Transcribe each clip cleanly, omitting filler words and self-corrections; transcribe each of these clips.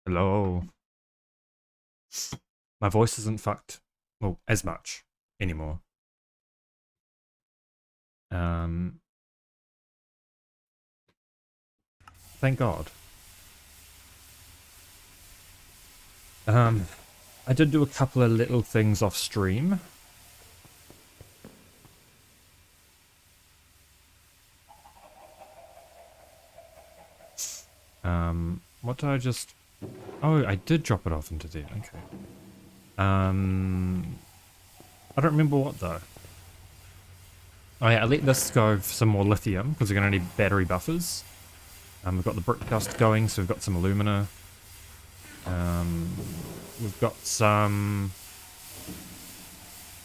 Hello. My voice isn't fucked, well, as much anymore. Um, thank God. Um, I did do a couple of little things off stream. What did I just... Oh, I did drop it off into there, okay. I don't remember what though. Oh yeah, I let this go for some more lithium, because we're going to need battery buffers. We've got the brick dust going, so we've got some alumina. We've got some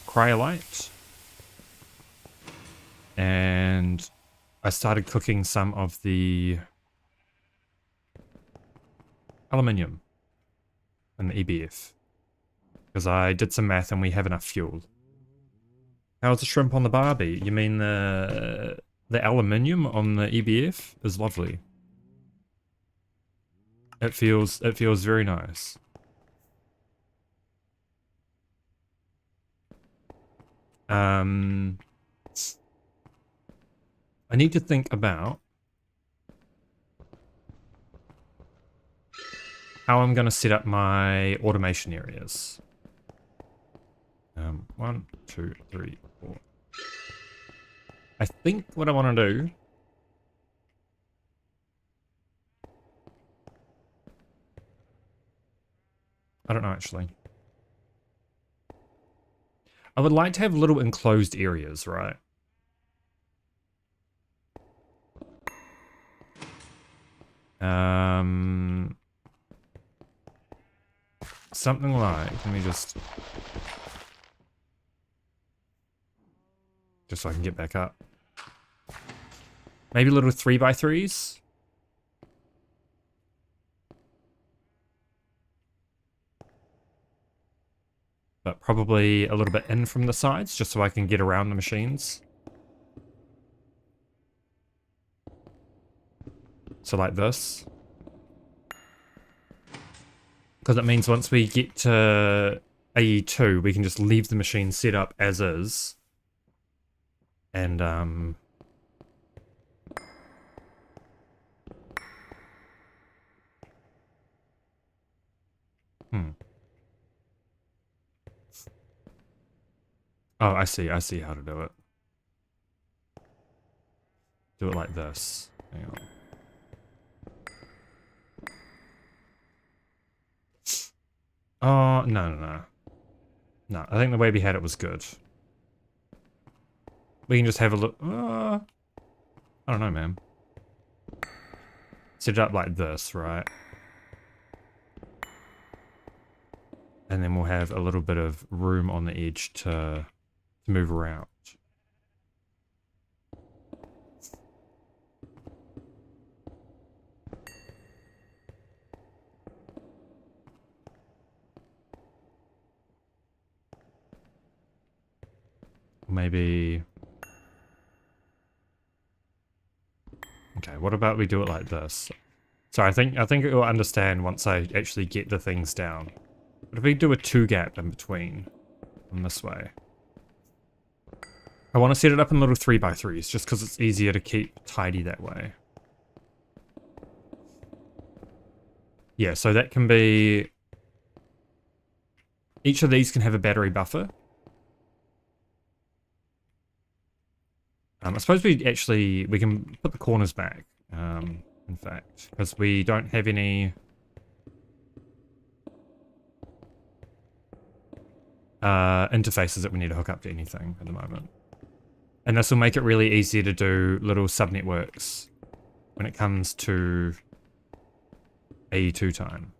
cryolite. And I started cooking some of the aluminium and the EBF. Because I did some math and we have enough fuel. How's the shrimp on the Barbie? You mean the aluminium on the EBF is lovely. It feels very nice. I need to think about how I'm going to set up my automation areas. 1, 2, 3, 4. I think what I want to do... I don't know, actually. I would like to have little enclosed areas, right? Something like, let me just so I can get back up. Maybe little 3x3s? But probably a little bit in from the sides, just so I can get around the machines. So like this. Because it means once we get to AE2, we can just leave the machine set up as is. And, Oh, I see how to do it. Do it like this. Hang on. Oh, no. No, I think the way we had it was good. We can just have a look. I don't know, man. Set it up like this, right? And then we'll have a little bit of room on the edge to move around. Maybe... Okay, what about we do it like this? So I think it will understand once I actually get the things down. But if we do a 2 gap in between, in this way. I want to set it up in little 3x3s, just because it's easier to keep tidy that way. Yeah, so that can be... Each of these can have a battery buffer. I suppose we can put the corners back, in fact, because we don't have any interfaces that we need to hook up to anything at the moment. And this will make it really easy to do little subnetworks when it comes to AE2 time.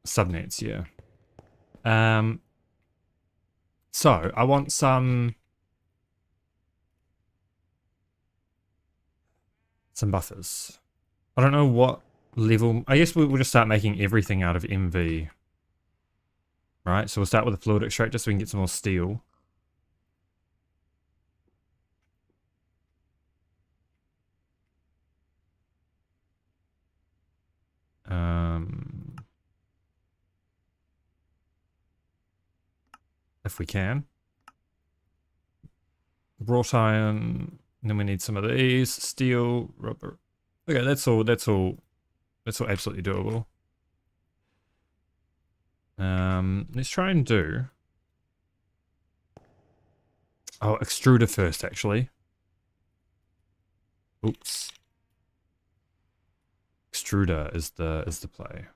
Subnets, yeah. So, I want some buffers. I don't know what level... I guess we'll just start making everything out of MV. Right, so we'll start with a fluid extractor so we can get some more steel. if we can. Wrought iron. And then we need some of these. Steel, rubber. Okay, that's all absolutely doable. Let's try and do... Oh, extruder first, actually. Oops. Extruder is the play.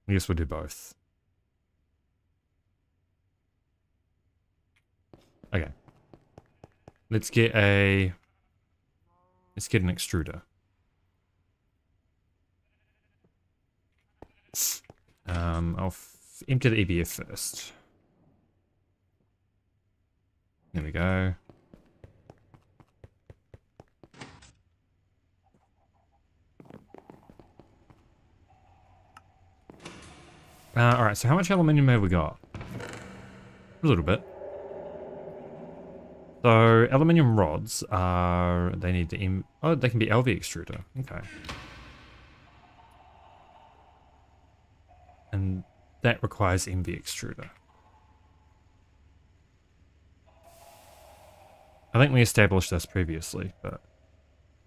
I guess we'll do both. Okay. Let's get an extruder. I'll empty the EBF first. There we go. Alright, so how much aluminium have we got? A little bit. So, aluminium rods are... They need the... Oh, they can be LV extruder. Okay. And that requires MV extruder. I think we established this previously, but...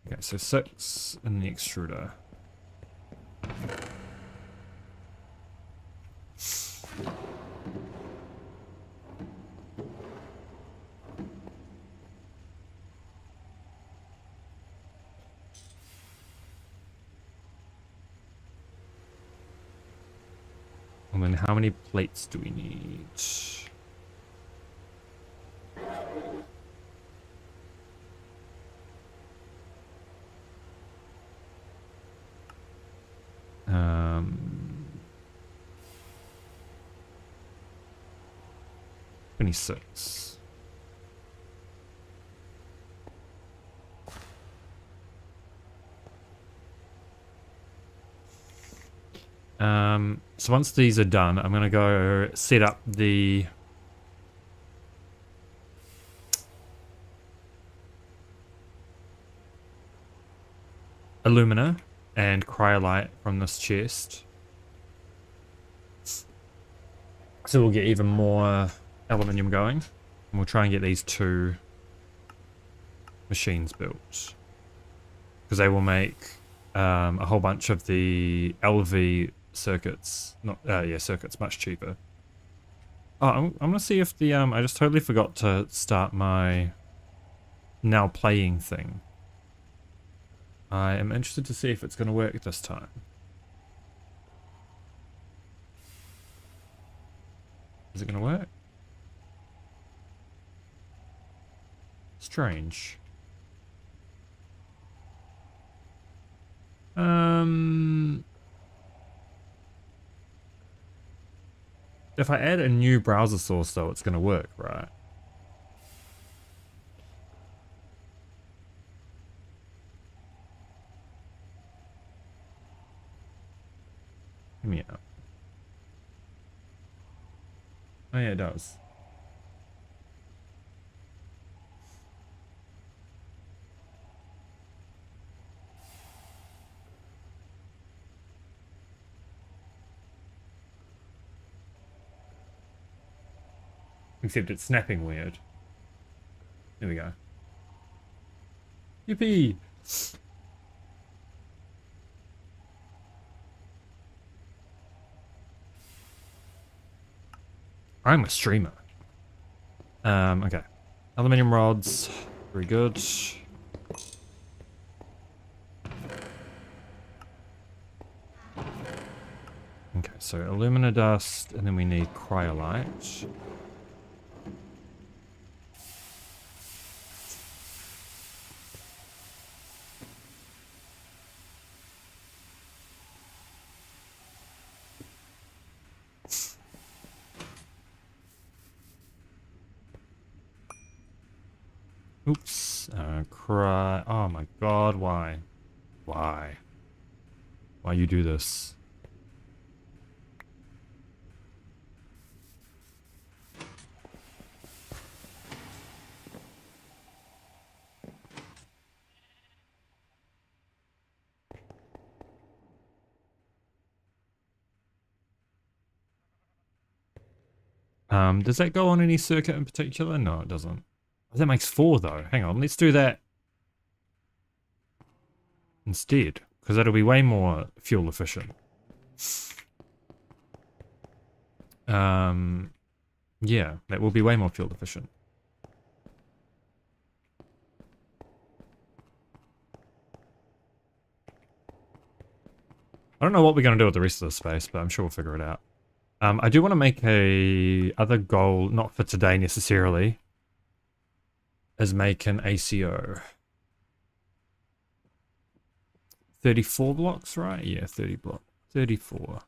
Okay, so 6 in the extruder. And then how many plates do we need? Um, 26. So once these are done, I'm going to go set up the alumina and cryolite from this chest. So we'll get even more aluminium going. And we'll try and get these 2 machines built. Because they will make a whole bunch of the LV circuits, circuits much cheaper. Oh, I'm gonna see if the I just totally forgot to start my now playing thing. I am interested to see if it's gonna work this time. Is it gonna work? Strange. If I add a new browser source though, it's gonna work, right? Hear me out. Oh yeah, it does. Except it's snapping weird. There we go. Yippee! I'm a streamer. Okay. Aluminium rods. Very good. Okay, so alumina dust, and then we need cryolite. Oops. Oh my god, why? Why? Why you do this? Does that go on any circuit in particular? No, it doesn't. Oh, that makes 4 though. Hang on, let's do that instead, because that'll be way more fuel efficient. Yeah, that will be way more fuel efficient. I don't know what we're going to do with the rest of the space, but I'm sure we'll figure it out. I do want to make a other goal, not for today necessarily, is make an ACO. 34 blocks, right? Yeah, 30 block. 34.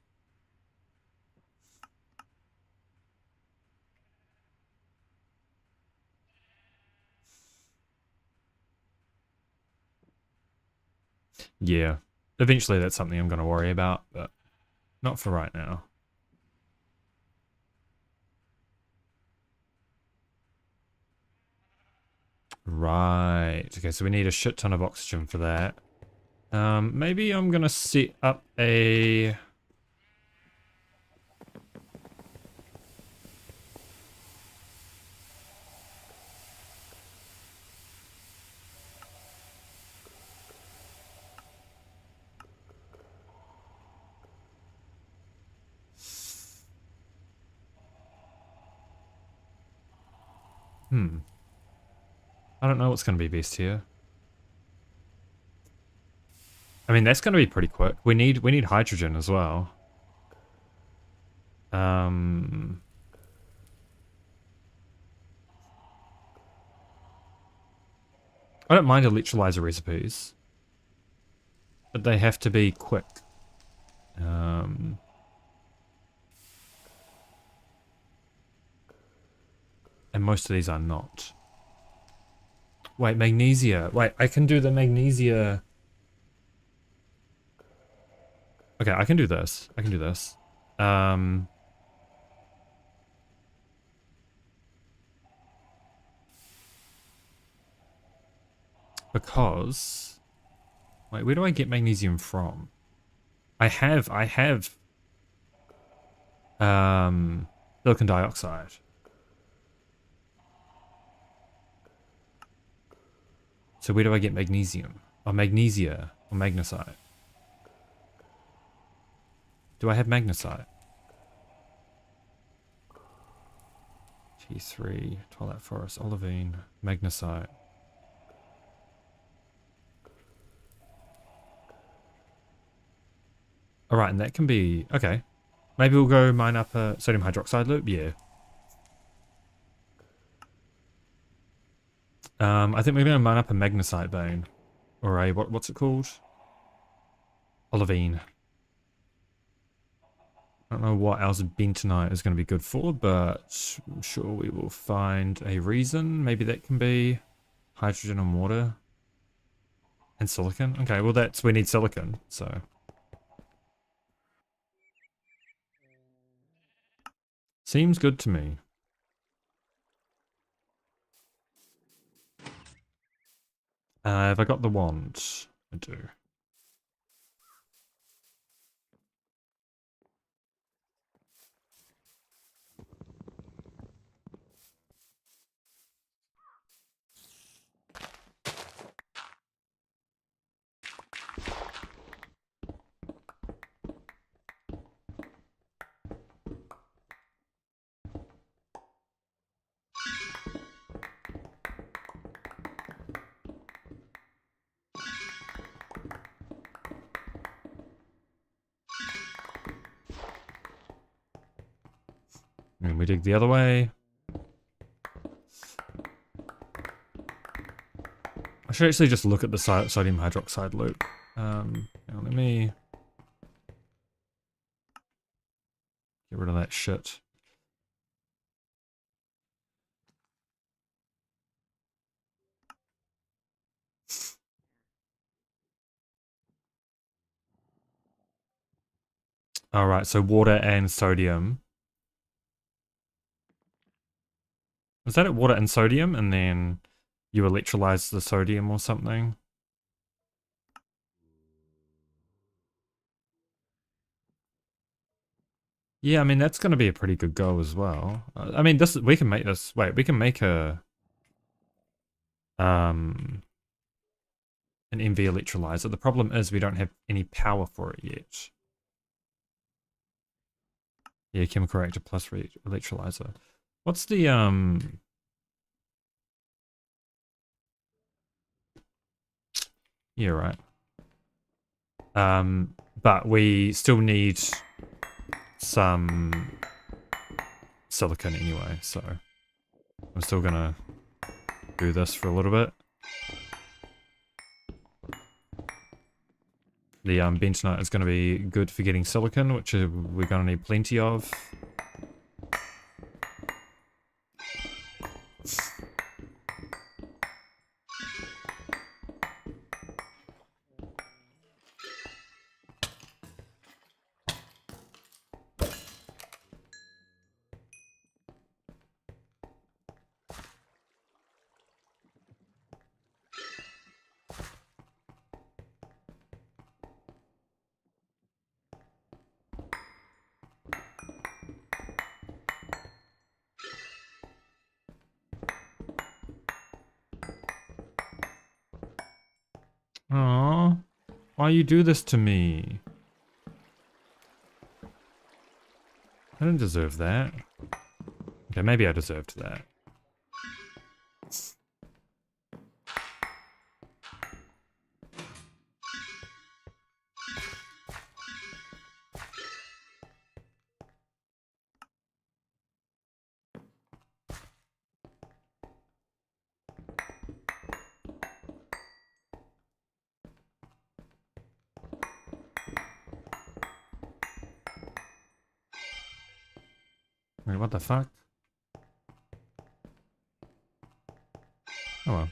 Yeah. Eventually that's something I'm going to worry about, but not for right now. Right. Okay, so we need a shit ton of oxygen for that. Maybe I'm going to set up a... I don't know what's going to be best here. I mean, that's going to be pretty quick. We need hydrogen as well. I don't mind electrolyzer recipes, but they have to be quick. And most of these are not. Wait, magnesia. Wait, I can do the magnesia. Okay, I can do this. I can do this. Because... Wait, where do I get magnesium from? I have silicon dioxide. So where do I get magnesium? Or magnesia, or magnesite? Do I have magnesite? T3, Twilight Forest, olivine, magnesite. Alright, and that can be... Okay. Maybe we'll go mine up a sodium hydroxide loop? Yeah. I think we're going to mine up a magnesite vein. Or a... What's it called? Olivine. I don't know what else bentonite is going to be good for, but I'm sure we will find a reason. Maybe that can be hydrogen and water. And silicon. Okay, well that's... We need silicon, so... Seems good to me. Have I got the wand? I do. And we dig the other way. I should actually just look at the sodium hydroxide loop. Now let me get rid of that shit. Alright, so water and sodium. Was that it? Water and sodium, and then you electrolyze the sodium or something? Yeah, I mean, that's going to be a pretty good goal as well. I mean, we can make this, wait, we can make um, an MV electrolyzer. The problem is we don't have any power for it yet. Yeah, chemical reactor plus electrolyzer. What's the, yeah, right. But we still need some silicon anyway, so I'm still gonna do this for a little bit. The bentonite is gonna be good for getting silicon, which we're gonna need plenty of. Aww, why you do this to me? I didn't deserve that. Okay, maybe I deserved that. Wait, what the fuck? Oh well.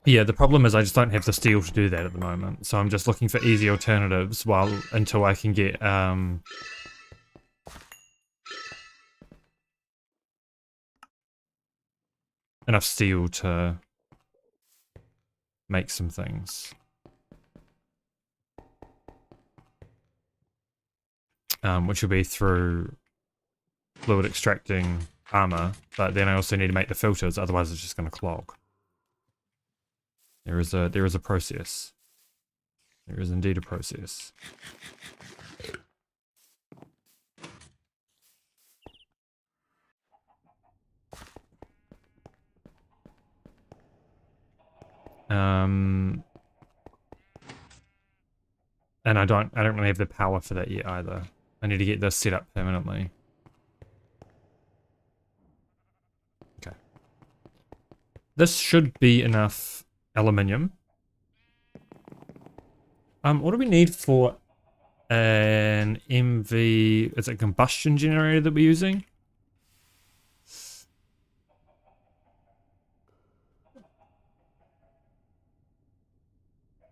Yeah, the problem is I just don't have the steel to do that at the moment, so I'm just looking for easy alternatives until I can get enough steel to make some things. Which will be through fluid extracting armor, but then I also need to make the filters, otherwise it's just going to clog. There is a process. There is indeed a process. And I don't really have the power for that yet either. I need to get this set up permanently. Okay. This should be enough aluminium. What do we need for an MV? Is it a combustion generator that we're using?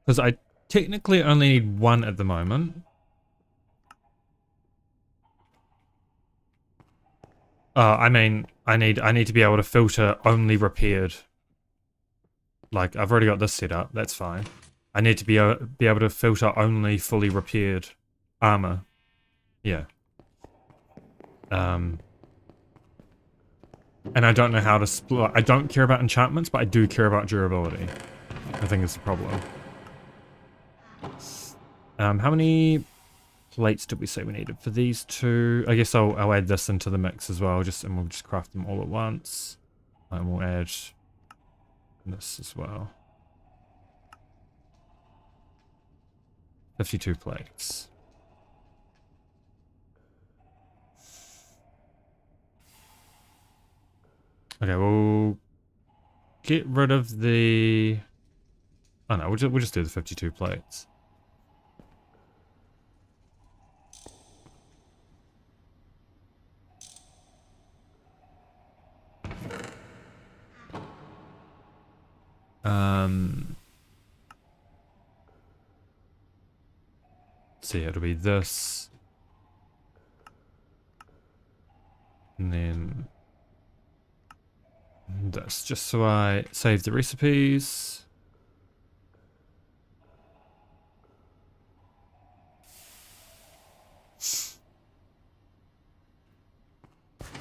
Because I technically only need one at the moment. I mean, I need to be able to filter only repaired. Like, I've already got this set up, that's fine. I need to be able to filter only fully repaired armor. Yeah. And I don't know how to split. I don't care about enchantments, but I do care about durability. I think it's the problem. How many plates did we say we needed for these two? I guess I'll add this into the mix as well, and we'll just craft them all at once. And we'll add this as well. 52 plates. Okay, we'll get rid of the... Oh no, we'll just do the 52 plates. So yeah, it'll be this. And then this, just so I save the recipes.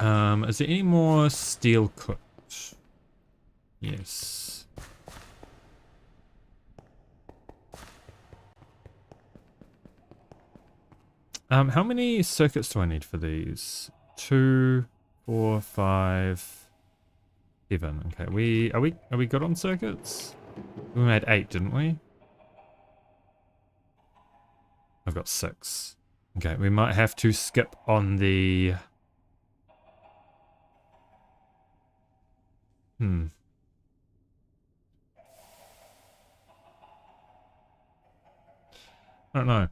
Is there any more steel cooked? Yes. How many circuits do I need for these? 2, 4, 5, 7. Okay, are we good on circuits? We made 8, didn't we? I've got 6. Okay, we might have to skip on the... I don't know.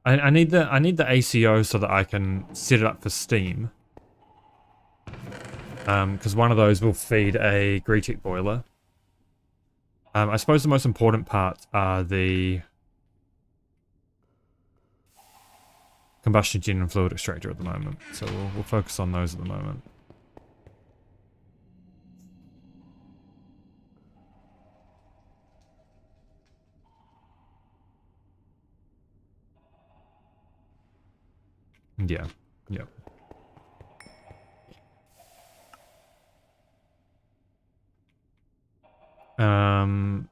I need the ACO so that I can set it up for Steam. Because one of those will feed a GTNH boiler. I suppose the most important parts are the combustion engine and fluid extractor at the moment. So we'll focus on those at the moment. Yeah, yeah.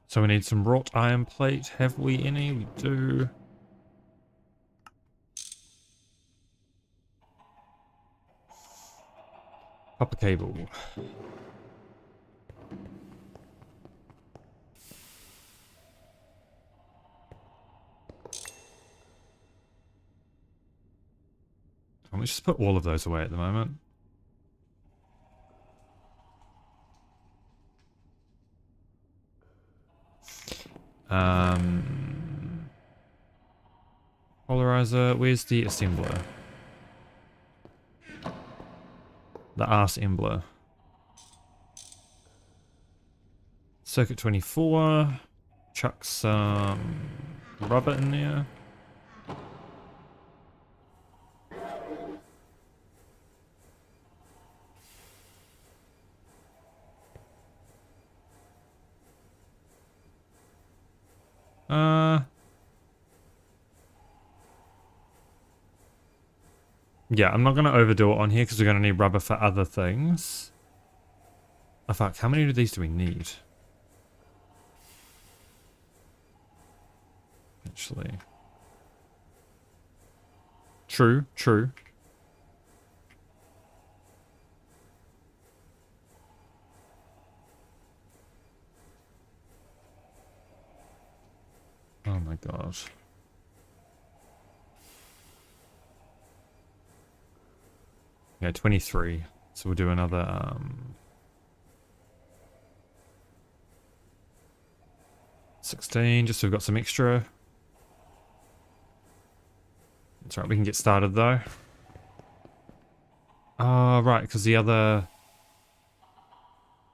So we need some wrought iron plate. Have we any? We do. Copper cable. Let's just put all of those away at the moment. Polarizer, where's the assembler? The assembler. Circuit 24. Chuck some rubber in there. Yeah, I'm not going to overdo it on here because we're going to need rubber for other things. Oh fuck, how many of these do we need? Actually. True, true. Oh my god. Yeah, 23. So we'll do another, 16, just so we've got some extra. That's right, we can get started though. Oh, right, because the other...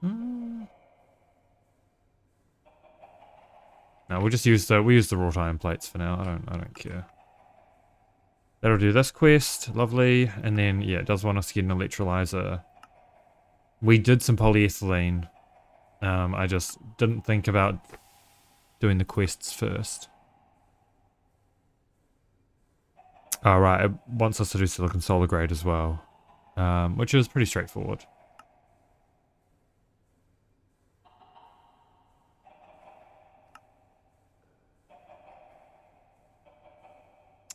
No, we'll just use the wrought iron plates for now. I don't care. That'll do this quest, lovely. And then yeah, it does want us to get an electrolyzer. We did some polyethylene. I just didn't think about doing the quests first. Oh right, it wants us to do silicon solar grade as well. Which is pretty straightforward.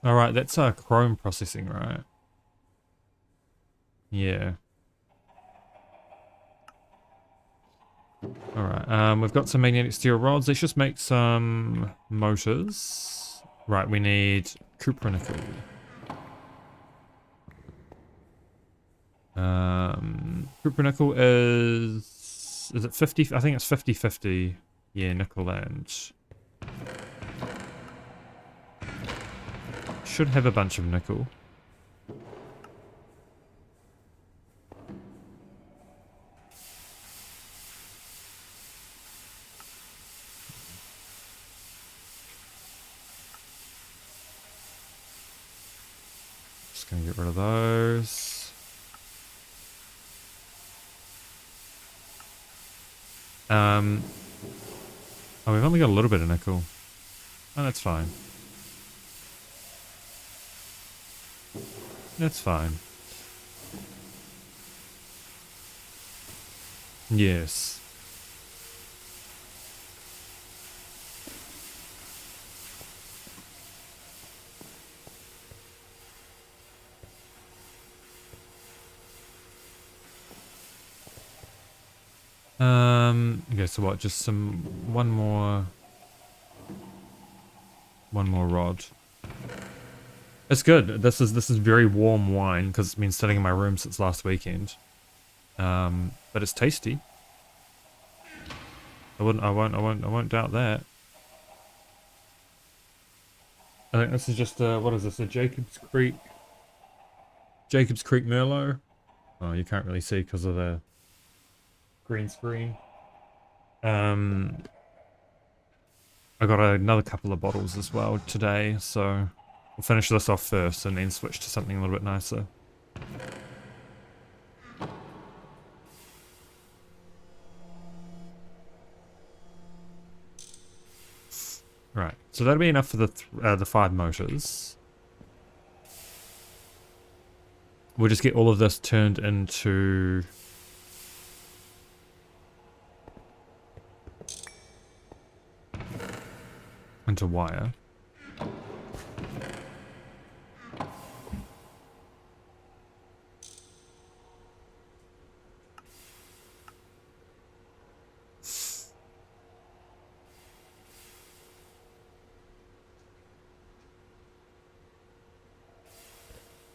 Alright, that's chrome processing, right? Yeah. Alright, we've got some magnetic steel rods. Let's just make some motors. Right, we need cupronickel. Cupronickel is it 50? I think it's 50-50. Yeah, nickel and... Should have a bunch of nickel. Just gonna get rid of those. Oh, we've only got a little bit of nickel. Oh, that's fine. That's fine. Yes. Okay, so what, just one more rod. It's good. This is very warm wine because it's been sitting in my room since last weekend. But it's tasty. I won't doubt that. I think this is just what is this? A Jacob's Creek Merlot. Oh, you can't really see because of the green screen. I got another couple of bottles as well today, so we'll finish this off first and then switch to something a little bit nicer. Right, so that'll be enough for the 5 motors. We'll just get all of this turned into wire.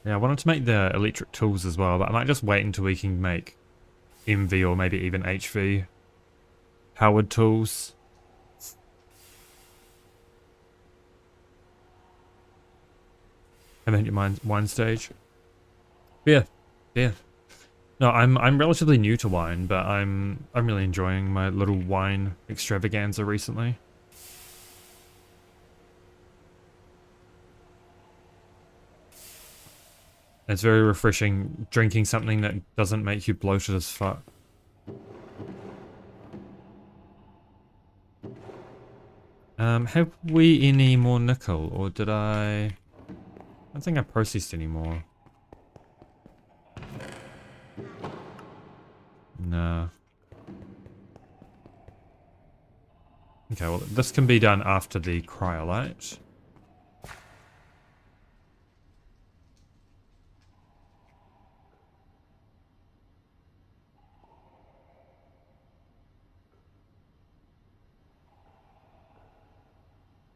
Yeah, I wanted to make the electric tools as well, but I might just wait until we can make MV or maybe even HV powered tools. Haven't hit your wine stage. Yeah, yeah. No, I'm relatively new to wine, but I'm really enjoying my little wine extravaganza recently. It's very refreshing drinking something that doesn't make you bloated as fuck. Have we any more nickel, or did I don't think I processed any more. No. Okay, well, this can be done after the cryolite.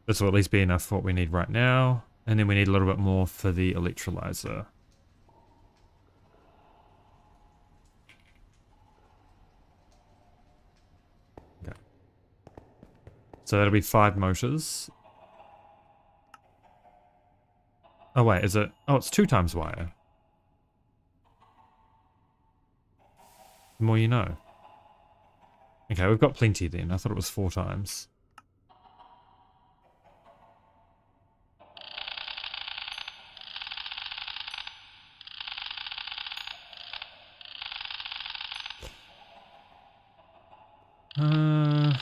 This will at least be enough for what we need right now. And then we need a little bit more for the electrolyzer. Okay. So that'll be 5 motors. Oh wait, is it? Oh, it's 2 times wire. The more you know. Okay, we've got plenty then. I thought it was 4 times. Alright,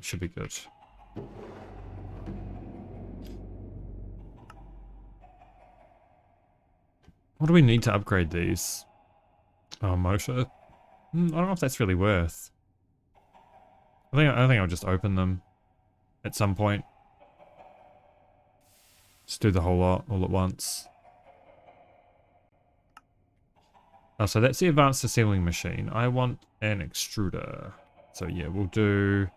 should be good. What do we need to upgrade these? Oh, motor. I don't know if that's really worth. I think I'll just open them at some point. Just do the whole lot all at once. Oh, so that's the advanced assembling machine. I want an extruder. So yeah, we'll do...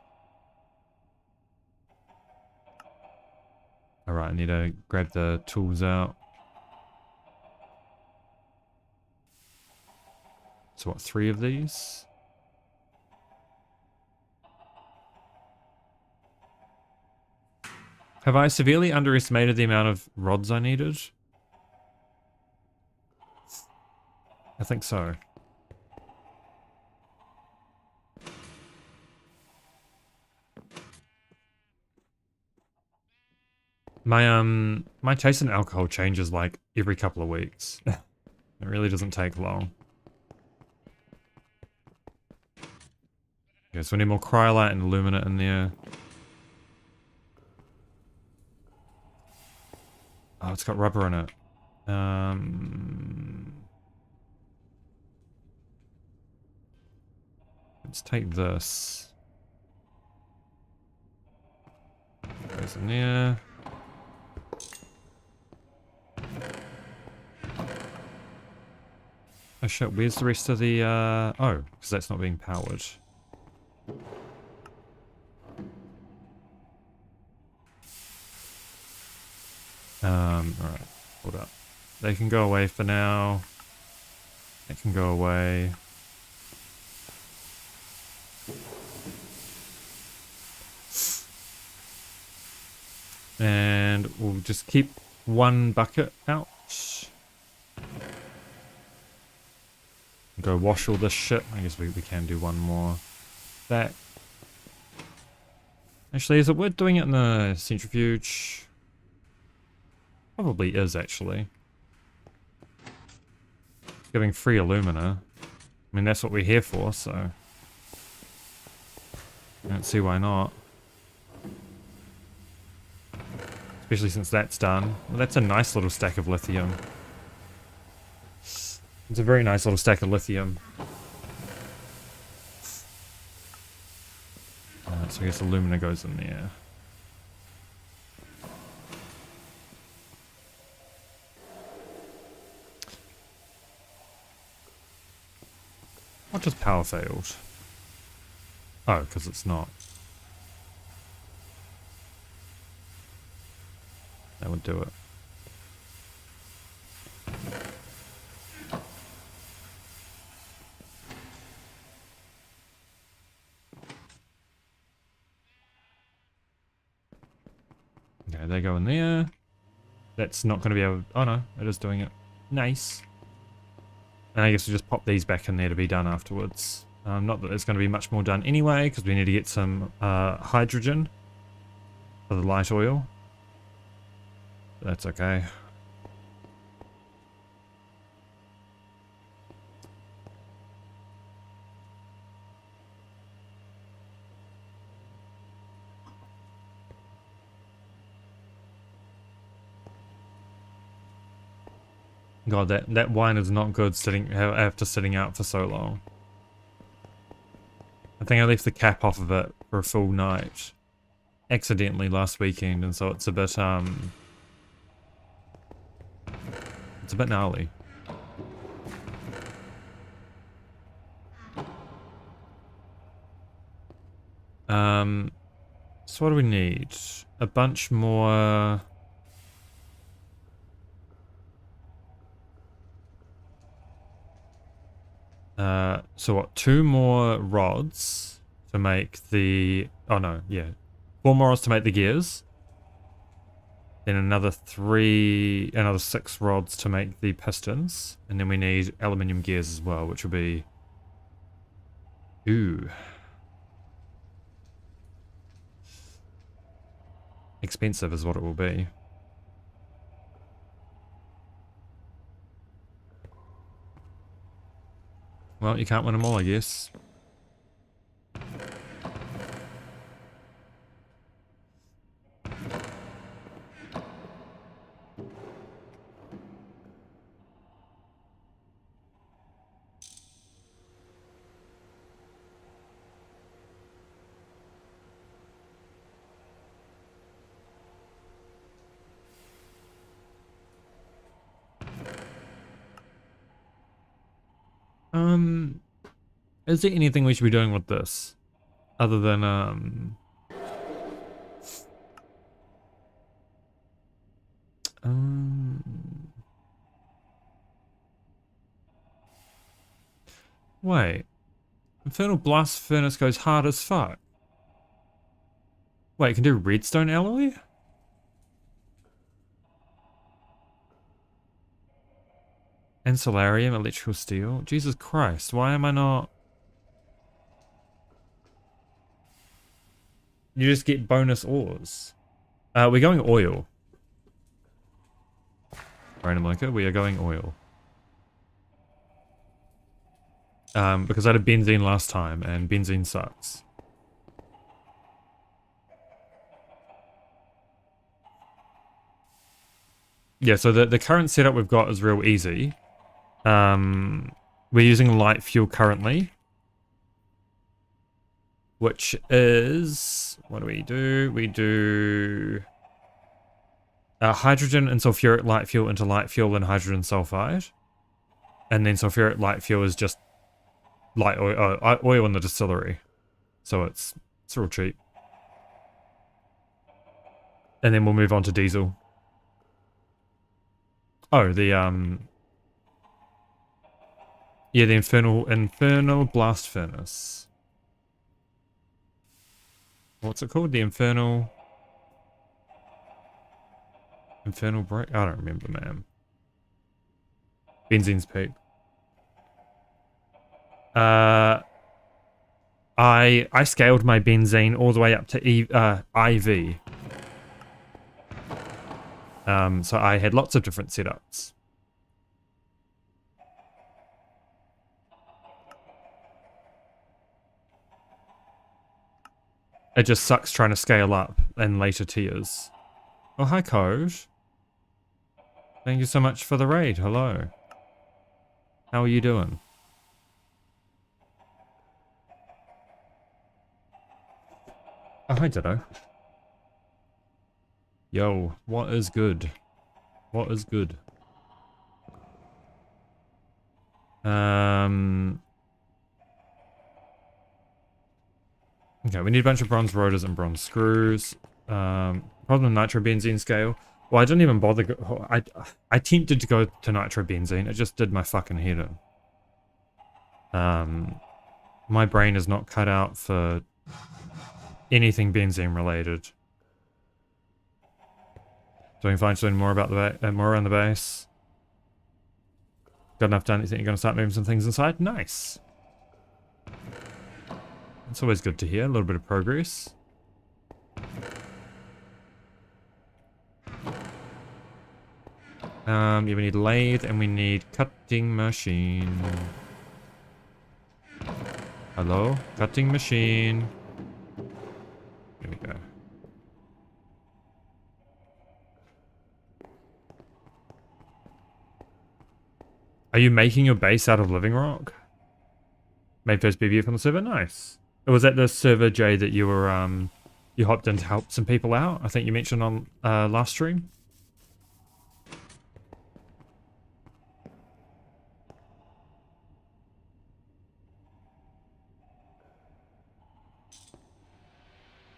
Alright, I need to grab the tools out. So what, 3 of these? Have I severely underestimated the amount of rods I needed? I think so. My taste in alcohol changes like every couple of weeks. It really doesn't take long. Okay, so we need more cryolite and aluminum in there. Oh, it's got rubber in it. Let's take this. Goes in there. Oh shit, where's the rest of the, oh, because that's not being powered. Alright, hold up. They can go away for now. They can go away. And we'll just keep one bucket out. Go wash all this shit. I guess we can do one more. That. Actually, is it worth doing it in the centrifuge? Probably is, actually. Giving free alumina. I mean, that's what we're here for, so... I don't see why not. Especially since that's done. Well, that's a nice little stack of lithium. It's a very nice little stack of lithium. So I guess alumina goes in there. What just power failed? Oh, because it's not. That would do it. Okay, they go in there. That's not going to be able... Oh no, it is doing it. Nice. And I guess we just pop these back in there to be done afterwards. Not that there's going to be much more done anyway, because we need to get some hydrogen for the light oil. That's okay. God, that wine is not good sitting after sitting out for so long. I think I left the cap off of it for a full night accidentally last weekend, and so it's a bit gnarly. So what do we need? A bunch more. So what, 2 more rods to make the, oh no, yeah. 4 more rods to make the gears. Then another 6 rods to make the pistons. And then we need aluminium gears as well, which will be, ooh. Expensive is what it will be. Well, you can't win them all, I guess. Is there anything we should be doing with this? Other than, wait. Infernal Blast Furnace goes hard as fuck. Wait, it can do redstone alloy? And solarium, electrical steel. Jesus Christ, why am I not... You just get bonus ores. We're going oil. Random liquor, we are going oil. Because I had benzene last time, and benzene sucks. Yeah, so the current setup we've got is real easy. We're using light fuel currently. which is, what do? We do hydrogen and sulfuric light fuel into light fuel and hydrogen sulfide. And then sulfuric light fuel is just light oil in the distillery. So it's real cheap. And then we'll move on to diesel. Oh, the yeah, the infernal blast furnace. What's it called? The infernal break? I don't remember, man. Benzene's peak. I scaled my benzene all the way up to IV. So I had lots of different setups. It just sucks trying to scale up in later tiers. Oh, hi, Code. Thank you so much for the raid. Hello. How are you doing? Oh, hi, Ditto. Yo, what is good? What is good? Okay, we need a bunch of bronze rotors and bronze screws. Problem nitrobenzene scale. Well, I didn't even bother. I attempted to go to nitrobenzene. It just did my fucking head in. My brain is not cut out for anything benzene related. Doing fine, doing more about the more around the base. Got enough done. You think you're gonna start moving some things inside? Nice. It's always good to hear. A little bit of progress. Yeah, we need lathe and we need cutting machine. Hello? Cutting machine. Here we go. Are you making your base out of living rock? Made first BBF on the server? Nice. Or was that the server, Jay, that you were, you hopped in to help some people out? I think you mentioned on last stream.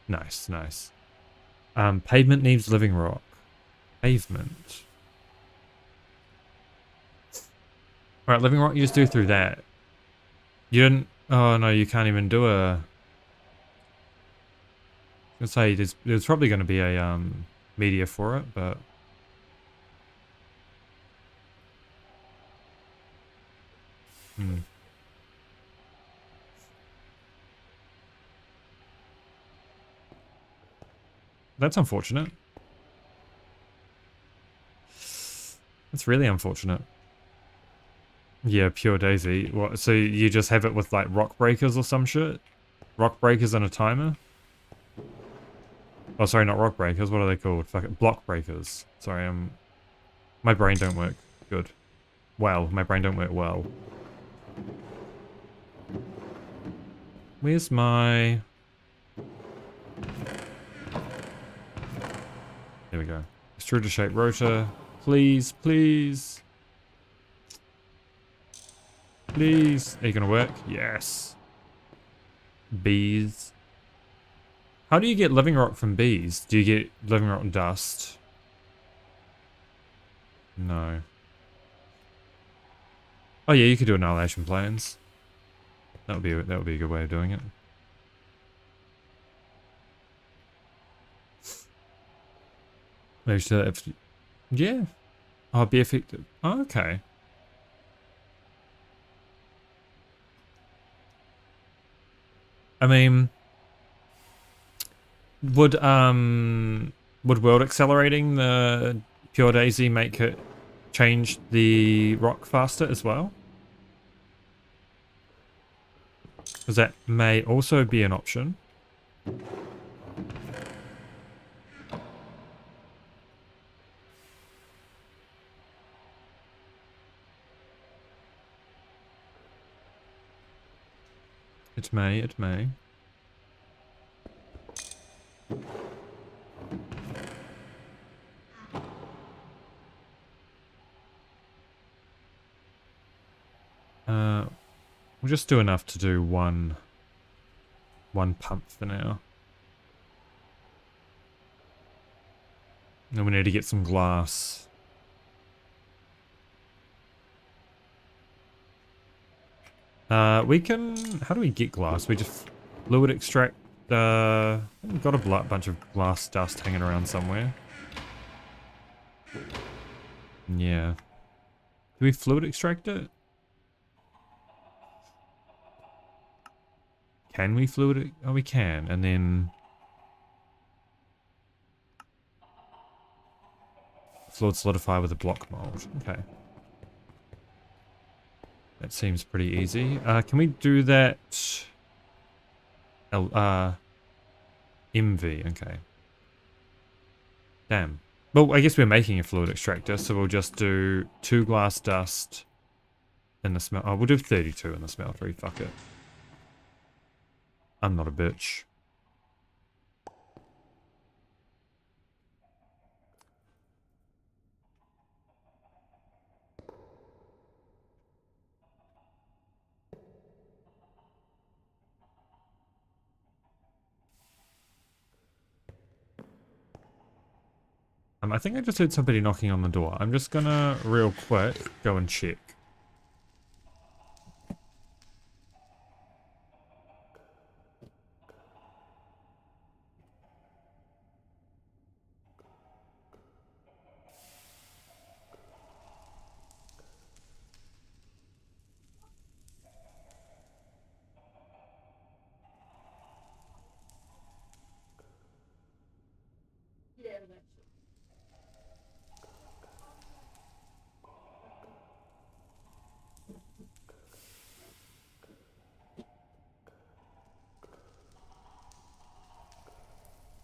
Nice, nice. Pavement needs living rock. Pavement. Alright, living rock you just do through that. You didn't... Oh no, you can't even do a... I was gonna say, there's probably gonna be a media for it, but... That's unfortunate. That's really unfortunate. Yeah, pure Daisy. What? So you just have it with like rock breakers or some shit? Rock breakers and a timer? Oh, sorry, not rock breakers. What are they called? Fuck it, block breakers. Sorry, my brain don't work good. Well, my brain don't work well. Where's my... There we go. Extruder shape rotor. Please, please. Please. Are you gonna work? Yes. Bees. How do you get living rock from bees? Do you get living rock dust? No. Oh yeah, you could do annihilation planes. That would be a good way of doing it. Maybe if yeah. Oh, be effective. Oh, okay. I mean, would world accelerating the pure Daisy make it change the rock faster as well? Because that may also be an option. It may, it may. We'll just do enough to do one pump for now. And we need to get some glass. We can... How do we get glass? We just fluid extract... we've got a bunch of glass dust hanging around somewhere. Yeah. Do we fluid extract it? Can we fluid it? Oh, we can. And then... Fluid solidify with a block mold. Okay. That seems pretty easy. Can we do that? MV, okay. Damn. Well, I guess we're making a fluid extractor, so we'll just do 2 glass dust in the smelt. Oh, we'll do 32 in the smeltery, fuck it. I'm not a bitch. I think I just heard somebody knocking on the door. I'm just gonna, real quick, go and check.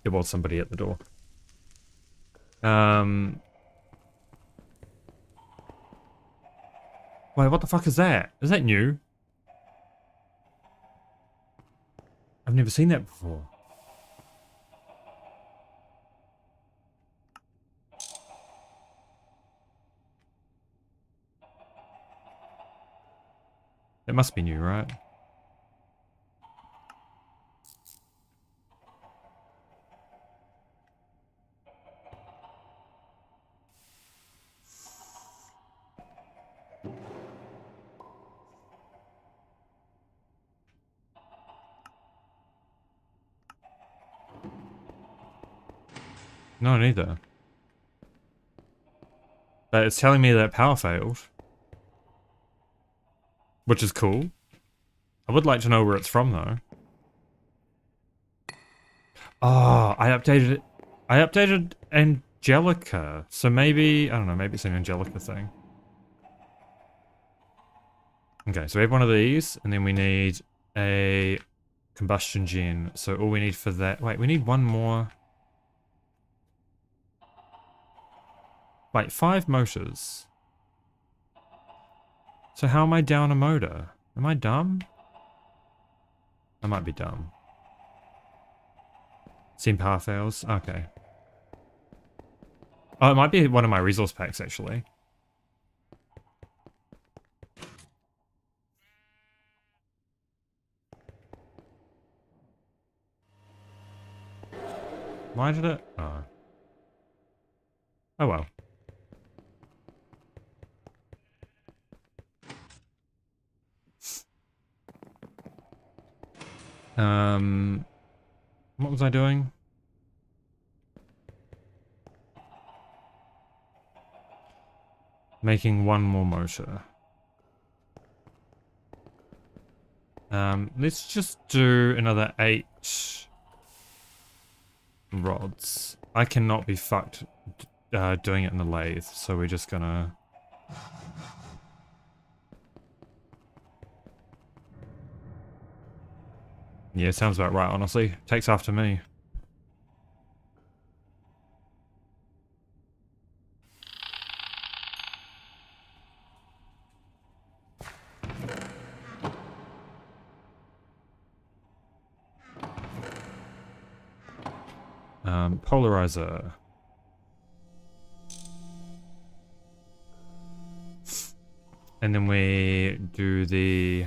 There was somebody at the door. Wait, what the fuck is that? Is that new? I've never seen that before. It must be new, right? No, neither. But it's telling me that power failed. Which is cool. I would like to know where it's from, though. Oh, I updated it. I updated Angelica. So maybe, I don't know, maybe it's an Angelica thing. Okay, so we have one of these, and then we need a combustion gen. So all we need for that... Wait, we need one more... Wait, 5 motors. So how am I down a motor? Am I dumb? I might be dumb. Seen power fails? Okay. Oh, it might be one of my resource packs, actually. Why did it? Oh. Oh well. What was I doing? Making one more motor. Let's just do another 8 rods. I cannot be fucked doing it in the lathe, so we're just gonna... Yeah, sounds about right, honestly. Takes after me. Polarizer. And then we do the...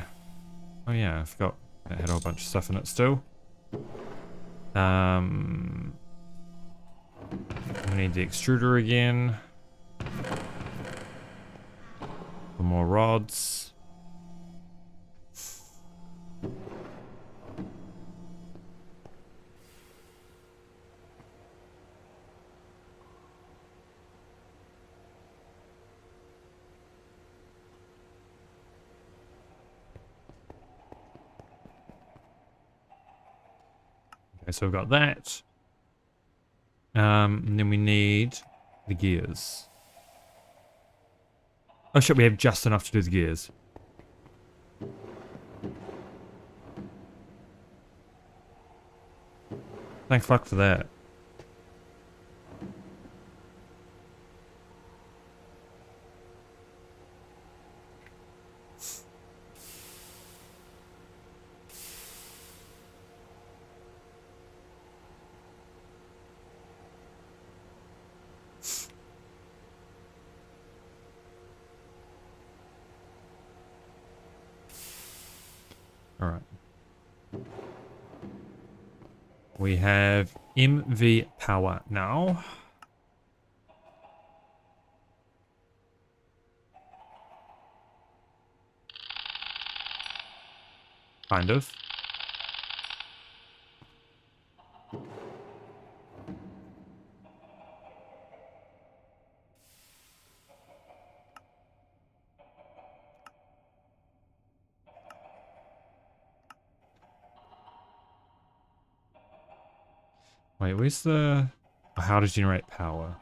Oh yeah, I forgot that had a whole bunch of stuff in it still. We need the extruder again. For more rods. Okay, so we've got that. And then we need the gears. Oh shit, we have just enough to do the gears. Thank fuck for that. Alright. We have MV power now. Kind of. Wait, where's the... How to generate power?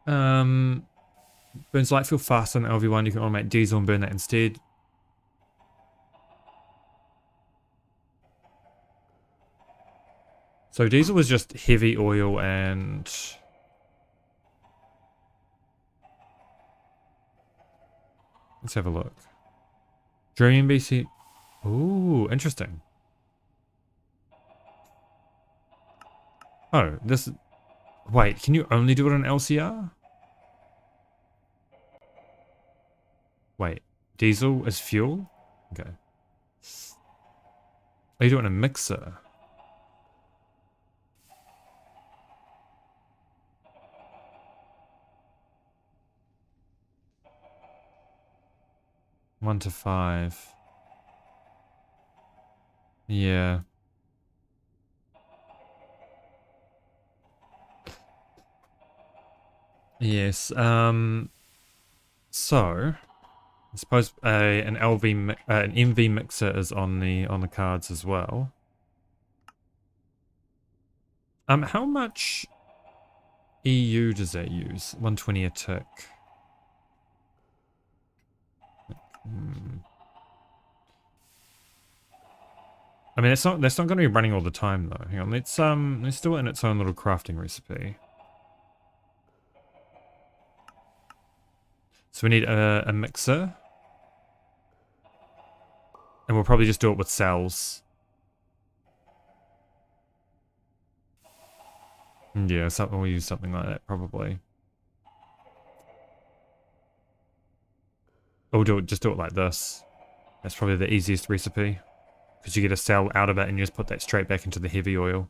Burns light fuel faster than LV1. You can automate diesel and burn that instead. So diesel was just heavy oil and... Let's have a look. Dream BC... Ooh, interesting. Oh, this... Wait, can you only do it on LCR? Wait, diesel is fuel? Okay. Are you doing a mixer? One to 5. Yeah. Yes. So I suppose an an MV mixer is on the cards as well. How much EU does that use? 120 a tick. I mean, that's not going to be running all the time though. Hang on, let's do it in its own little crafting recipe. So we need a mixer, and we'll probably just do it with cells. Yeah, we'll use something like that probably. Or just do it like this. That's probably the easiest recipe. Because you get a cell out of it and you just put that straight back into the heavy oil.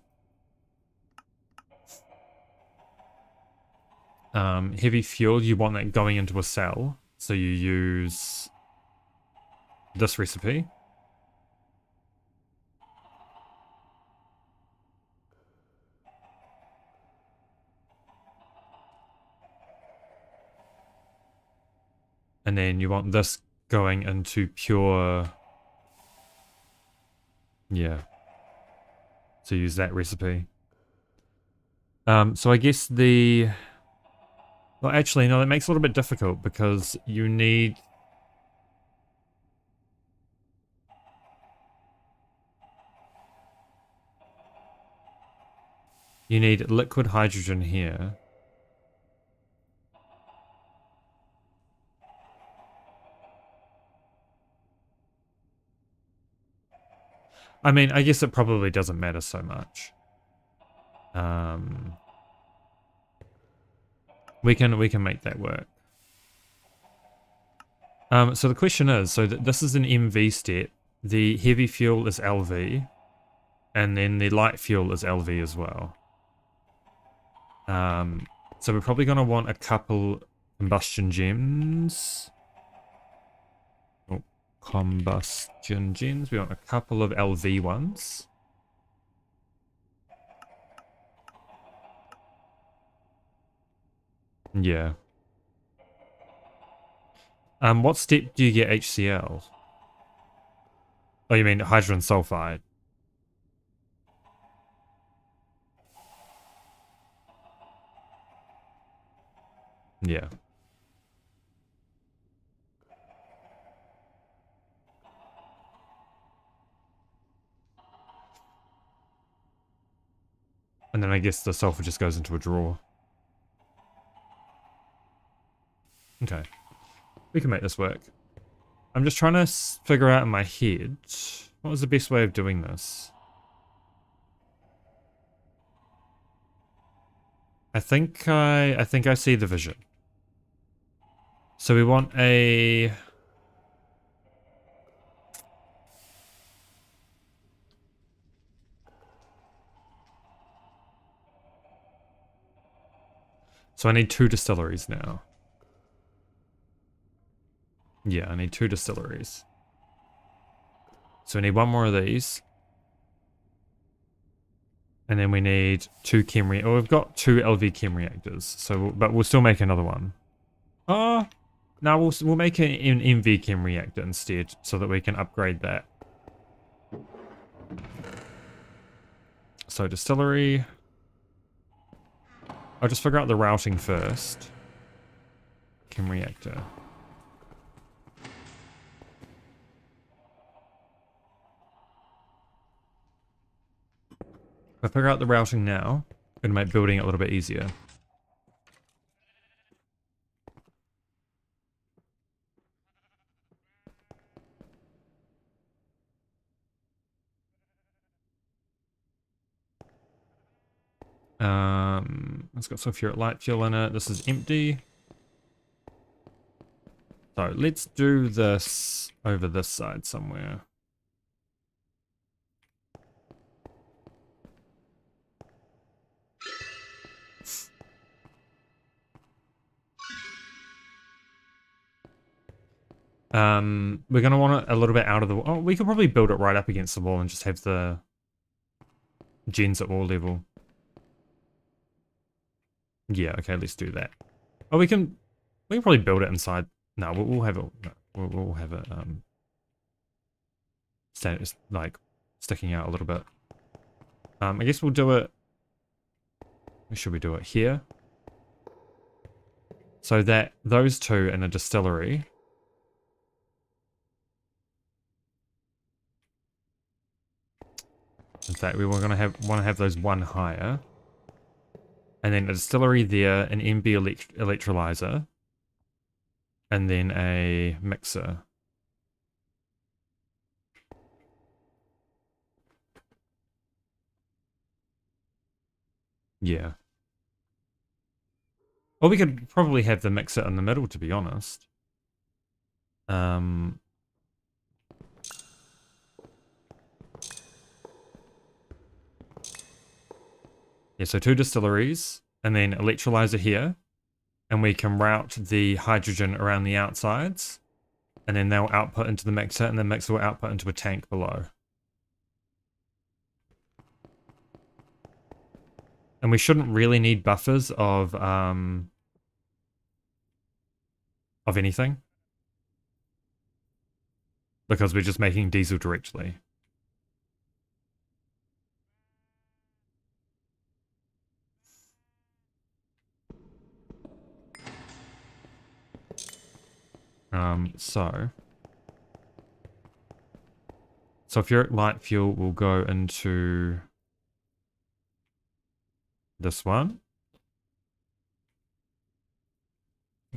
Heavy fuel, you want that going into a cell. So you use this recipe. And then you want this going into pure... Yeah. So use that recipe. So I guess the... Well, actually, no, that makes it a little bit difficult because you need... You need liquid hydrogen here. I mean, I guess it probably doesn't matter so much. We can make that work. So the question is, so this is an MV step. The heavy fuel is LV, and then the light fuel is LV as well. So we're probably going to want a couple combustion gems. Oh, combustion gems. We want a couple of LV ones. Yeah. What step do you get HCl? Oh, you mean hydrogen sulfide? Yeah. And then I guess the sulfur just goes into a drawer. Okay. We can make this work. I'm just trying to figure out in my head, what was the best way of doing this? I think I see the vision. So we want a... So I need 2 distilleries now. Yeah, I need 2 distilleries. So we need 1 more of these. And then we need 2 chem reactors. Oh, we've got 2 LV chem reactors. So, but we'll still make another one. Oh, no, we'll make an MV chem reactor instead, so that we can upgrade that. So distillery. I'll just figure out the routing first. Chem reactor. If I figure out the routing now, it'll make building it a little bit easier. It's got sulfuric light fuel in it. This is empty. So let's do this over this side somewhere. We're gonna want it a little bit out of the wall. Oh, we could probably build it right up against the wall and just have the gens at wall level. Yeah, okay, let's do that. Oh, we can probably build it inside. No, we'll have it. No, we'll have it. Like sticking out a little bit. I guess we'll do it. Where should we do it? Here. So that those 2 in a distillery. In fact, we were gonna want to have those 1 higher. And then a distillery there, an MB electrolyzer, and then a mixer. Yeah. Well, we could probably have the mixer in the middle, to be honest. Yeah, so 2 distilleries, and then electrolyzer here. And we can route the hydrogen around the outsides. And then they'll output into the mixer, and the mixer will output into a tank below. And we shouldn't really need buffers of anything. Because we're just making diesel directly. So sulfuric light fuel will go into this one.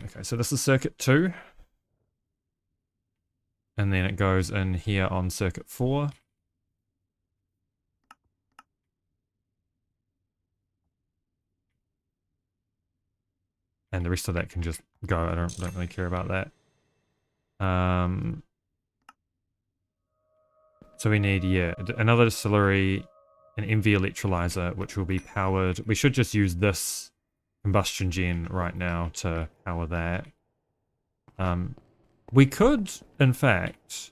Okay, so this is circuit 2. And then it goes in here on circuit 4. And the rest of that can just go. I don't really care about that. So we need, yeah, another distillery, an MV electrolyzer, which will be powered. We should just use this combustion gen right now to power that. We could, in fact,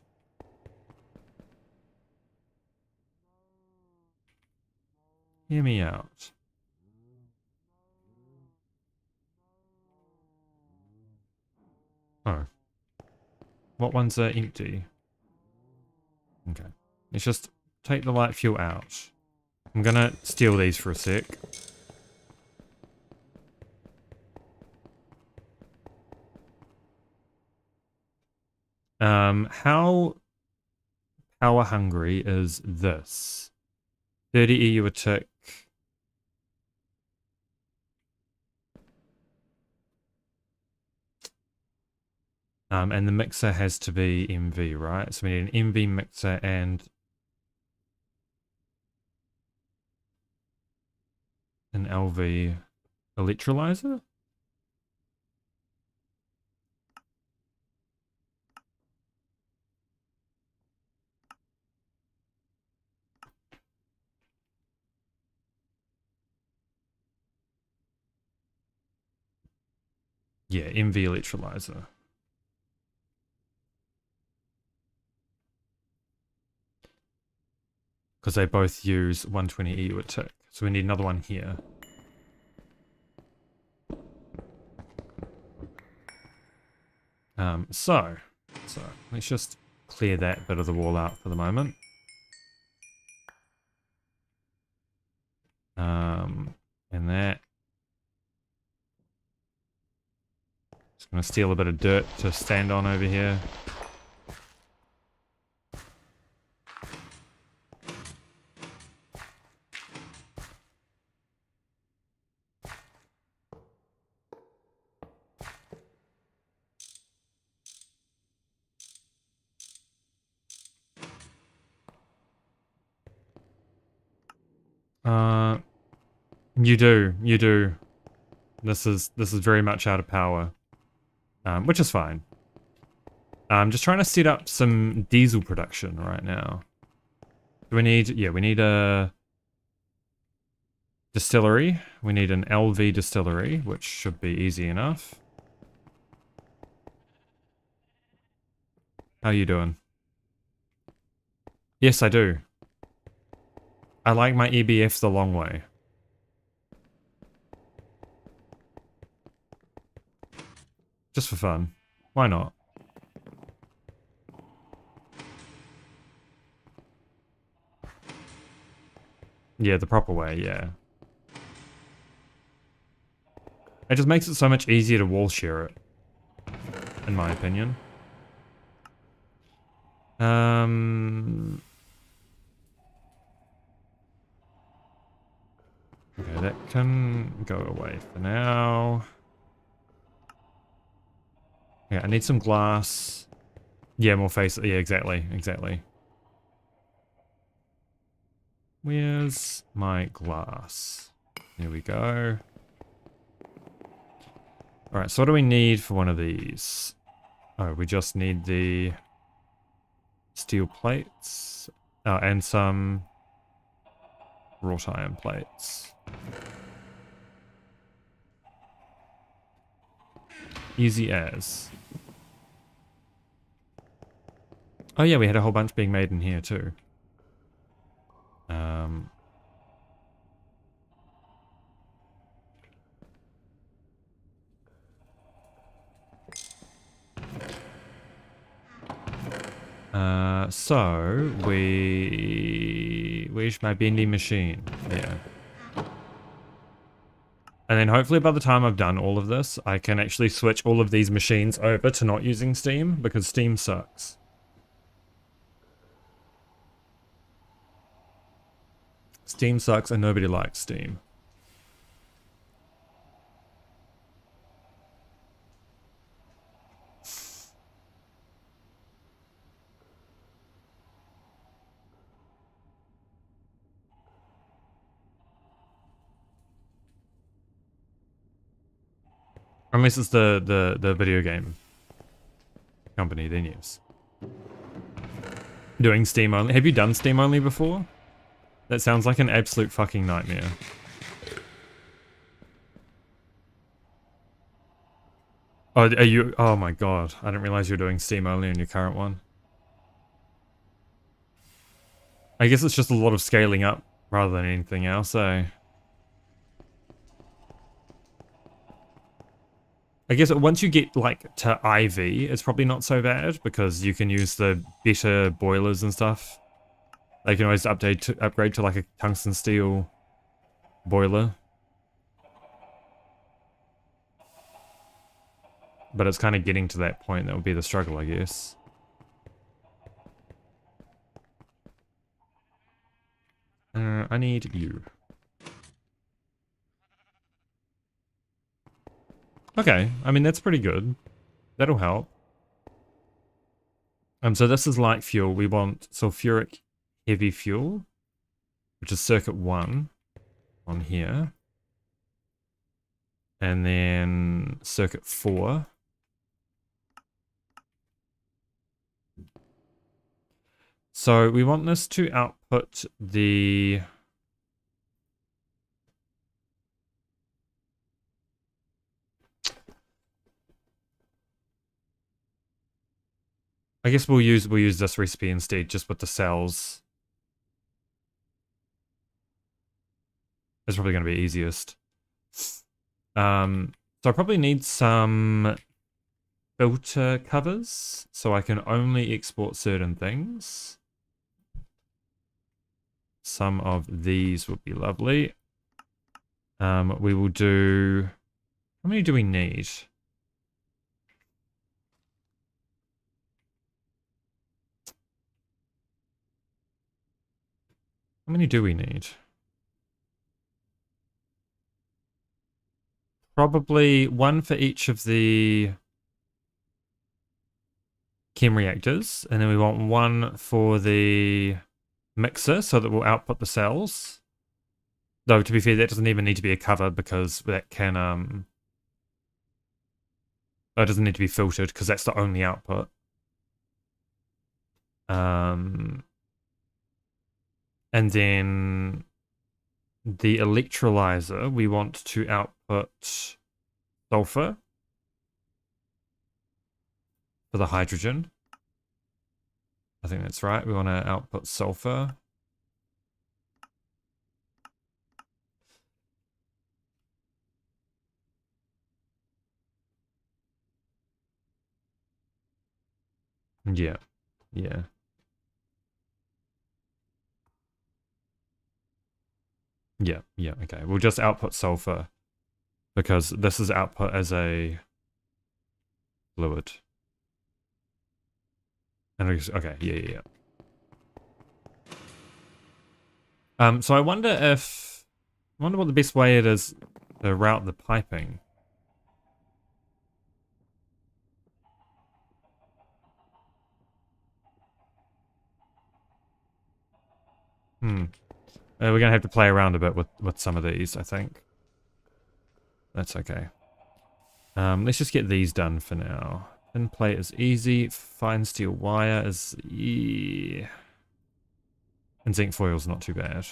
hear me out. Oh, what ones are empty? Okay, let's just take the light fuel out. I'm gonna steal these for a sec. How power hungry is this? 30 EU a tick. And the mixer has to be MV, right? So we need an MV mixer and an LV electrolyzer? Yeah, MV electrolyzer. Because they both use 120 EU a tick. So we need another one here. So let's just clear that bit of the wall out for the moment. And that. Just gonna steal a bit of dirt to stand on over here. You do. This is very much out of power, which is fine. I'm just trying to set up some diesel production right now. Do we need? Yeah, we need a distillery. We need an LV distillery, which should be easy enough. How you doing? Yes, I do. I like my EBF the long way. Just for fun. Why not? Yeah, the proper way, yeah. It just makes it so much easier to wall share it, in my opinion. Okay, that can go away for now. Yeah, I need some glass. Yeah, more face. Yeah, exactly. Where's my glass? There we go. Alright, so what do we need for one of these? Oh, we just need the steel plates. Oh, and some wrought iron plates. Easy as. Oh yeah, we had a whole bunch being made in here too. So where's my bendy machine? Yeah. And then hopefully by the time I've done all of this, I can actually switch all of these machines over to not using Steam, because Steam sucks. Steam sucks and nobody likes Steam. Unless it's the video game company, then yes. Doing Steam only. Have you done Steam only before? That sounds like an absolute fucking nightmare. Oh, are you? Oh my god. I didn't realize you're doing Steam only on your current one. I guess it's just a lot of scaling up rather than anything else, eh? I guess once you get like to IV, it's probably not so bad because you can use the better boilers and stuff. They can always upgrade to like a tungsten steel boiler. But it's kind of getting to that point that would be the struggle, I guess. I need you. Okay, I mean, that's pretty good. That'll help. So this is light fuel. We want sulfuric heavy fuel, which is circuit 1 on here. And then circuit 4. So we want this to output the... I guess we'll use this recipe instead, just with the cells. It's probably going to be easiest. So I probably need some filter covers, so I can only export certain things. Some of these would be lovely. We will do... How many do we need? How many do we need? Probably one for each of the chem reactors, and then we want one for the mixer so that we'll output the cells. Though, to be fair, that doesn't even need to be a cover because that can, it doesn't need to be filtered because that's the only output. And then the electrolyzer, we want to output sulfur for the hydrogen. I think that's right. We want to output sulfur. Yeah. Yeah. Yeah, yeah, okay. We'll just output sulfur because this is output as a fluid. And okay, yeah. So I wonder what the best way it is to route the piping. We're gonna have to play around a bit with some of these, I think. That's okay. Let's just get these done for now. Thin plate is easy. Fine steel wire is... Yeah. And zinc foil is not too bad.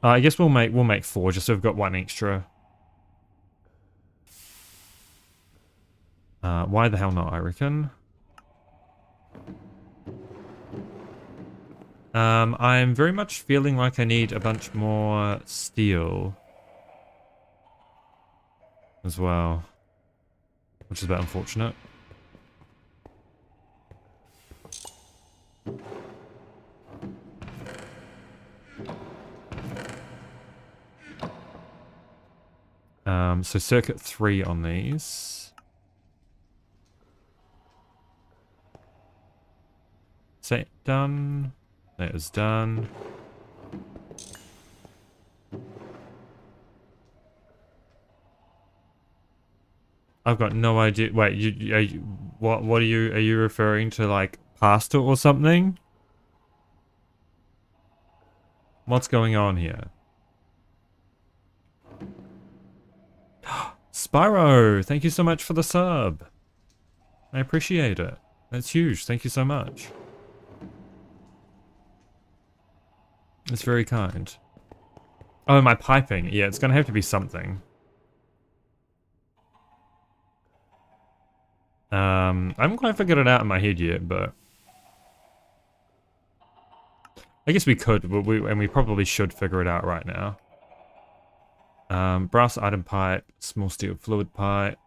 I guess we'll make 4 just so we've got 1 extra. Why the hell not, I reckon. I'm very much feeling like I need a bunch more steel as well, which is a bit unfortunate. So circuit 3 on these. Is that done? That is done. I've got no idea. Wait, what are you referring to, like pasta or something? What's going on here? Spyro, thank you so much for the sub. I appreciate it. That's huge. Thank you so much. It's very kind. Oh, my piping. Yeah, it's gonna have to be something. I haven't quite figured it out in my head yet, but I guess we could, but we probably should figure it out right now. Brass item pipe, small steel fluid pipe.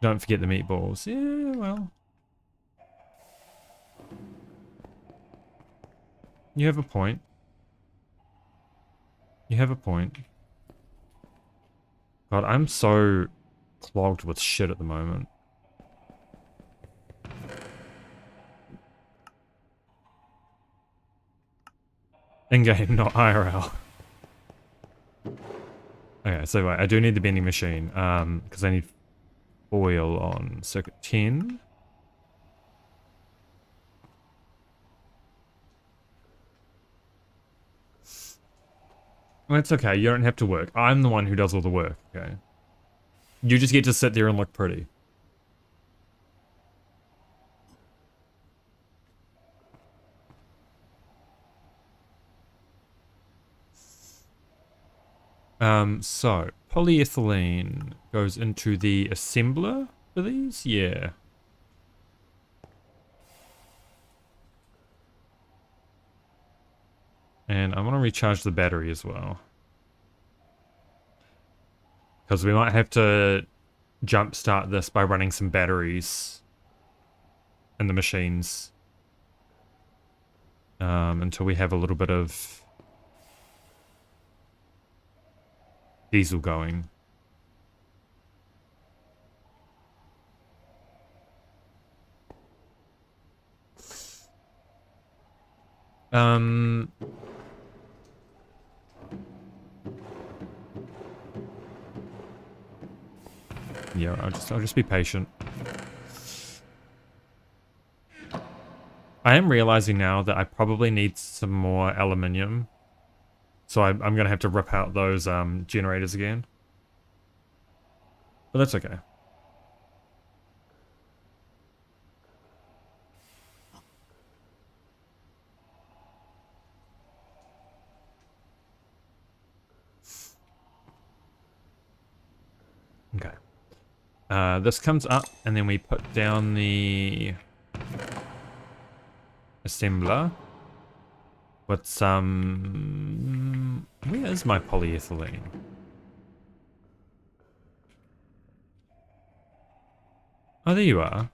Don't forget the meatballs. Yeah, well. You have a point. You have a point. God, I'm so clogged with shit at the moment. In-game, not IRL. Okay, so wait, I do need the bending machine, because I need foil on circuit 10. Well, it's okay, you don't have to work. I'm the one who does all the work, okay? You just get to sit there and look pretty. So, polyethylene goes into the assembler for these? Yeah. And I want to recharge the battery as well. Because we might have to jumpstart this by running some batteries in the machines. Until we have a little bit of diesel going. Yeah, I'll just be patient. I am realizing now that I probably need some more aluminium. So I'm going to have to rip out those generators again. But that's okay. Okay. This comes up, and then we put down the assembler with some... Where is my polyethylene? Oh, there you are.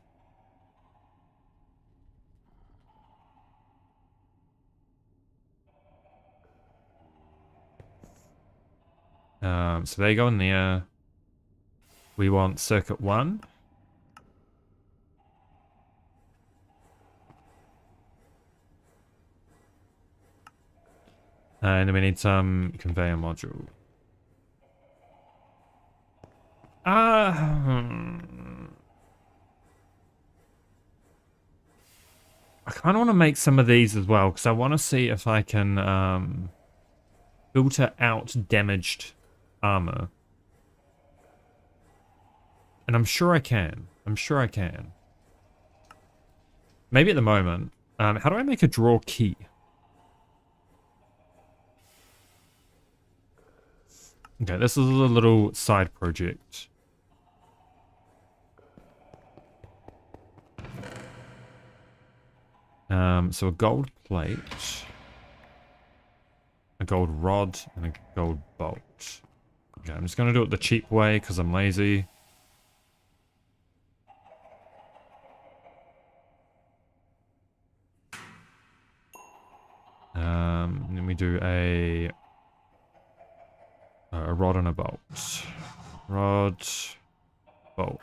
So they go in there. We want circuit 1. And then we need some conveyor module. I kind of want to make some of these as well, because I want to see if I can filter out damaged armor. And I'm sure I can. I'm sure I can. Maybe at the moment. How do I make a draw key? Okay, this is a little side project. So a gold plate, a gold rod, and a gold bolt. Okay, I'm just going to do it the cheap way because I'm lazy. Then we do a rod and a bolt. Rod, bolt.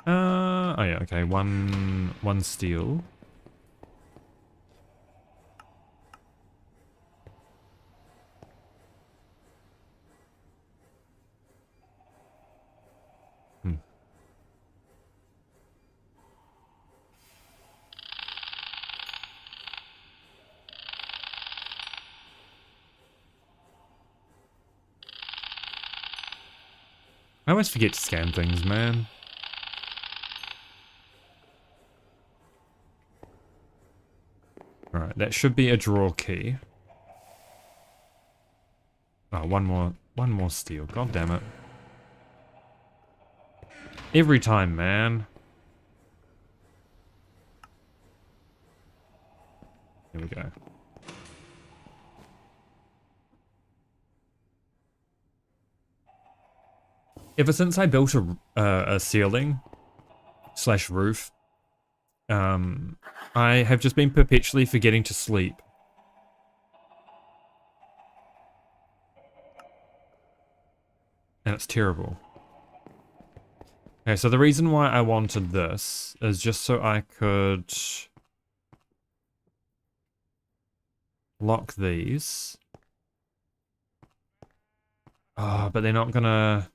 Oh yeah, okay, one steel. I always forget to scan things, man. Alright, that should be a drawer key. Oh, one more steel. God damn it. Every time, man. Here we go. Ever since I built a ceiling slash roof, I have just been perpetually forgetting to sleep. And it's terrible. Okay, so the reason why I wanted this is just so I could lock these. Oh, but they're not gonna...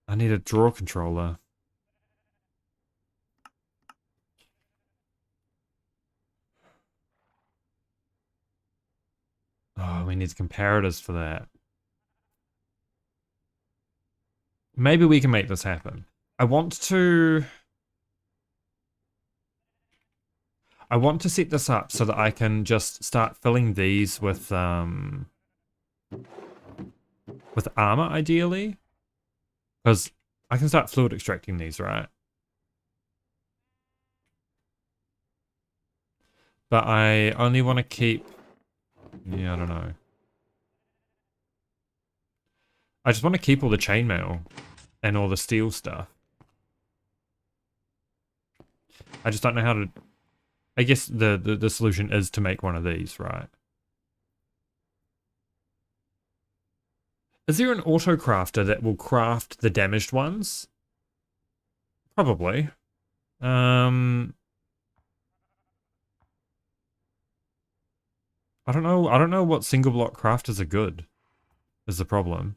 I need a drawer controller. Oh, we need comparators for that. Maybe we can make this happen. I want to set this up so that I can just start filling these with armor, ideally. Because I can start fluid extracting these, right? But I only want to keep... Yeah, I don't know. I just want to keep all the chainmail and all the steel stuff. I just don't know how to... I guess the solution is to make one of these, right? Is there an auto crafter that will craft the damaged ones? Probably. I don't know. I don't know what single block crafters are good. Is the problem.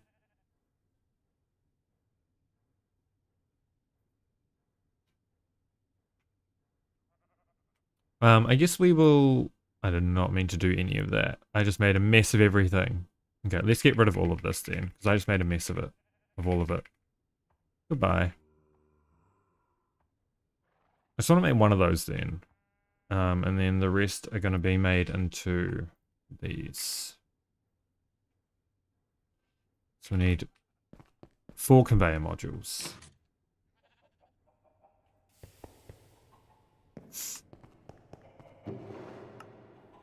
I guess we will... I did not mean to do any of that. I just made a mess of everything. Okay, let's get rid of all of this then, because I just made a mess of it. Of all of it. Goodbye. I just want to make one of those then. And then the rest are going to be made into these. So we need 4 conveyor modules.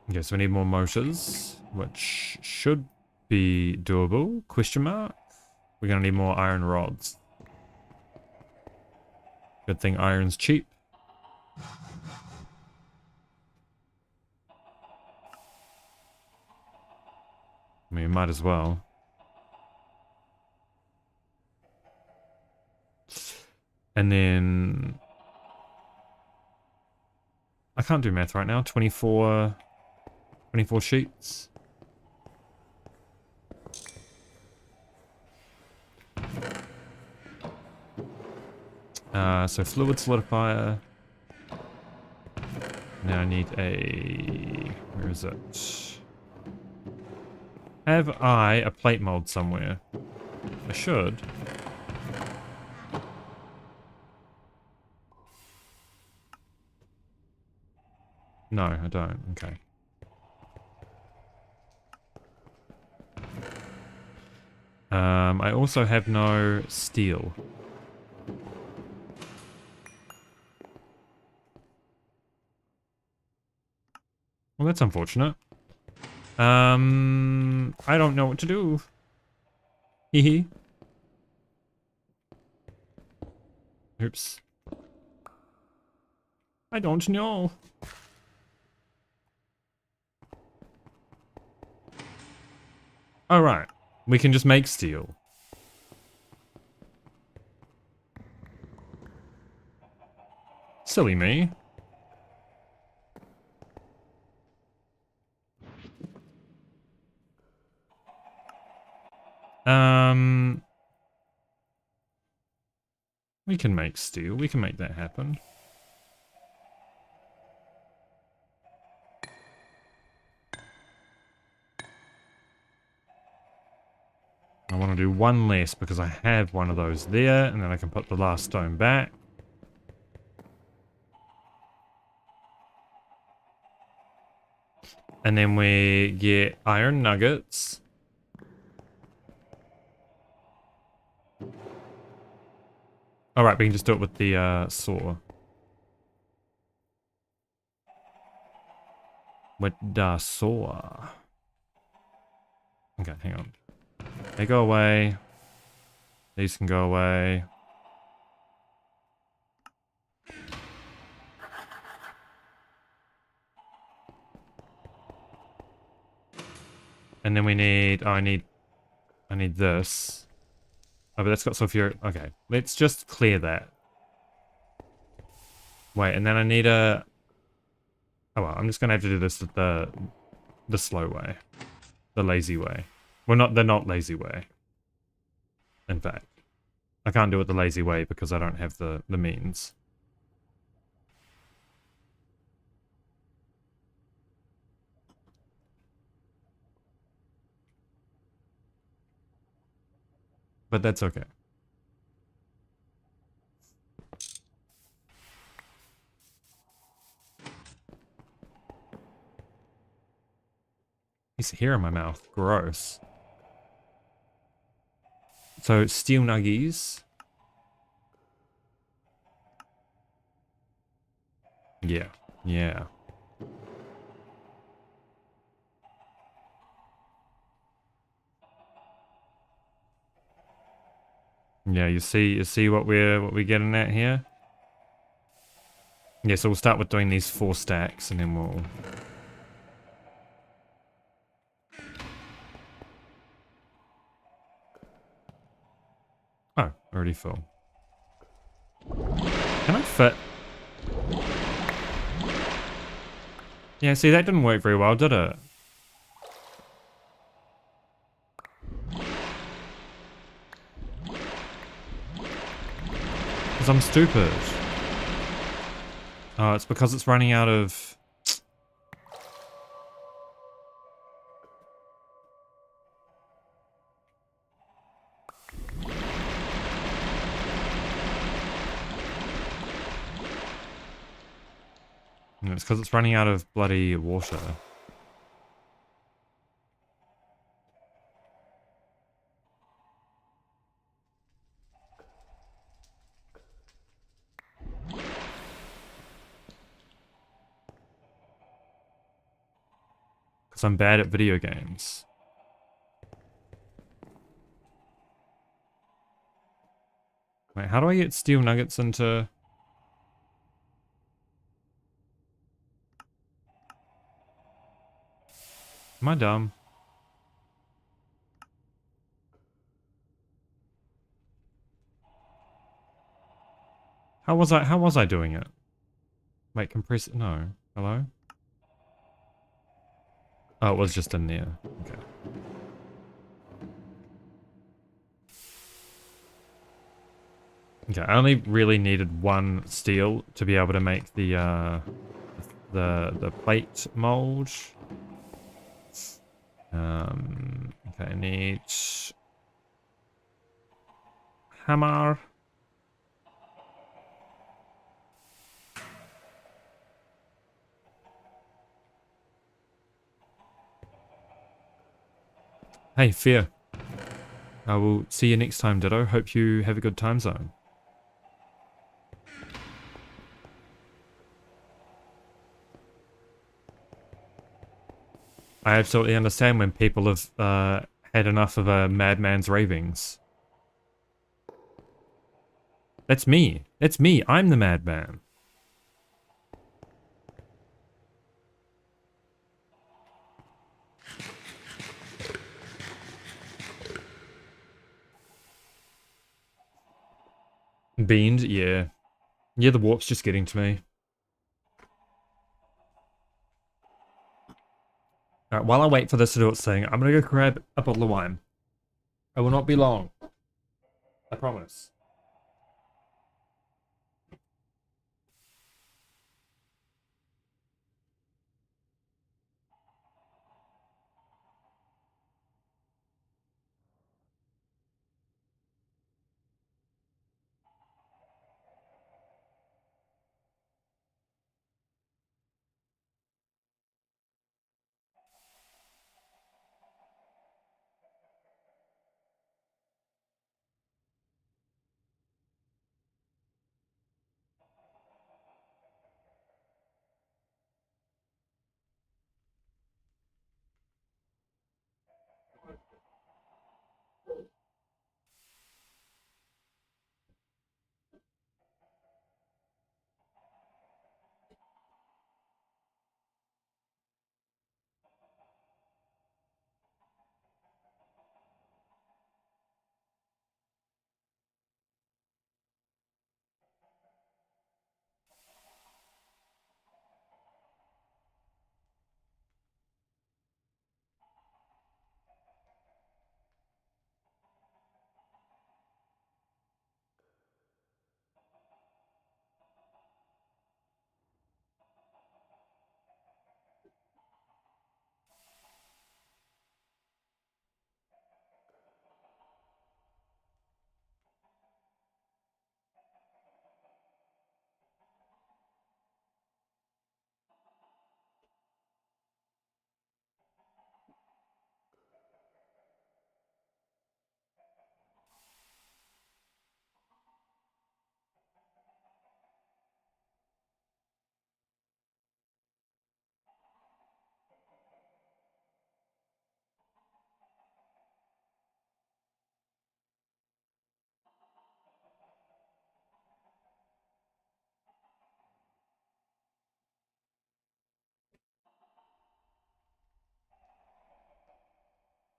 Okay, so we need more motors, which should be doable. Question mark. We're going to need more iron rods. Good thing iron's cheap. I mean, we might as well. And then... I can't do math right now. 24 sheets. So fluid solidifier. Now I need a... Where is it? Have I a plate mold somewhere? I should. No, I don't. Okay. I also have no steel. Well, that's unfortunate. I don't know what to do. Hehe. Oops. I don't know. Alright. We can just make steel. Silly me. We can make steel. We can make that happen. I want to do one less because I have one of those there, and then I can put the last stone back. And then we get iron nuggets. Alright, we can just do it with the saw. With the saw. Okay, hang on. They go away. These can go away. And then we need, oh, I need this. Oh, but that's got sulfuric. Okay, let's just clear that. Wait, and then I need a, oh well, I'm just gonna have to do this the slow way. The lazy way. Well, not the not lazy way. In fact. I can't do it the lazy way because I don't have the means. But that's okay. He's hair in my mouth. Gross. So, steel nuggies. Yeah. Yeah. Yeah, you see what we're getting at here? Yeah, so we'll start with doing these 4 stacks and then we'll oh, already full. Can I fit? Yeah, see that didn't work very well, did it? Because I'm stupid. Oh, it's because it's running out of... It's because it's running out of bloody water. Because I'm bad at video games. Wait, how do I get steel nuggets into... Am I dumb? How was I doing it? Wait, compress it? No. Hello? Oh, it was just in there. Okay. Okay, I only really needed 1 steel to be able to make the plate mold. Okay, I need hammer. Hey, Fear. I will see you next time, Ditto. Hope you have a good time zone. I absolutely understand when people have had enough of a madman's ravings. That's me. That's me. I'm the madman. Beamed? Yeah. Yeah, the warp's just getting to me. Alright, while I wait for this to do its thing, I'm gonna go grab a bottle of wine. I will not be long. I promise.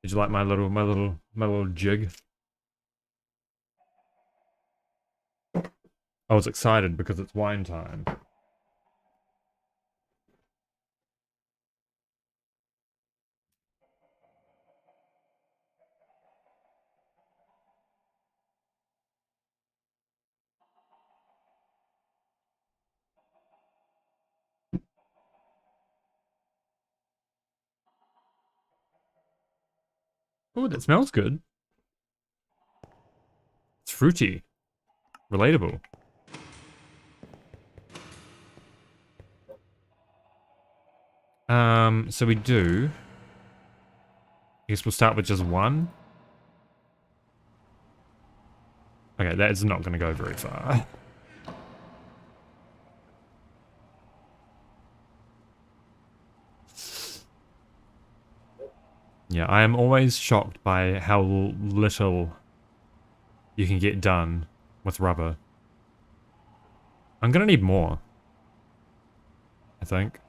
Did you like my little jig? I was excited because it's wine time. Oh, that smells good. It's fruity. Relatable. So we do. I guess we'll start with just one. Okay, that is not going to go very far. Yeah, I am always shocked by how little you can get done with rubber. I'm going to need more, I think.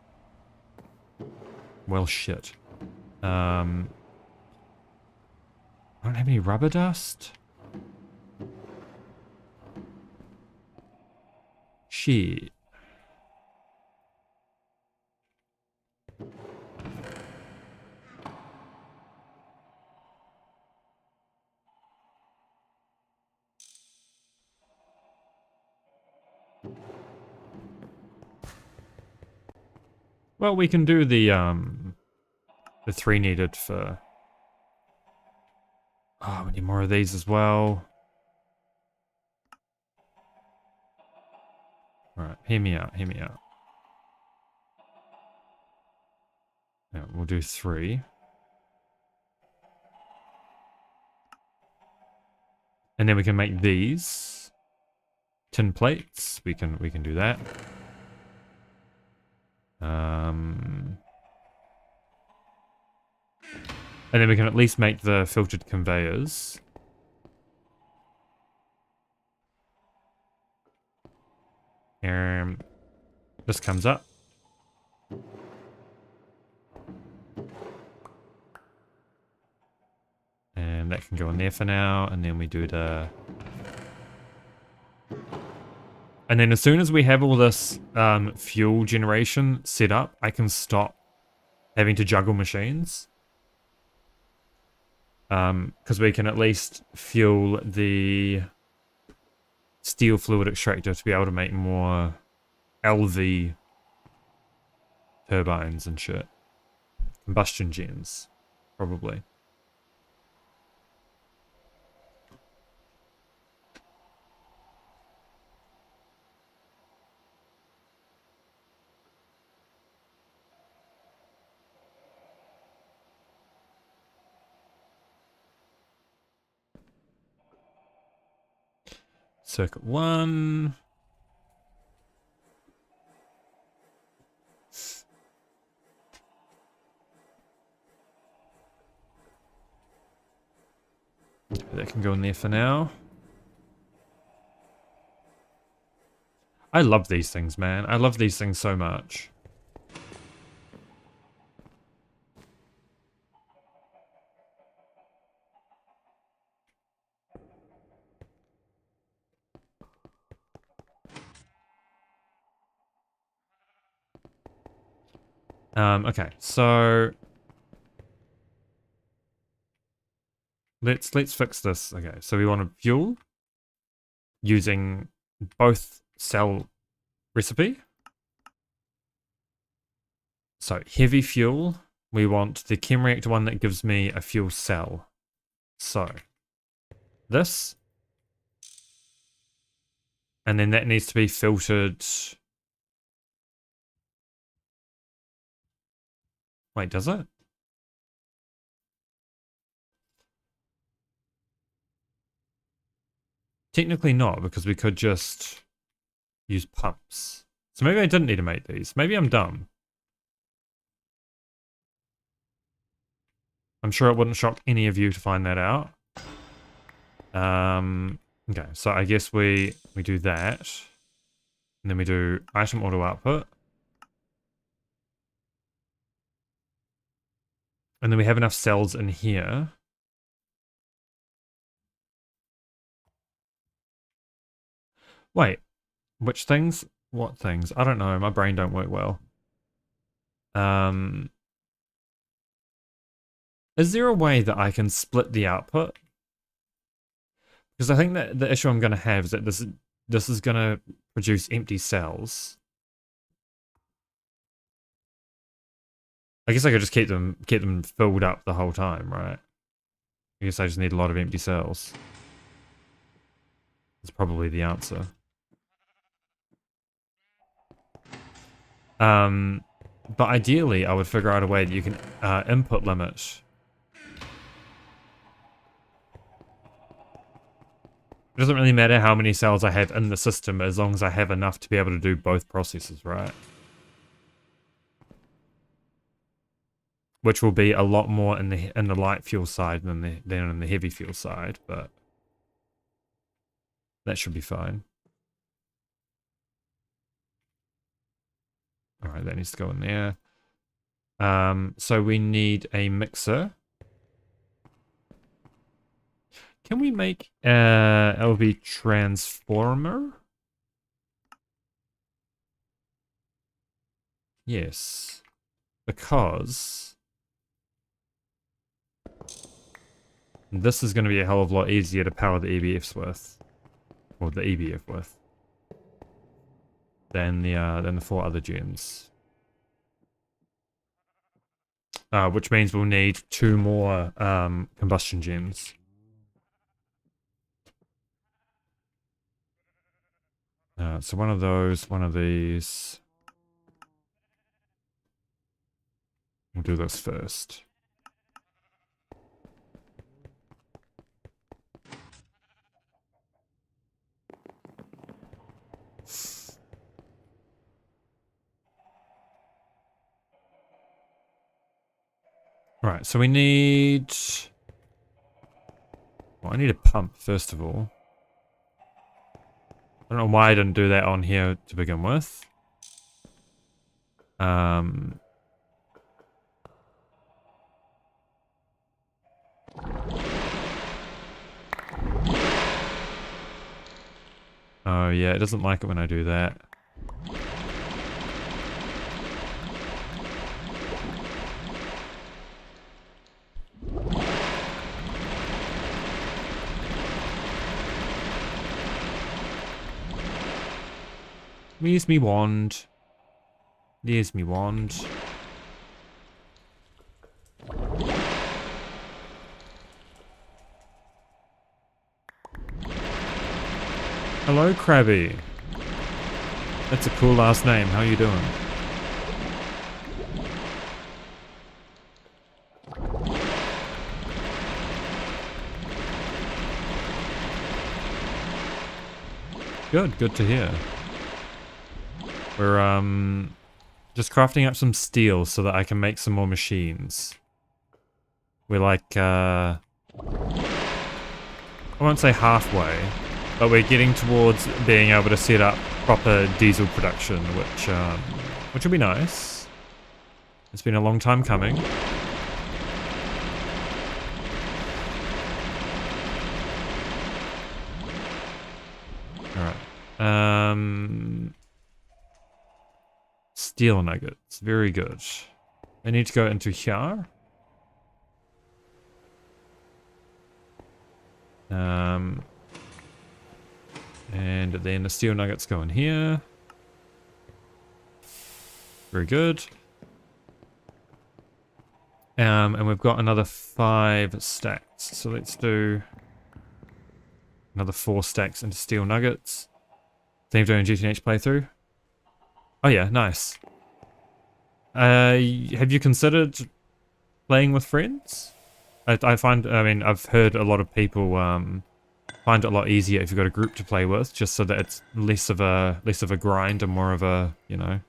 Well, shit. I don't have any rubber dust. Shit. Well, we can do the 3 needed for... Oh, we need more of these as well. Alright, hear me out, hear me out. Yeah, we'll do 3. And then we can make these tin plates. We can do that. And then we can at least make the filtered conveyors. This comes up. And that can go in there for now. And then we do the... And then as soon as we have all this fuel generation set up, I can stop having to juggle machines. Because we can at least fuel the steel fluid extractor to be able to make more LV turbines and shit. Combustion gens, probably. Circuit 1. That can go in there for now. I love these things, man. I love these things so much. Okay, so let's fix this. Okay, so we want to fuel using both cell recipe. So heavy fuel, we want the chem reactor one that gives me a fuel cell. So this, and then that needs to be filtered. Wait, does it? Technically not, because we could just use pumps. So maybe I didn't need to make these. Maybe I'm dumb. I'm sure it wouldn't shock any of you to find that out. Okay, so I guess we do that. And then we do item auto output. And then we have enough cells in here. Wait, which things? What things? I don't know. My brain don't work well. Is there a way that I can split the output? Because I think that the issue I'm going to have is that this is going to produce empty cells. I guess I could just keep them filled up the whole time, right? I guess I just need a lot of empty cells. That's probably the answer. But ideally, I would figure out a way that you can input limit. It doesn't really matter how many cells I have in the system as long as I have enough to be able to do both processes, right? Which will be a lot more in the light fuel side than in the heavy fuel side, but that should be fine. All right, that needs to go in there. So we need a mixer. Can we make a LV transformer? Yes, because this is going to be a hell of a lot easier to power the EBFs with, or the EBF with, than the 4 other gens. Which means we'll need 2 more combustion gens. So one of those, one of these. We'll do this first. Right, so we need... Well, I need a pump, first of all. I don't know why I didn't do that on here to begin with. Oh yeah, it doesn't like it when I do that. Where's me wand? There's me wand. Hello, Krabby. That's a cool last name. How you doing? Good to hear. We're just crafting up some steel so that I can make some more machines. We're like I won't say halfway, but we're getting towards being able to set up proper diesel production, which will be nice. It's been a long time coming. Alright. Steel nuggets, very good. I need to go into here. And then the steel nuggets go in here. Very good. And we've got another 5 stacks. So let's do another 4 stacks into steel nuggets. Same doing GTNH playthrough. Oh yeah, nice. Have you considered playing with friends? I mean, I've heard a lot of people find it a lot easier if you've got a group to play with, just so that it's less of a grind and more of a, you know.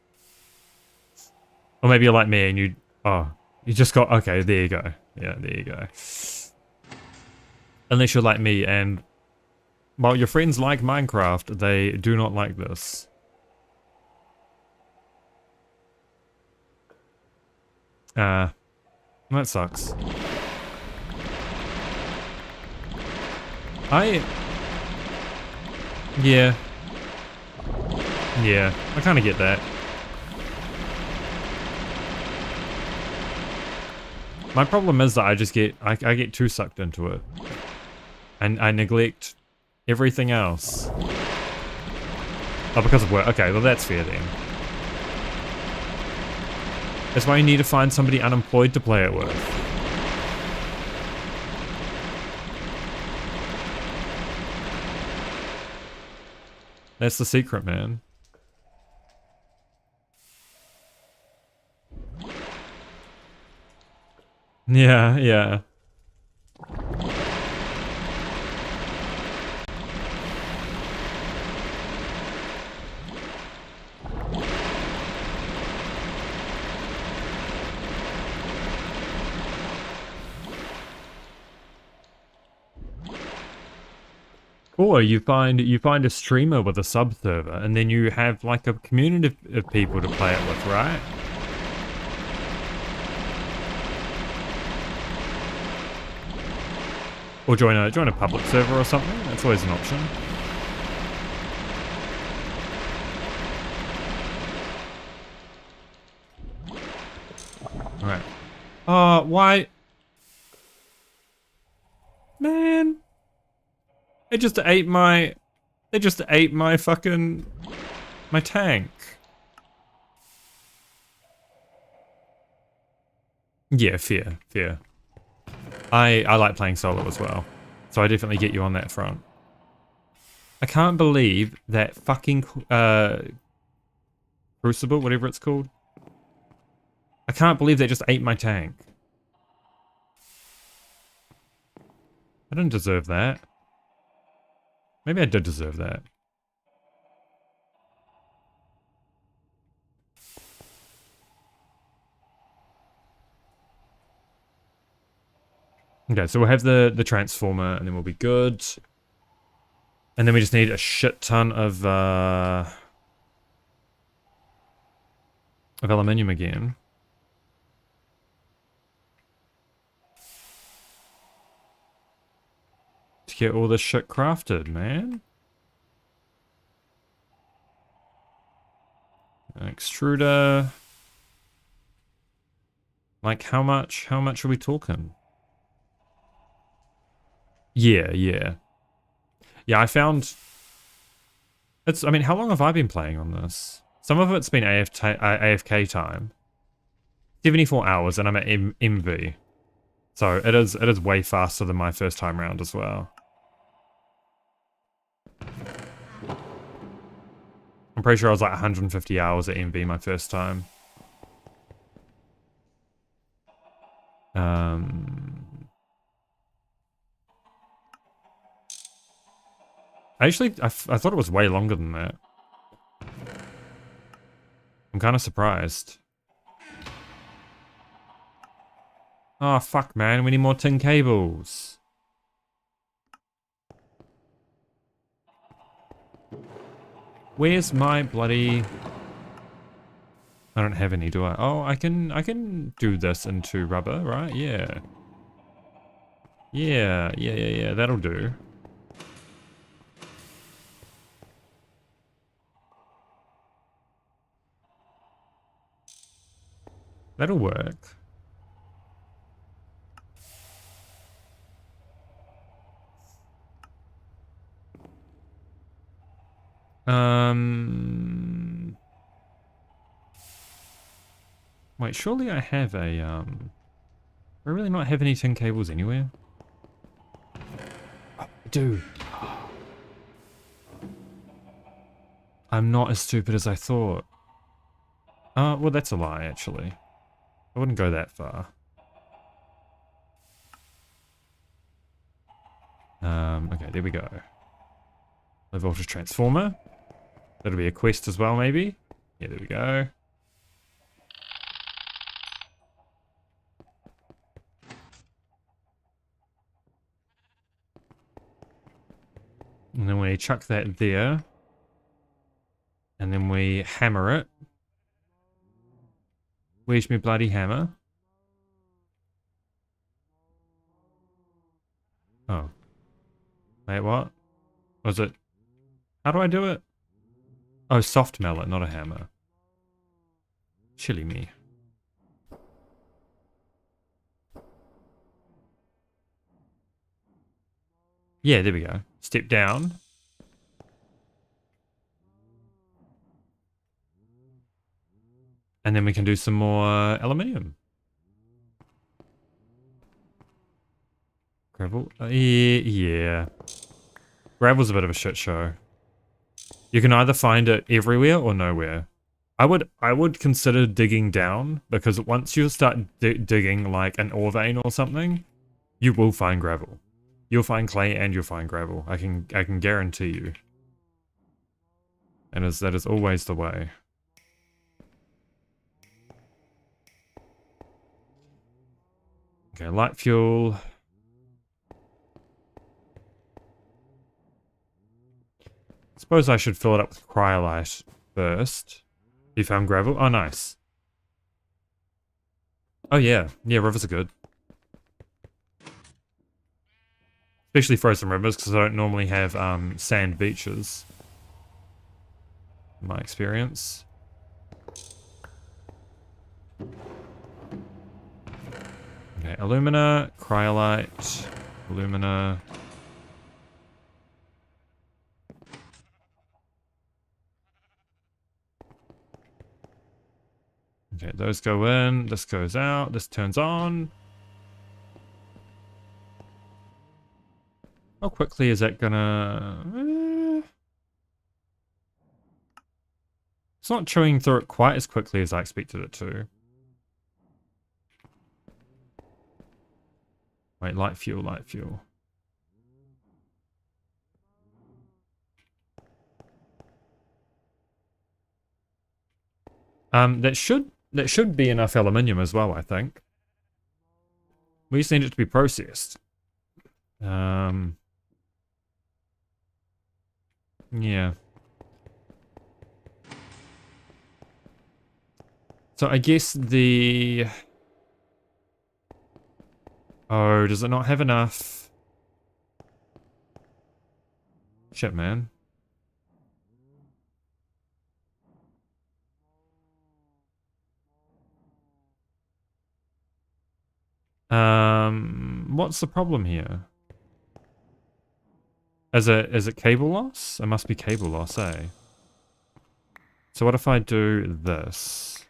Or maybe you're like me and you just got, okay, there you go. Yeah, there you go. Unless you're like me and, well, your friends like Minecraft, they do not like this. That sucks. Yeah. Yeah, I kind of get that. My problem is that I get too sucked into it. And I neglect everything else. Oh, because of work. Okay, well that's fair then. That's why you need to find somebody unemployed to play it with. That's the secret, man. Yeah, yeah. Or you find a streamer with a sub server, and then you have like a community of people to play it with, right? Or join a public server or something. That's always an option. All right. Why? Man. They just ate my fucking my tank. Yeah, fair. I like playing solo as well. So I definitely get you on that front. I can't believe that fucking Crucible, whatever it's called. I can't believe they just ate my tank. I didn't deserve that. Maybe I did deserve that. Okay, so we'll have the transformer and then we'll be good. And then we just need a shit ton of aluminium again. To get all this shit crafted, man. An extruder. Like how much are we talking? Yeah. Yeah, I found I mean, how long have I been playing on this? Some of it's been AFK time. 74 hours and I'm at MV. So it is way faster than my first time round as well. I'm pretty sure I was like 150 hours at MV my first time. Actually, I thought it was way longer than that. I'm kind of surprised. Oh, fuck, man. We need more tin cables. Where's my bloody... I don't have any, do I? Oh, I can do this into rubber, right? Yeah. Yeah. That'll do. That'll work. Wait, surely I have a, do I really not have any tin cables anywhere? Oh, I do. I'm not as stupid as I thought. Well, that's a lie, actually. I wouldn't go that far. Okay, there we go. Low voltage transformer. That'll be a quest as well, maybe. Yeah, there we go. And then we chuck that there. And then we hammer it. Where's my bloody hammer? Oh. Wait, what? Was it? How do I do it? Oh, soft mallet, not a hammer. Chilly me. Yeah, there we go. Step down. And then we can do some more aluminium. Gravel? Yeah. Gravel's a bit of a shit show. You can either find it everywhere or nowhere. I would consider digging down, because once you start digging like an ore vein or something, you will find gravel. You'll find clay and you'll find gravel. I can guarantee you. And that is always the way. Okay, light fuel. Suppose I should fill it up with cryolite first. You found gravel? Oh, nice. Oh, yeah. Yeah, rivers are good. Especially frozen rivers, because I don't normally have sand beaches. In my experience. Okay, alumina, cryolite, alumina. Okay, those go in, this goes out, this turns on. How quickly is that gonna... It's not chewing through it quite as quickly as I expected it to. Wait, light fuel, light fuel. That should be enough aluminium as well, I think. We just need it to be processed. Yeah. So I guess the... Oh, does it not have enough? Shit, man. What's the problem here? Is it cable loss? It must be cable loss, eh? So what if I do this?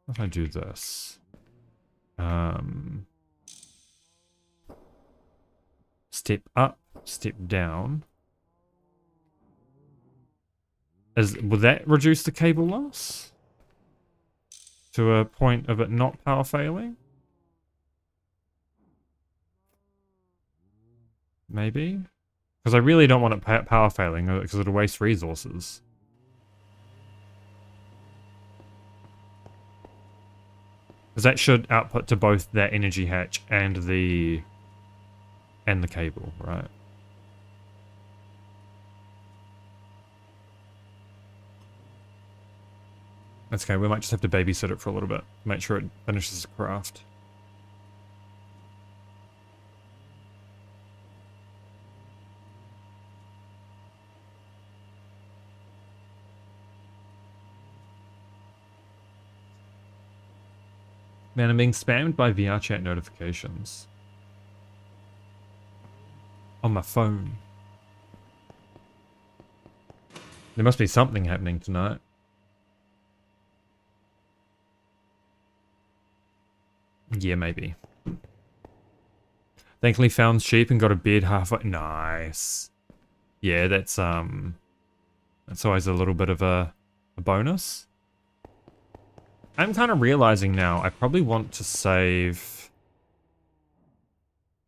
What if I do this? Step up, step down. Will that reduce the cable loss? To a point of it not power failing? Maybe? Because I really don't want it power failing, because it'll waste resources. Because that should output to both that energy hatch and the cable, right? That's okay, we might just have to babysit it for a little bit. Make sure it finishes the craft. Man, I'm being spammed by VR chat notifications. On my phone. There must be something happening tonight. Yeah, maybe. Thankfully found sheep and got a bed halfway. Nice. Yeah, that's always a little bit of a bonus. I'm kind of realizing now I probably want to save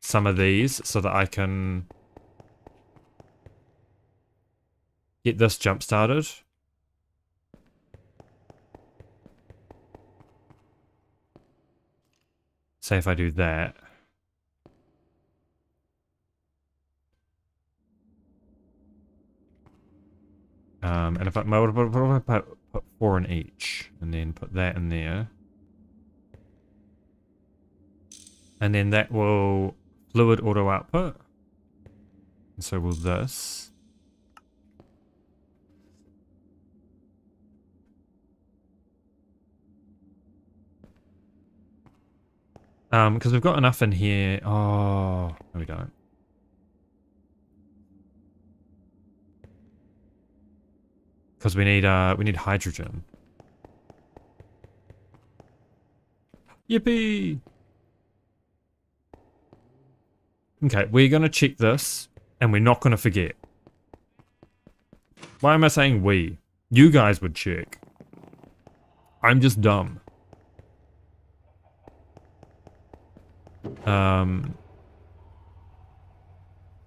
some of these so that I can get this jump started. Say if I do that. And if I put 4 in each, and then put that in there. And then that will fluid auto output. And so will this. Because we've got enough in here. Oh, no we don't. Because we need hydrogen. Yippee! Okay, we're gonna check this, and we're not gonna forget. Why am I saying we? You guys would check. I'm just dumb.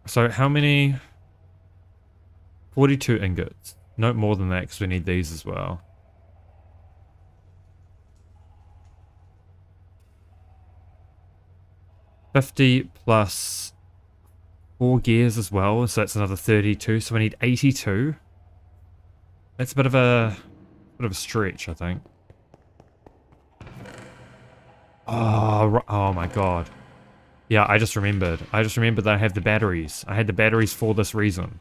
So how many? 42 ingots. No more than that, because we need these as well. $50 plus 4 gears as well, so that's another 32. So we need 82. That's a bit of a stretch, I think. Oh my god. Yeah, I just remembered. That I have the batteries. I had the batteries for this reason.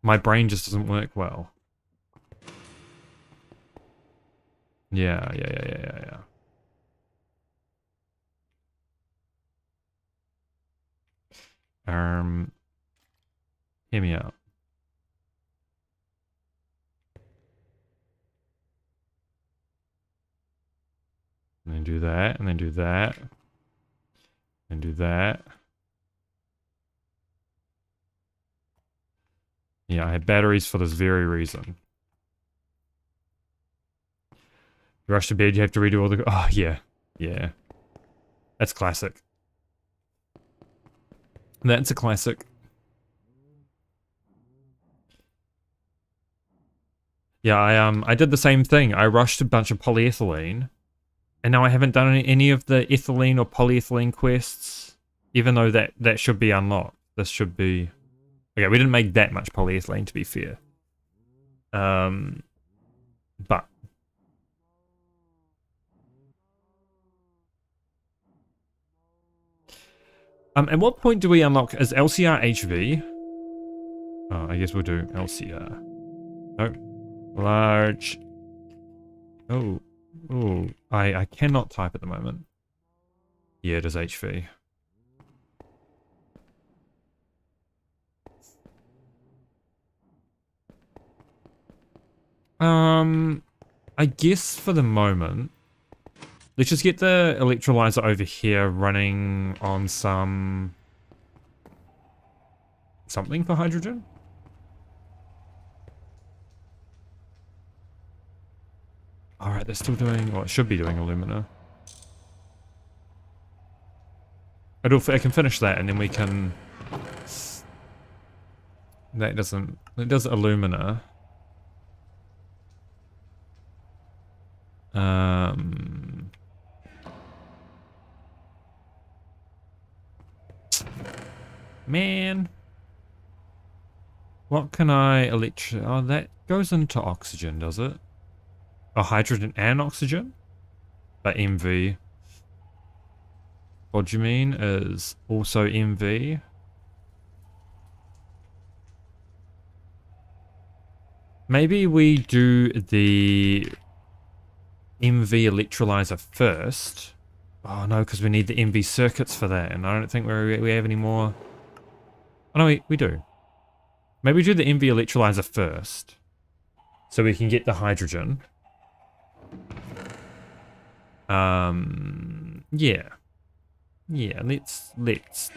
My brain just doesn't work well. Yeah. Hear me out. And then do that, and then do that. And do that. Yeah, I had batteries for this very reason. You rush to bed, you have to redo all the... Oh, yeah. Yeah. That's classic. That's a classic. Yeah, I did the same thing. I rushed a bunch of polyethylene. And now I haven't done any of the ethylene or polyethylene quests. Even though that should be unlocked. This should be... Okay, we didn't make that much polyethylene, to be fair. But... at what point do we unlock... Is LCR HV? Oh, I guess we'll do LCR. Nope. Large. Oh. Oh. I cannot type at the moment. Yeah, it is HV. I guess for the moment, let's just get the electrolyzer over here running on something for hydrogen. Alright, they're still doing, well, it should be doing alumina. I can finish that and then we can... That doesn't... It does alumina. Man. What can I Oh, that goes into oxygen, does it? Oh, hydrogen and oxygen? But MV. Spodumene is also MV. Maybe we do the MV electrolyzer first. Oh no, because we need the MV circuits for that, and I don't think we have any more. Oh no, we do. Maybe do the MV electrolyzer first, so we can get the hydrogen. Yeah. Yeah, let's. Because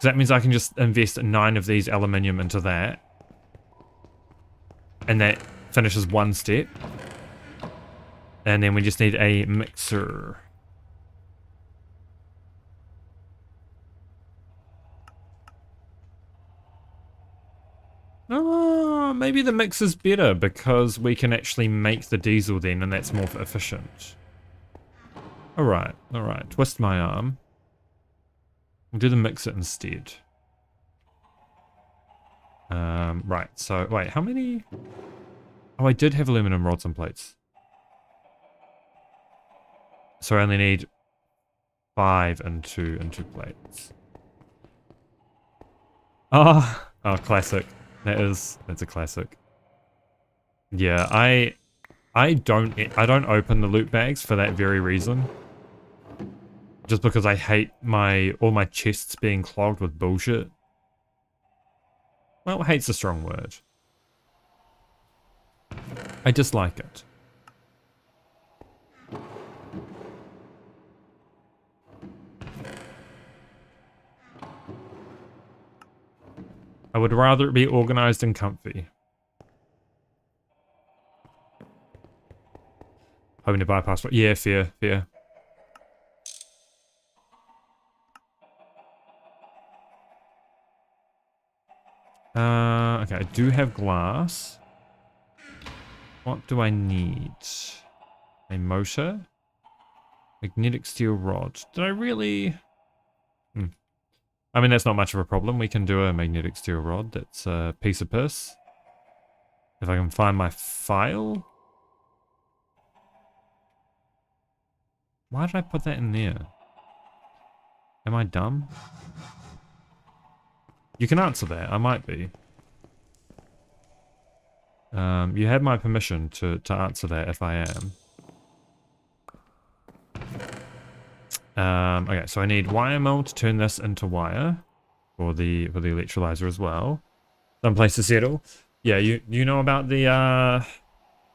that means I can just invest 9 of these aluminium into that. And that finishes one step. And then we just need a mixer. Oh, maybe the mixer's better because we can actually make the diesel then and that's more efficient. Alright. Twist my arm. We'll do the mixer instead. Right, so, wait, how many? Oh, I did have aluminum rods and plates. So I only need 5 and 2 plates. Oh, classic. That's a classic. Yeah, I don't open the loot bags for that very reason. Just because I hate all my chests being clogged with bullshit. Well, hate's a strong word. I dislike it. I would rather it be organized and comfy. Hoping to buy a passport. Yeah, fair. Okay, I do have glass. What do I need? A motor? Magnetic steel rod. Did I really... I mean, that's not much of a problem. We can do a magnetic steel rod. That's a piece of piss. If I can find my file. Why did I put that in there? Am I dumb? You can answer that. I might be. You had my permission to answer that if I am. Okay, so I need wire mill to turn this into wire for the electrolyzer as well. Some place to settle. Yeah, you know about the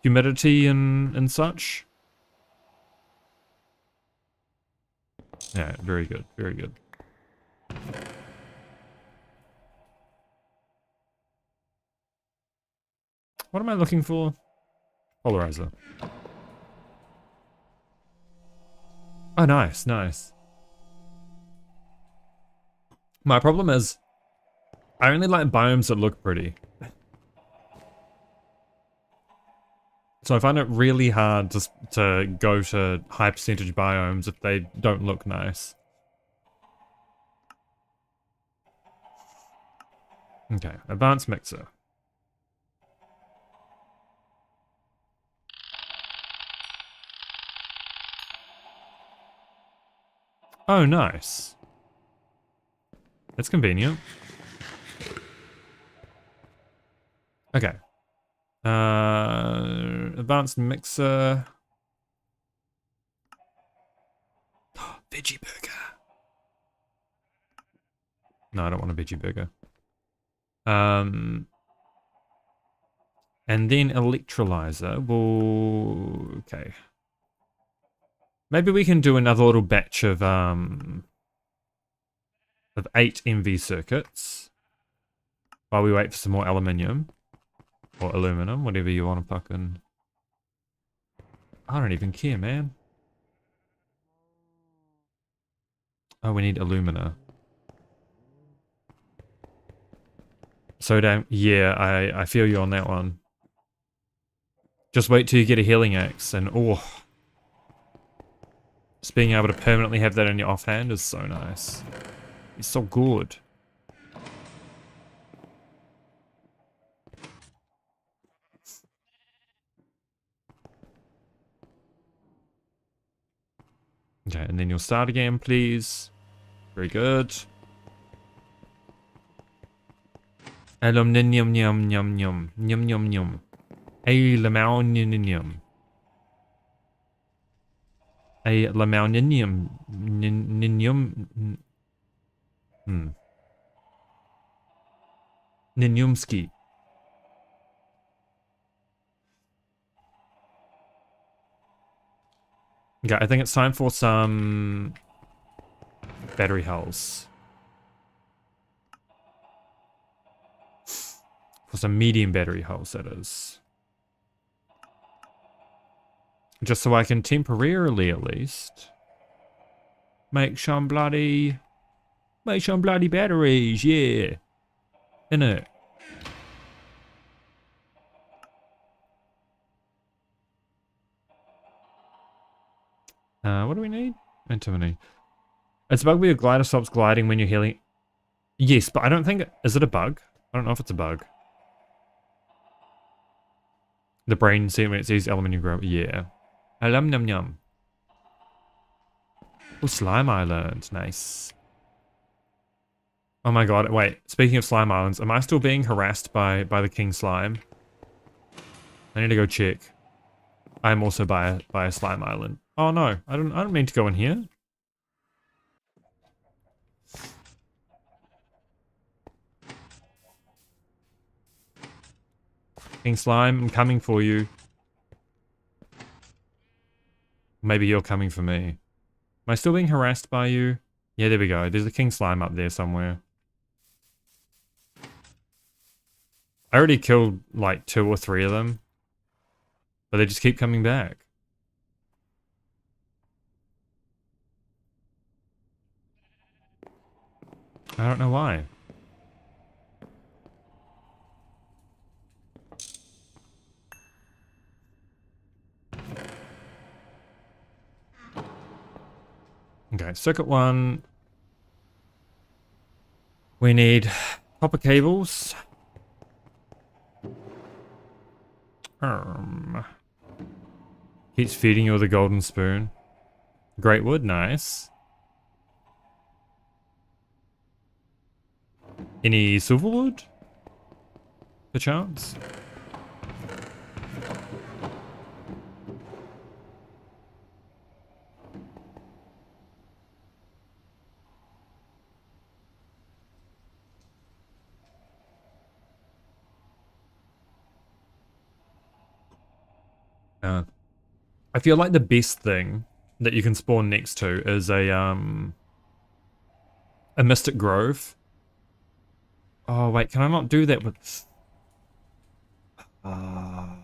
humidity and such. Yeah, very good, very good. What am I looking for? Polarizer. Oh, nice. My problem is, I only like biomes that look pretty. So I find it really hard to go to high percentage biomes if they don't look nice. Okay, advanced mixer. Oh, nice. That's convenient. Okay. Advanced mixer. Veggie burger. No, I don't want a veggie burger. And then electrolyzer. Well, okay. Maybe we can do another little batch of 8 MV circuits while we wait for some more aluminium or aluminum, whatever you want to fucking. I don't even care, man. Oh, we need alumina. So damn, yeah, I feel you on that one. Just wait till you get a healing axe and just being able to permanently have that in your offhand is so nice. It's so good. Okay, and then you'll start again, please. Very good. Aluminium, yum, yum, yum, yum, yum, yum. Aluminium. Aluminium. Ninumski. Okay, I think it's time for some battery hulls. For some medium battery hulls, that is. Just so I can temporarily, at least, make some bloody batteries, yeah. Innit? What do we need? Antimony. It's a bug where your glider stops gliding when you're healing. Yes, but I don't think... Is it a bug? I don't know if it's a bug. The brain segment says aluminium grow. Yeah. Aluminium. Oh, Slime Island. Nice. Oh my god, wait. Speaking of slime islands, am I still being harassed by the king slime? I need to go check. I'm also by a slime island. Oh no, I don't mean to go in here. King slime, I'm coming for you. Maybe you're coming for me. Am I still being harassed by you? Yeah, there we go. There's a king slime up there somewhere. I already killed like 2 or 3 of them. But they just keep coming back. I don't know why. Okay, circuit 1. We need copper cables. Keeps feeding you with a golden spoon. Great wood, nice. Any silver wood? Perchance? I feel like the best thing that you can spawn next to is a Mystic Grove. Oh wait, can I not do that with... Not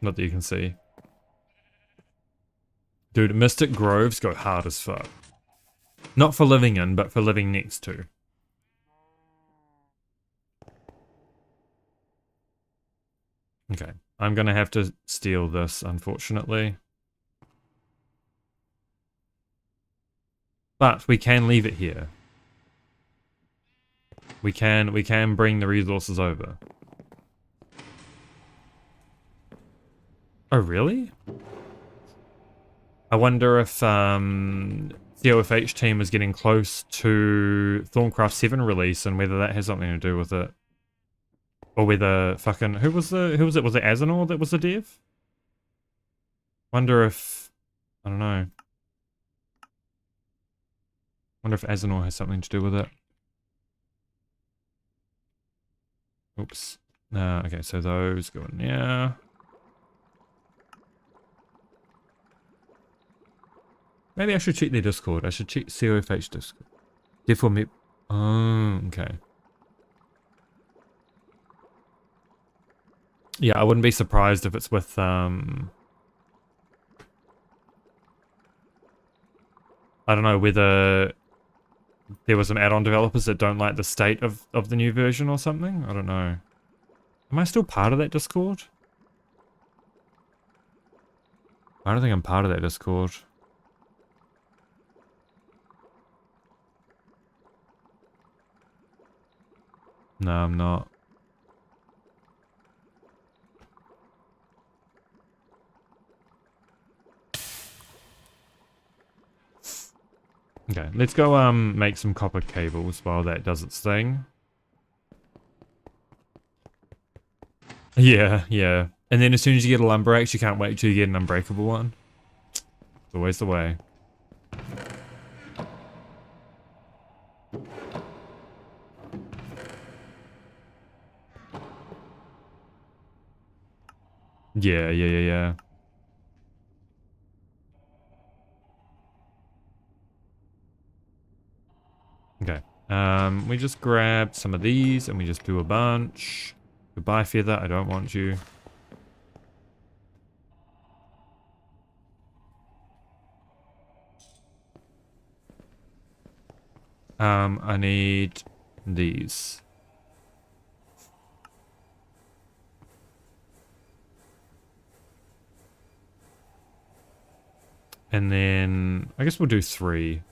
that you can see. Dude, Mystic Groves go hard as fuck. Not for living in, but for living next to. Okay, I'm gonna have to steal this, unfortunately. But we can leave it here. We can bring the resources over. Oh, really? I wonder if COFH team is getting close to Thorncraft 7 release and whether that has something to do with it. Or whether fucking who was it? Was it Azanor that was the dev? Wonder if I don't know. Wonder if Azanor has something to do with it. Oops. Okay, so those go in there. Maybe I should check their Discord. I should check COFH Discord. Therefore, me. Oh, okay. Yeah, I wouldn't be surprised if it's with I don't know, whether there were some add-on developers that don't like the state of the new version or something. I don't know. Am I still part of that Discord? I don't think I'm part of that Discord. No, I'm not. Okay, let's go make some copper cables while that does its thing. Yeah, yeah. And then as soon as you get a lumber axe, you can't wait till you get an unbreakable one. It's always the way. Yeah. Okay. We just grab some of these and we just do a bunch. Goodbye, Feather. I don't want you. I need these. And then I guess we'll do 3.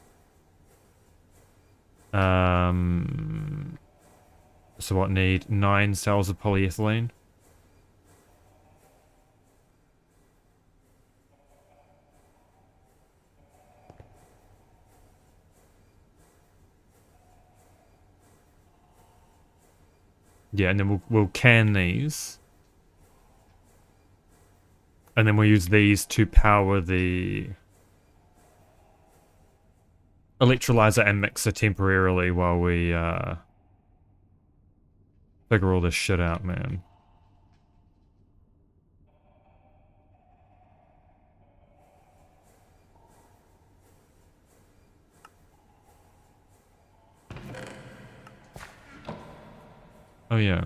So what, need 9 cells of polyethylene? Yeah, and then we'll can these. And then we'll use these to power the electrolyzer and mixer temporarily while we figure all this shit out, man. Oh yeah.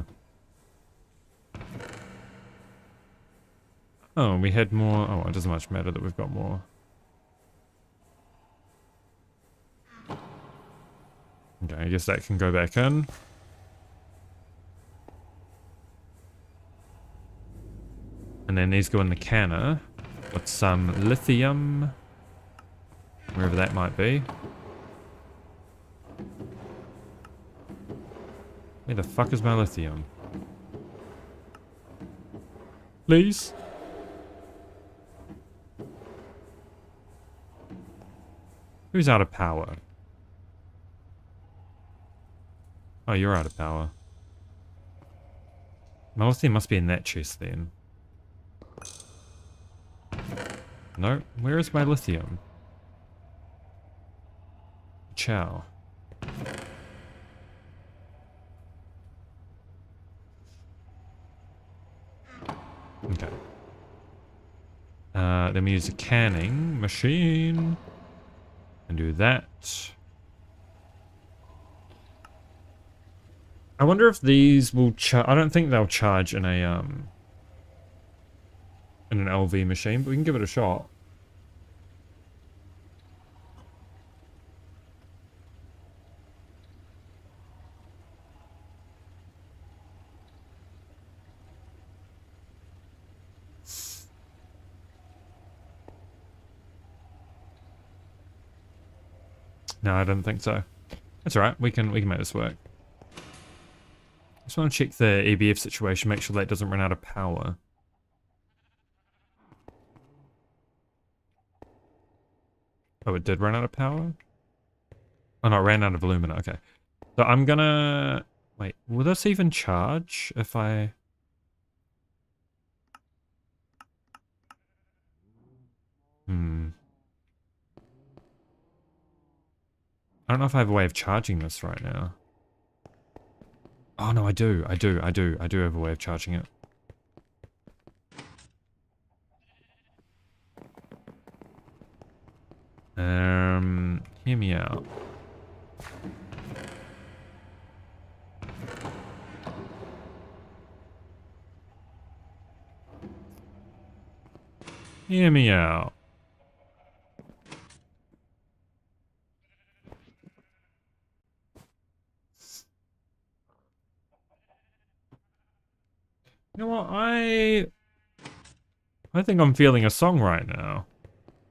Oh, we had more. Oh, it doesn't much matter that we've got more. Okay, I guess that can go back in. And then these go in the canner with some lithium, wherever that might be. Where the fuck is my lithium? Please? Who's out of power? Oh, you're out of power. My lithium must be in that chest then. No, where is my lithium? Chow. Okay. Then we use a canning machine. And do that. I wonder if these will charge. I don't think they'll charge in a in an LV machine, but we can give it a shot. No, I don't think so. That's alright, we can make this work. Just want to check the EBF situation, make sure that doesn't run out of power. Oh, it did run out of power? Oh no, it ran out of alumina, okay. So I'm gonna... Wait, will this even charge if I... I don't know if I have a way of charging this right now. Oh no, I do have a way of charging it. Hear me out. Hear me out. You know what, I think I'm feeling a song right now.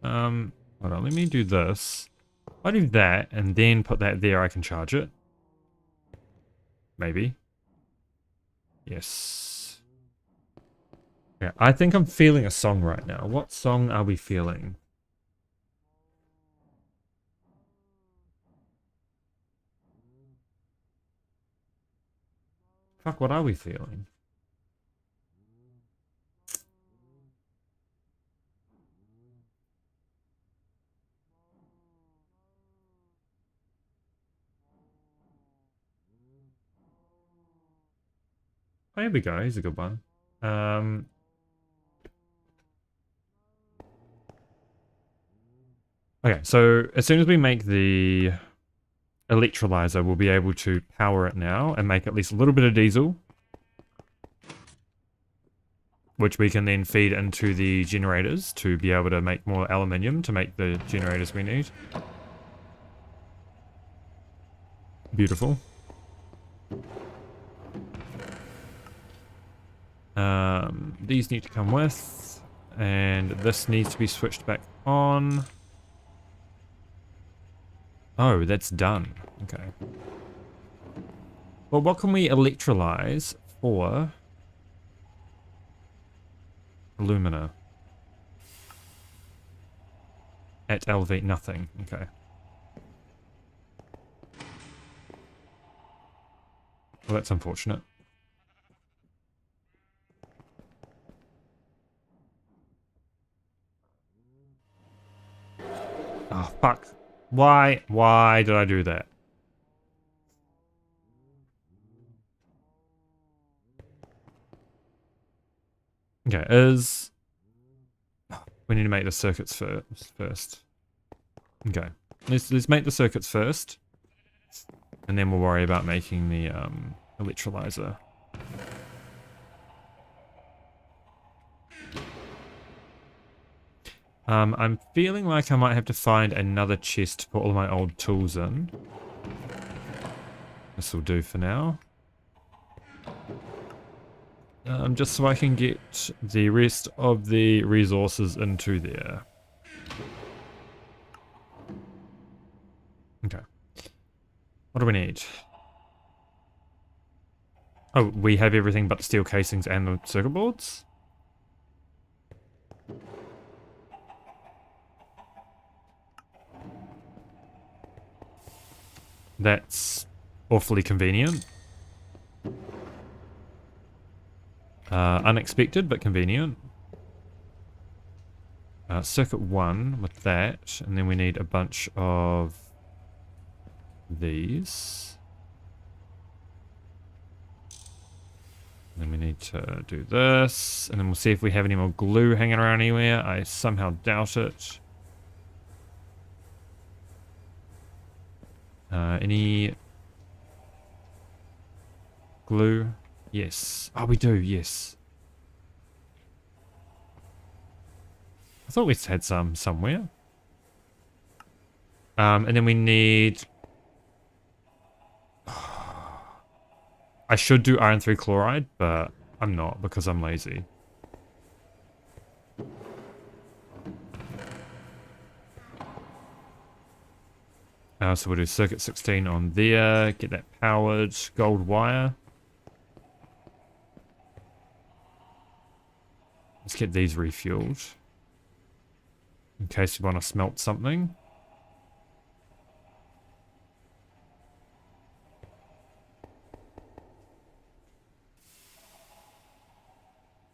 Hold on, let me do this. If I do that and then put that there, I can charge it. Maybe. Yes. Yeah, I think I'm feeling a song right now. What song are we feeling? Fuck, what are we feeling? Oh, here we go. Here's a good one. Okay, so as soon as we make the electrolyzer, we'll be able to power it now and make at least a little bit of diesel, which we can then feed into the generators to be able to make more aluminium to make the generators we need. Beautiful. These need to come with, and this needs to be switched back on. Oh, that's done. Okay. Well, what can we electrolyze for alumina? At LV, nothing. Okay. Well, that's unfortunate. Oh, fuck. Why? Why did I do that? Okay, we need to make the circuits first. Okay. Let's make the circuits first. And then we'll worry about making the electrolyzer. I'm feeling like I might have to find another chest to put all my old tools in. This will do for now. Just so I can get the rest of the resources into there. Okay. What do we need? Oh, we have everything but the steel casings and the circuit boards? That's awfully convenient. Unexpected, but convenient. Circuit 1 with that, and then we need a bunch of these. And then we need to do this, and then we'll see if we have any more glue hanging around anywhere. I somehow doubt it. Any glue? Yes. Oh, we do, yes. I thought we had some somewhere. And then we need... I should do iron 3 chloride, but I'm not because I'm lazy. So we'll do circuit 16 on there, get that powered, gold wire. Let's get these refueled. In case you want to smelt something.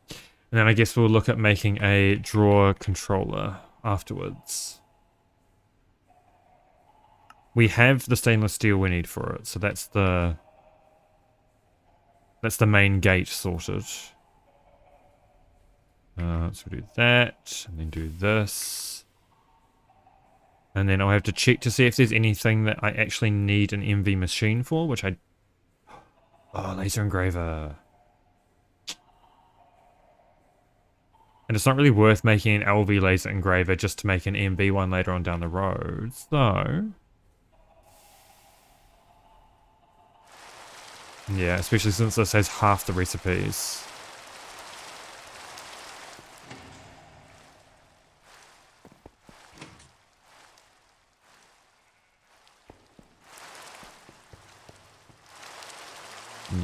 And then I guess we'll look at making a drawer controller afterwards. We have the stainless steel we need for it, so that's the main gate sorted. So we'll do that, and then do this. And then I'll have to check to see if there's anything that I actually need an MV machine for, which I... Oh, laser engraver. And it's not really worth making an LV laser engraver just to make an MV one later on down the road, so... Yeah, especially since this has half the recipes.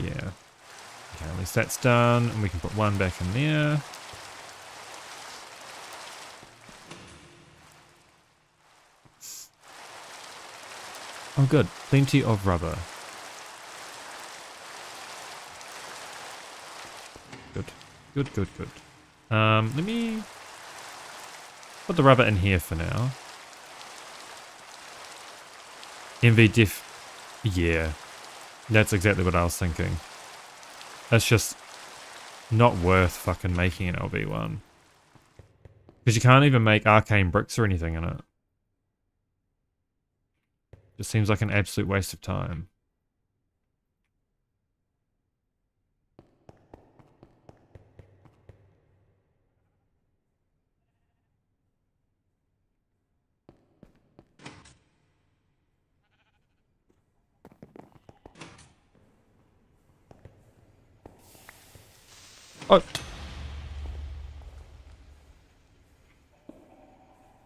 Yeah. Okay, at least that's done, and we can put one back in there. Oh good, plenty of rubber. Good, good, good, good. Let me put the rubber in here for now. MV diff, yeah. That's exactly what I was thinking. That's just not worth fucking making an LV one. Because you can't even make arcane bricks or anything in it. Just seems like an absolute waste of time. Oh!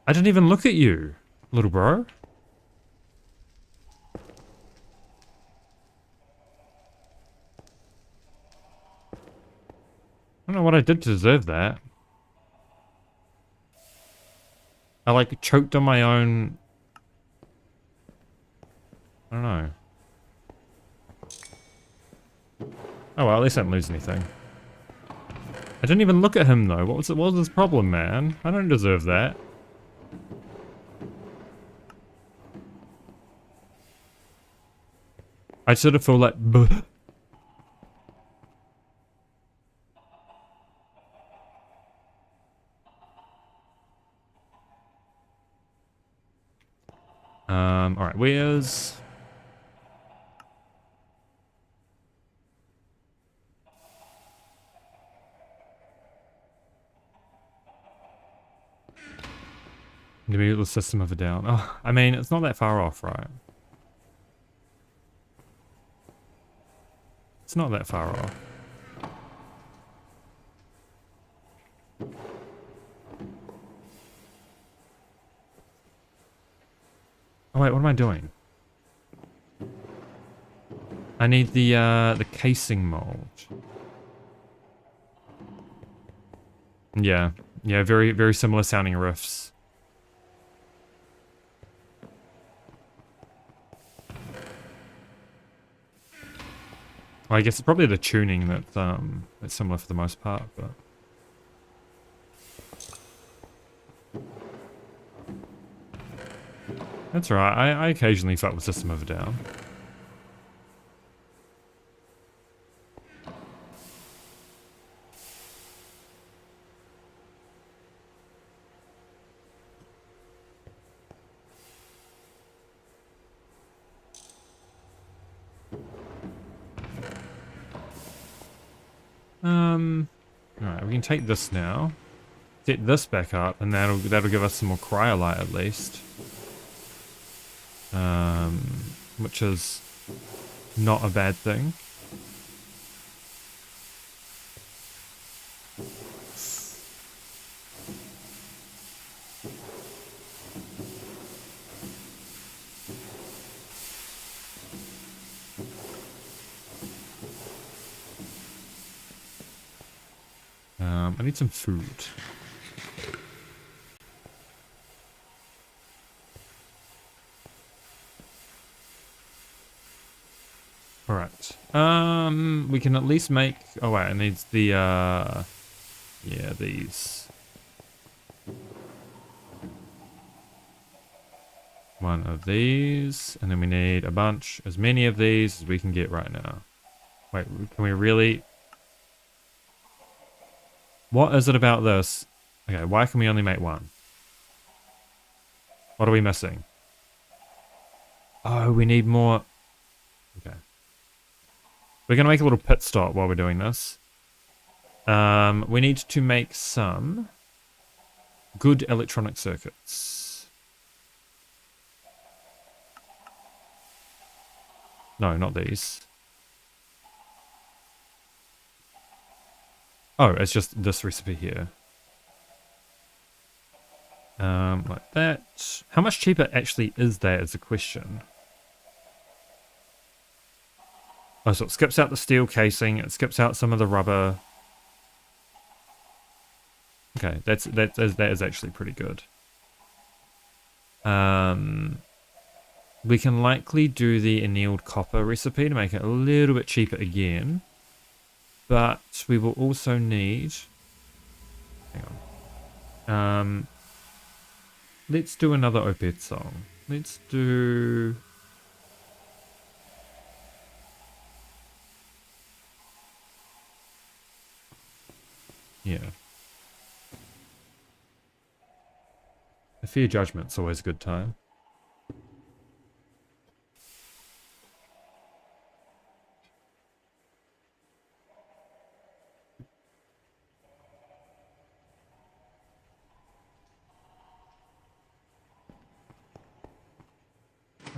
I didn't even look at you, little bro. I don't know what I did to deserve that. I like choked on my own... I don't know. Oh well, at least I didn't lose anything. I didn't even look at him though. What was his problem, man? I don't deserve that. I sort of feel like... Alright, where's... Maybe the system of a down. Oh, I mean, it's not that far off, right? It's not that far off. Oh wait, what am I doing? I need the casing mold. Yeah. Yeah, very, very similar sounding riffs. Well, I guess it's probably the tuning that's similar for the most part, but... That's right, I occasionally fuck with System of a Down. Alright, we can take this now. Set this back up, and that'll give us some more cryolite at least. Which is not a bad thing. I need some food. Alright. We can at least make... Oh wait, it needs the, yeah, these. One of these, and then we need a bunch, as many of these as we can get right now. Wait, can we really... What is it about this? Okay, why can we only make one? What are we missing? Oh, we need more... Okay. We're going to make a little pit stop while we're doing this. We need to make some good electronic circuits. No, not these. Oh, it's just this recipe here. Like that. How much cheaper actually is that is the question. Oh, so it skips out the steel casing, it skips out some of the rubber. Okay, that is actually pretty good. We can likely do the annealed copper recipe to make it a little bit cheaper again. But we will also need... Hang on. Let's do another Opeth song. Let's do... Yeah. A Fear Judgment's always a good time.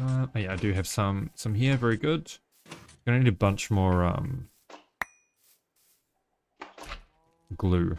Oh yeah, I do have some here, very good. Gonna need a bunch more glue.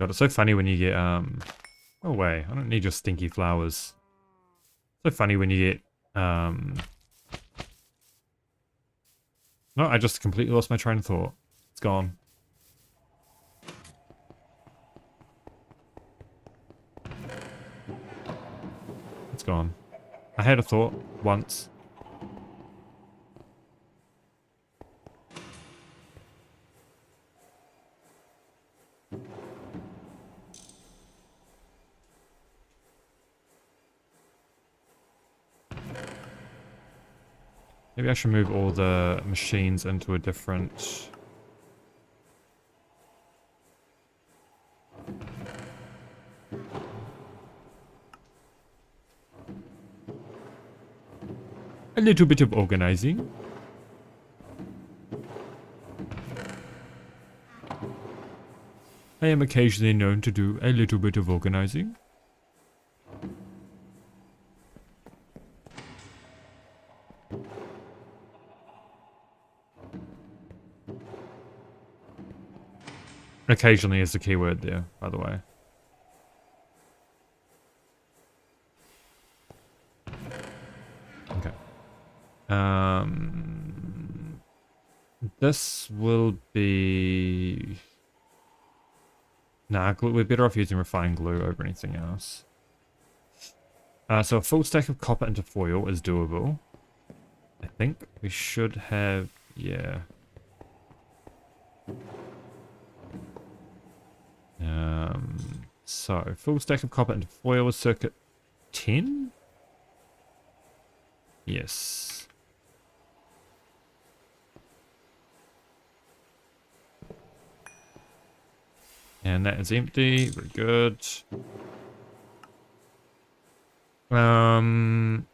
God, it's so funny when you get, Go away. I don't need your stinky flowers. So funny when you get, No, I just completely lost my train of thought. It's gone. It's gone. I had a thought once. Maybe I should move all the machines into a different... A little bit of organizing. I am occasionally known to do a little bit of organizing. Occasionally is the key word there, by the way. Okay. This will be... Nah, glue, we're better off using refined glue over anything else. So a full stack of copper into foil is doable. I think we should have... Yeah. So, full stack of copper into foil is circuit 10? Yes. And that is empty. Very good. Alright,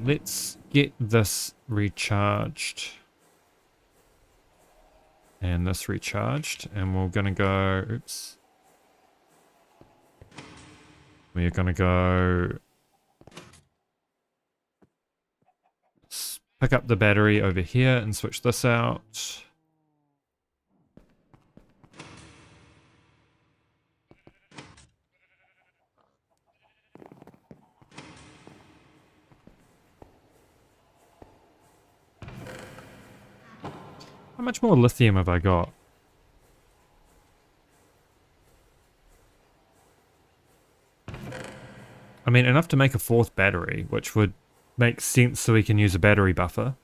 let's get this recharged. And this recharged. And we're gonna go... Oops. We're gonna go... Pick up the battery over here and switch this out. How much more lithium have I got? I mean, enough to make a fourth battery, which would make sense so we can use a battery buffer.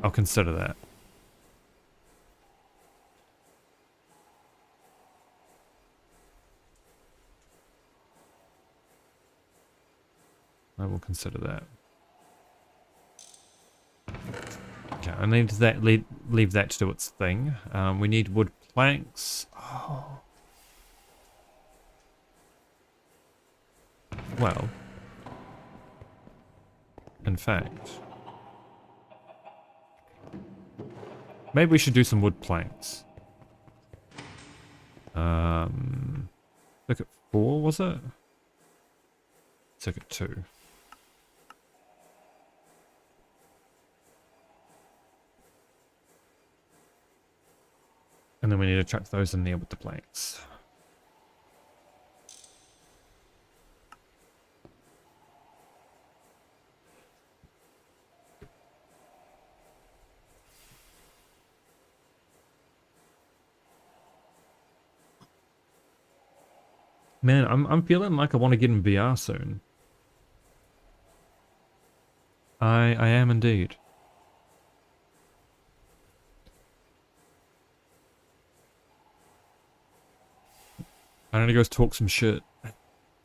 I'll consider that. I will consider that. Okay, I need that. Leave that to do its thing. We need wood planks. Oh. Well, in fact, maybe we should do some wood planks. Circuit 4, was it? Circuit 2. And then we need to chuck those in there with the planks. Man, I'm feeling like I want to get in VR soon. I am indeed. I need to go talk some shit.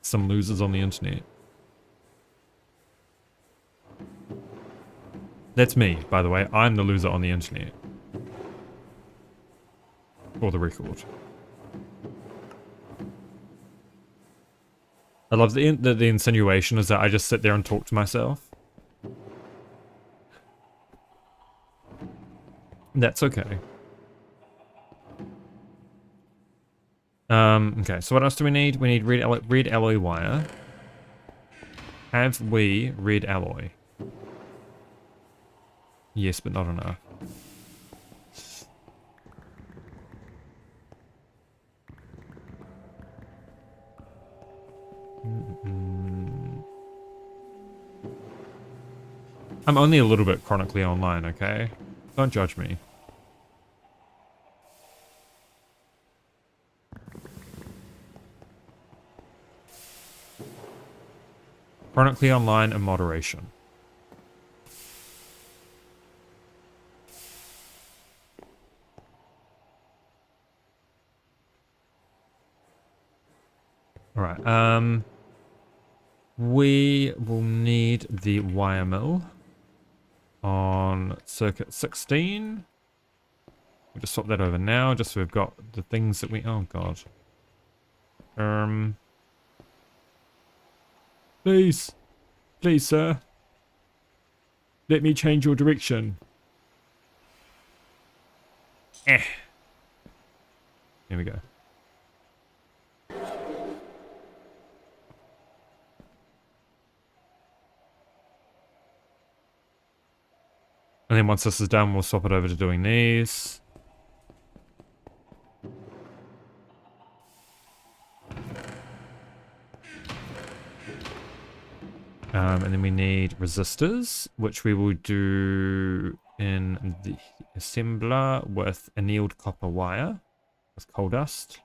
Some losers on the internet. That's me, by the way. I'm the loser on the internet. For the record. I love the insinuation is that I just sit there and talk to myself. That's okay. Okay, so what else do we need? We need red alloy wire. Have we red alloy? Yes, but not enough. I'm only a little bit chronically online, okay? Don't judge me. Chronically online in moderation. Alright, we will need the wire mill on circuit 16. We'll just swap that over now, just so we've got the things that we... Oh, God. Please. Please, sir. Let me change your direction. Here we go. And then once this is done, we'll swap it over to doing these. And then we need resistors, which we will do in the assembler with annealed copper wire with coal dust.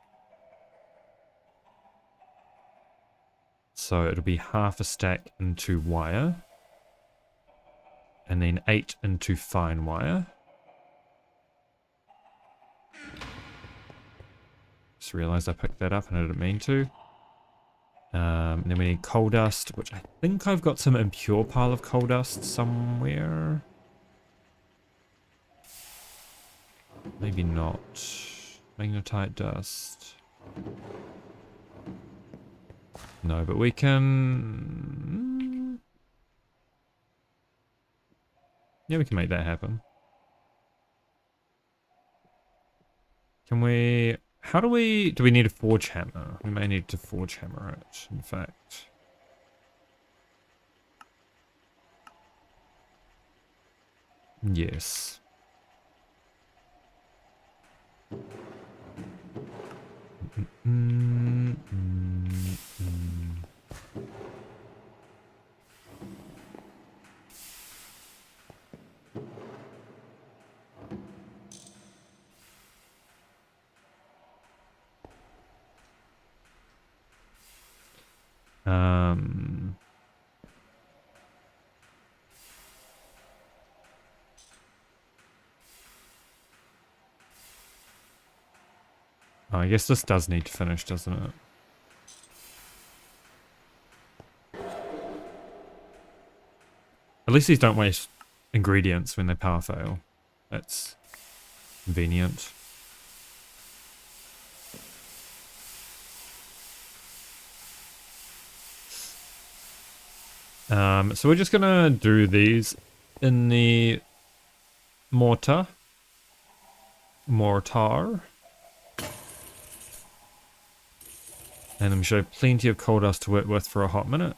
So it'll be half a stack into wire. And then 8 into fine wire. Just realized I picked that up and I didn't mean to. And then we need coal dust, which I think I've got some impure pile of coal dust somewhere. Maybe not. Magnetite dust. No, but we can... Yeah, we can make that happen. Can we... How do we... Do we need a forge hammer? We may need to forge hammer it, in fact. Yes. Oh, I guess this does need to finish, doesn't it? At least these don't waste ingredients when they power fail. That's convenient. So we're just gonna do these in the mortar. And I'm sure plenty of coal dust to work with for a hot minute.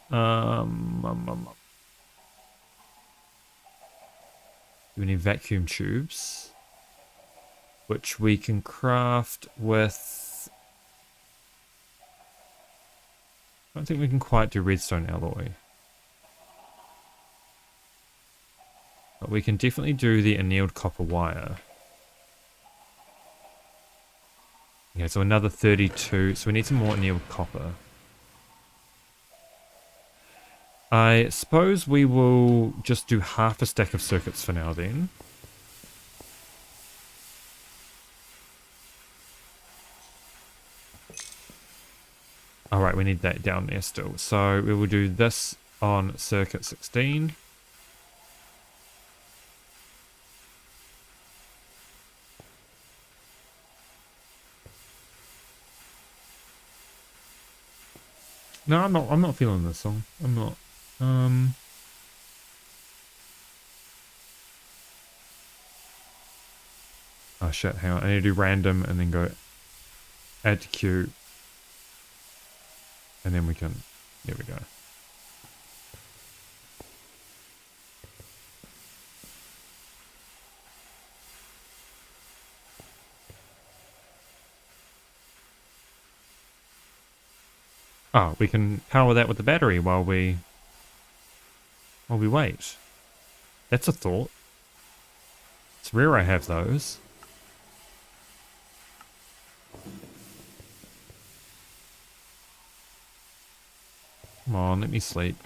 We need vacuum tubes, which we can craft with... I don't think we can quite do redstone alloy. But we can definitely do the annealed copper wire. Okay, so another 32. So we need some more annealed copper. I suppose we will just do half a stack of circuits for now then. Alright, we need that down there still. So we will do this on circuit 16. No, I'm not feeling this song. I'm not. Oh shit, hang on. I need to do random and then go add to queue. And then we can... There we go. Oh, we can power that with the battery while we wait. That's a thought. It's rare I have those. Come on, let me sleep.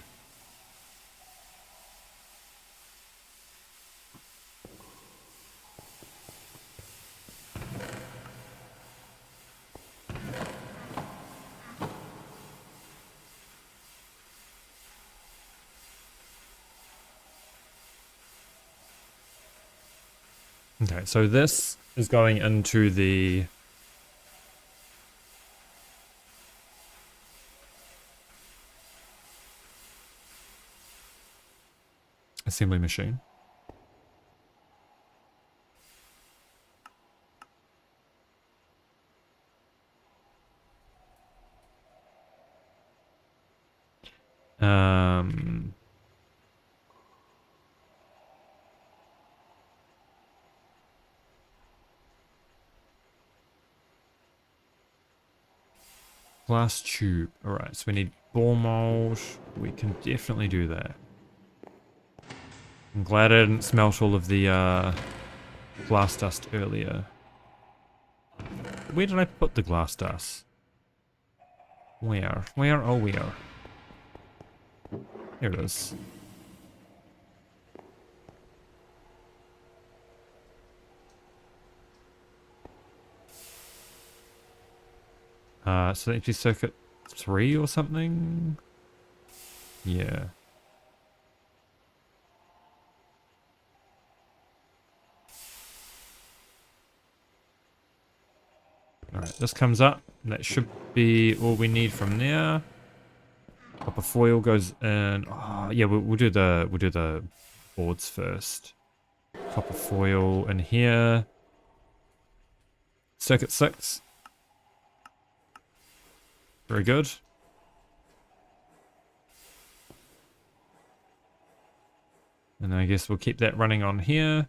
Okay, so this is going into the assembly machine. Um, Glass tube. Alright, so we need ball mold. We can definitely do that. I'm glad I didn't smelt all of the glass dust earlier. Where did I put the glass dust? Where? Where? Oh, where? Here it is. So empty circuit 3 or something? Yeah. Alright, this comes up. That should be all we need from there. Copper foil goes in. Oh, yeah, we'll do the boards first. Copper foil in here. Circuit 6. Very good. And I guess we'll keep that running on here.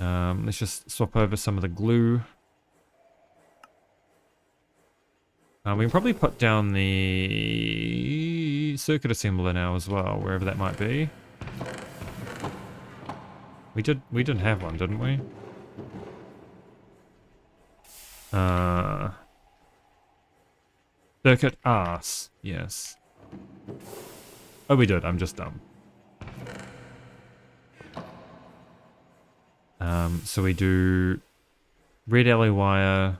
Let's just swap over some of the glue. We can probably put down the circuit assembler now as well, wherever that might be. We didn't have one, didn't we? Circuit arse, yes. Oh, we did. I'm just dumb. So we do red alloy wire.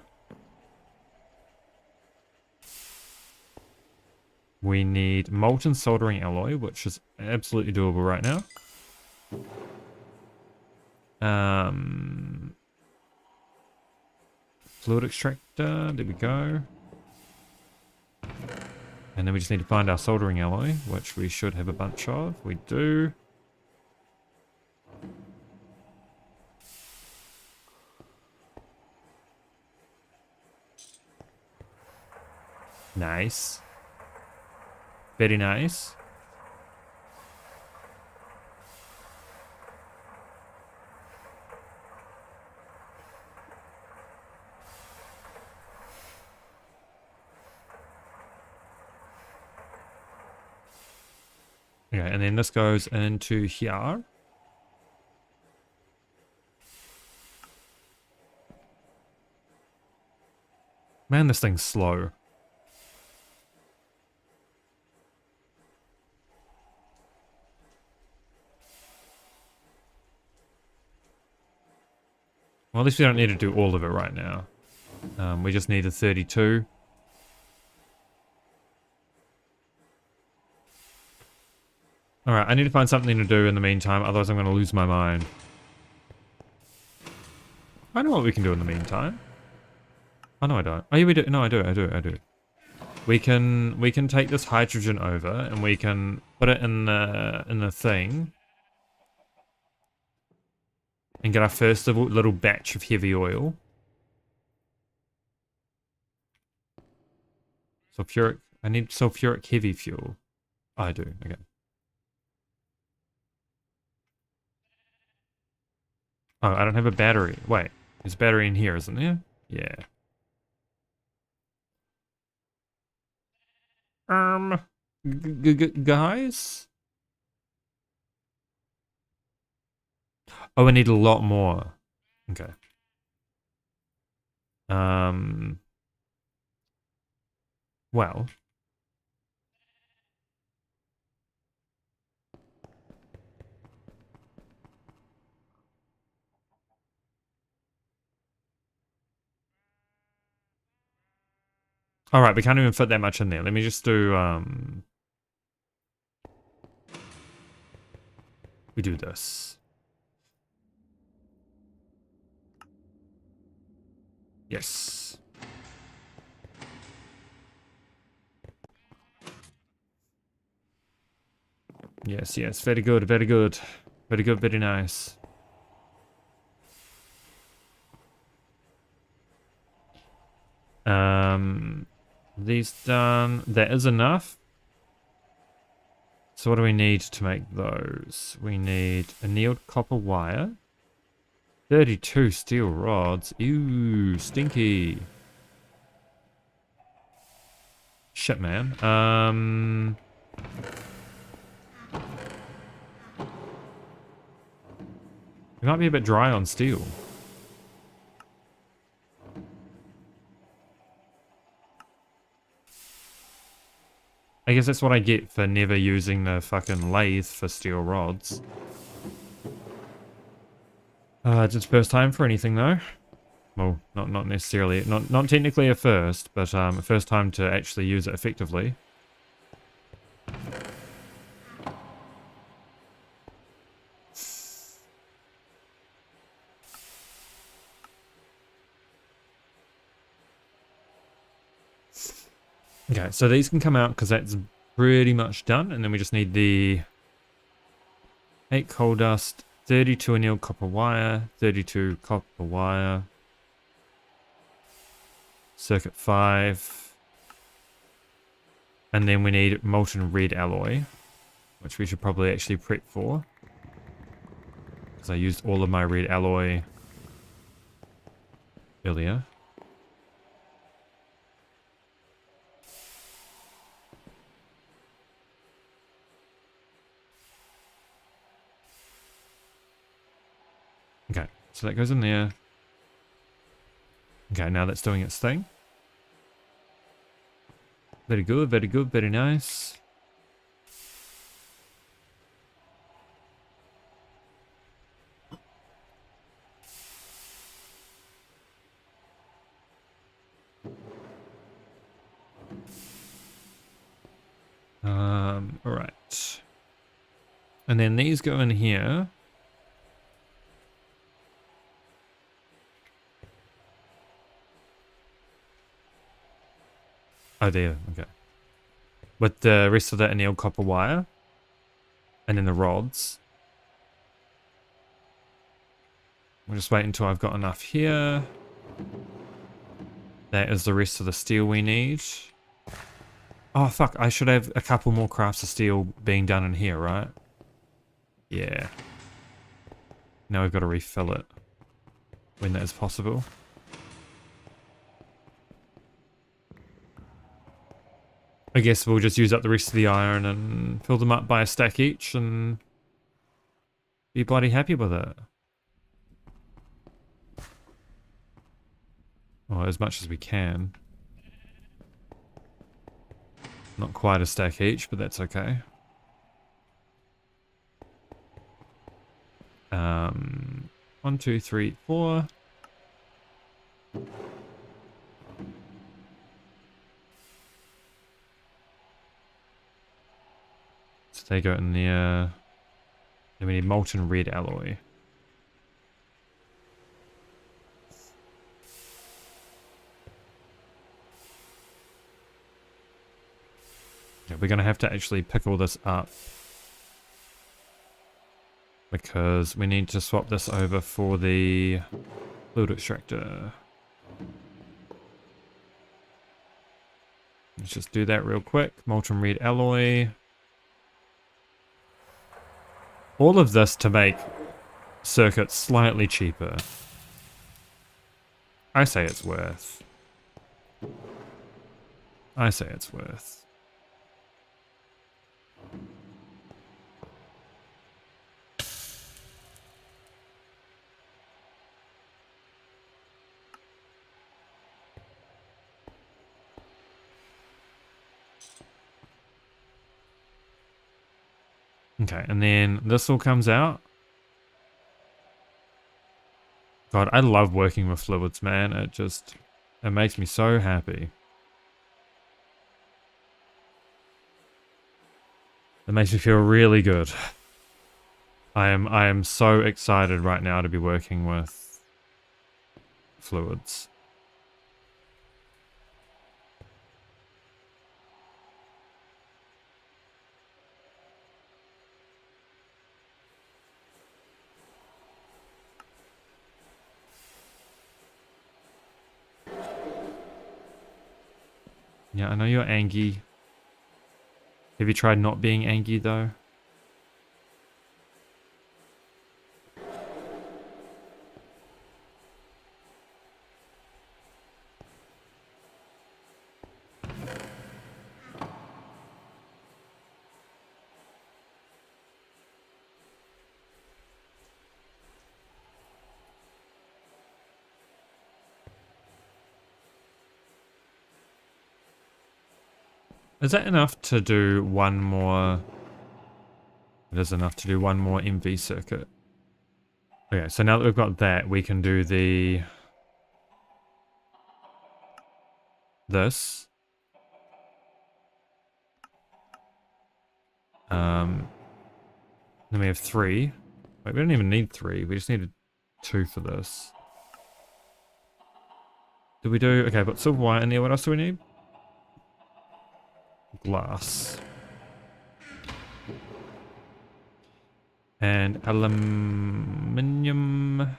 We need molten soldering alloy, which is absolutely doable right now. Fluid extractor, there we go. And then we just need to find our soldering alloy, which we should have a bunch of. We do. Nice. Very nice. Okay, and then this goes into here. Man, this thing's slow. Well, at least we don't need to do all of it right now. We just need a 32. Alright, I need to find something to do in the meantime, otherwise I'm going to lose my mind. I know what we can do in the meantime. Oh, no, I don't. Oh, yeah, we do. No, I do. We can take this hydrogen over, and we can put it in the thing. And get our first little batch of heavy oil. Sulfuric. I need sulfuric heavy fuel. Oh, I do. Okay. Oh, I don't have a battery. Wait. There's a battery in here, isn't there? Yeah. Guys? Oh, I need a lot more. Okay. Well. Alright, we can't even fit that much in there. Let me just do, we do this. Yes. Yes, yes. Very good, very good. Very good, very nice. These done. That is enough. So what do we need to make those? We need annealed copper wire. 32 steel rods. Ew, stinky. Shit, man. We might be a bit dry on steel. I guess that's what I get for never using the fucking lathe for steel rods. Just first time for anything though. Well, not necessarily, not technically a first, but a first time to actually use it effectively. Okay, so these can come out because that's pretty much done, and then we just need the 8 coal dust, 32 annealed copper wire, 32 copper wire, circuit 5, and then we need molten red alloy, which we should probably actually prep for, because I used all of my red alloy earlier. Okay, so that goes in there. Okay, now that's doing its thing. Very good, very nice. Alright. And then these go in here. Oh, there, okay. With the rest of the annealed copper wire. And then the rods. We'll just wait until I've got enough here. That is the rest of the steel we need. Oh, fuck. I should have a couple more crafts of steel being done in here, right? Yeah. Now we've got to refill it. When that is possible. I guess we'll just use up the rest of the iron and fill them up by a stack each and be bloody happy with it. Or as much as we can. Not quite a stack each, but that's okay. 1, 2, 3, 4. So they go in there. Then we need molten red alloy. Yeah, we're going to have to actually pick all this up. Because we need to swap this over for the fluid extractor. Let's just do that real quick. Molten red alloy. All of this to make circuits slightly cheaper. I say it's worth. I say it's worth. Okay, and then this all comes out. God, I love working with fluids, man. It makes me so happy. It makes me feel really good. I am so excited right now to be working with fluids. Yeah, I know you're angry. Have you tried not being angry though? Is that enough to do one more? It is enough to do one more MV circuit. Okay, so now that we've got that, we can do this. Then we have 3. Wait, we don't even need 3. We just needed 2 for this. Did we do... Okay, but silver wire in there. What else do we need? Glass. And aluminium.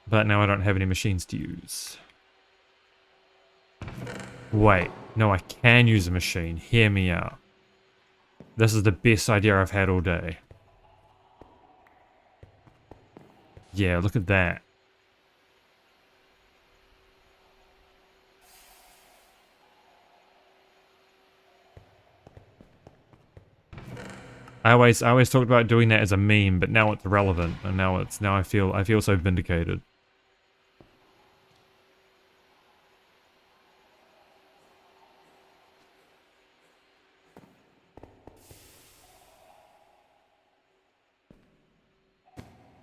But now I don't have any machines to use. Wait, no, I can use a machine. Hear me out. This is the best idea I've had all day. Yeah, look at that. I always talked about doing that as a meme, but now it's relevant, and now I feel so vindicated.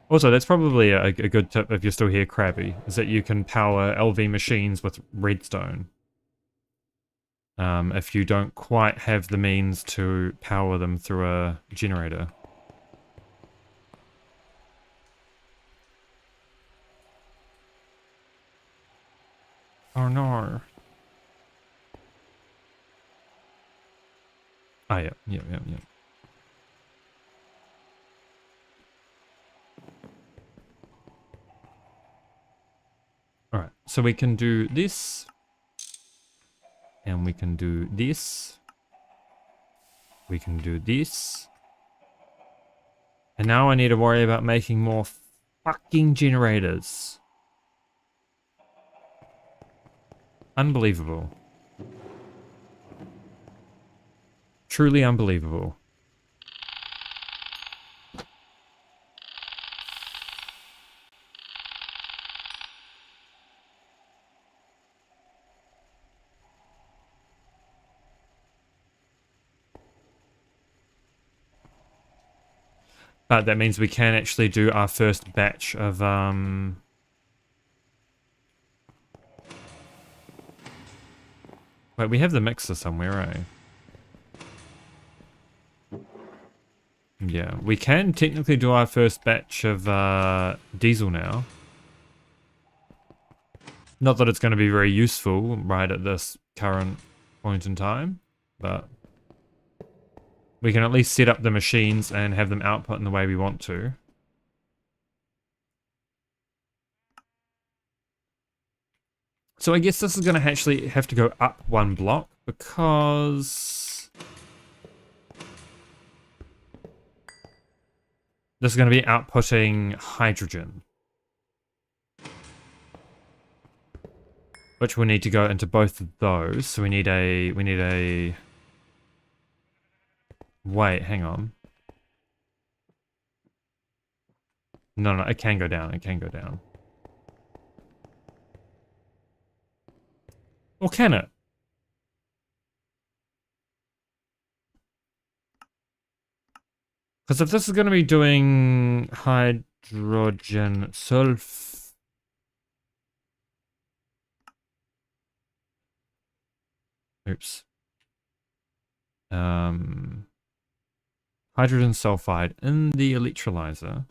Also, that's probably a good tip if you're still here, Krabby, is that you can power LV machines with redstone. If you don't quite have the means to power them through a generator. Oh no. Oh yeah. Alright, so we can do this. And we can do this. We can do this. And now I need to worry about making more fucking generators. Unbelievable. Truly unbelievable. But that means we can actually do our first batch of Wait, we have the mixer somewhere, eh? Yeah, we can technically do our first batch of diesel now. Not that it's going to be very useful right at this current point in time, but we can at least set up the machines and have them output in the way we want to. So I guess this is going to actually have to go up one block because this is going to be outputting hydrogen, which will need to go into both of those. So we need a wait, hang on. No, it can go down. It can go down. Or can it? Because if this is going to be doing hydrogen sulf... Oops. Hydrogen sulfide in the electrolyzer.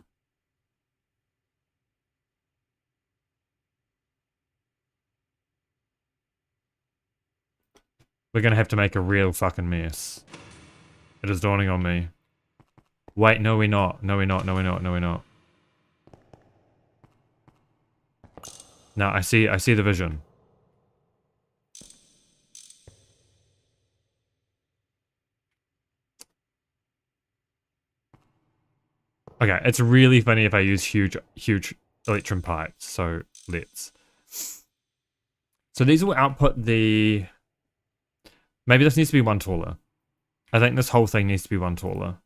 We're going to have to make a real fucking mess. It is dawning on me. Wait, no we're not. No we're not, no we're not, no we're not. No, I see the vision. Okay, it's really funny if I use huge electron pipes, so let's. So these will output the... Maybe this needs to be one taller. I think this whole thing needs to be one taller.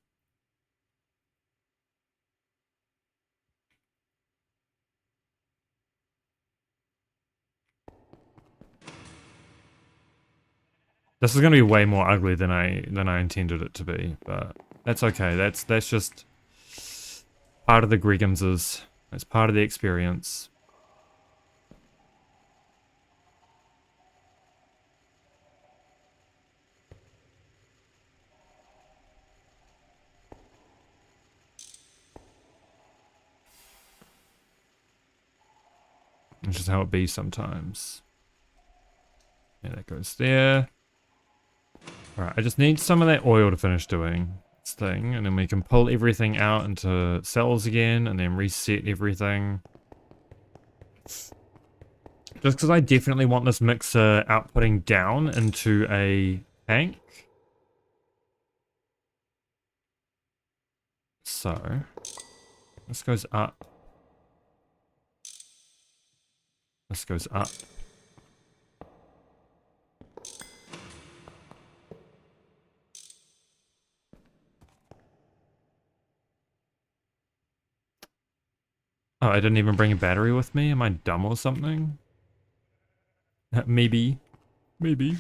This is going to be way more ugly than I intended it to be, but that's okay. That's just part of the Gregumses. It's part of the experience. It's just how it be sometimes. Yeah, that goes there. Alright, I just need some of that oil to finish doing its thing, and then we can pull everything out into cells again, and then reset everything. Just because I definitely want this mixer outputting down into a tank. So, this goes up. This goes up. Oh, I didn't even bring a battery with me? Am I dumb or something? Maybe. Maybe.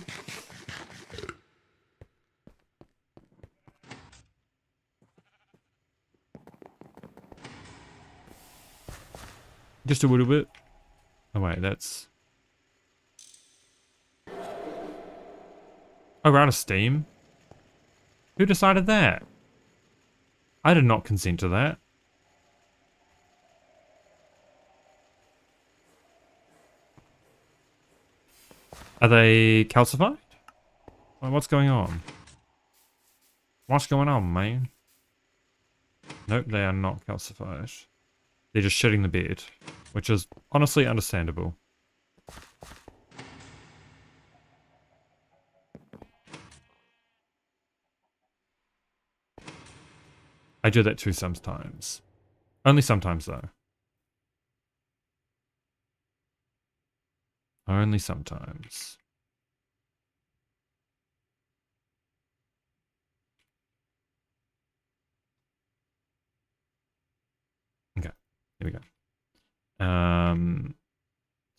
Just a little bit. Oh wait, that's... Oh, we're out of steam? Who decided that? I did not consent to that. Are they calcified? What's going on? What's going on, man? Nope, they are not calcified. They're just shitting the bed, which is honestly understandable. I do that too sometimes. Only sometimes, though. Only sometimes. Okay, here we go. So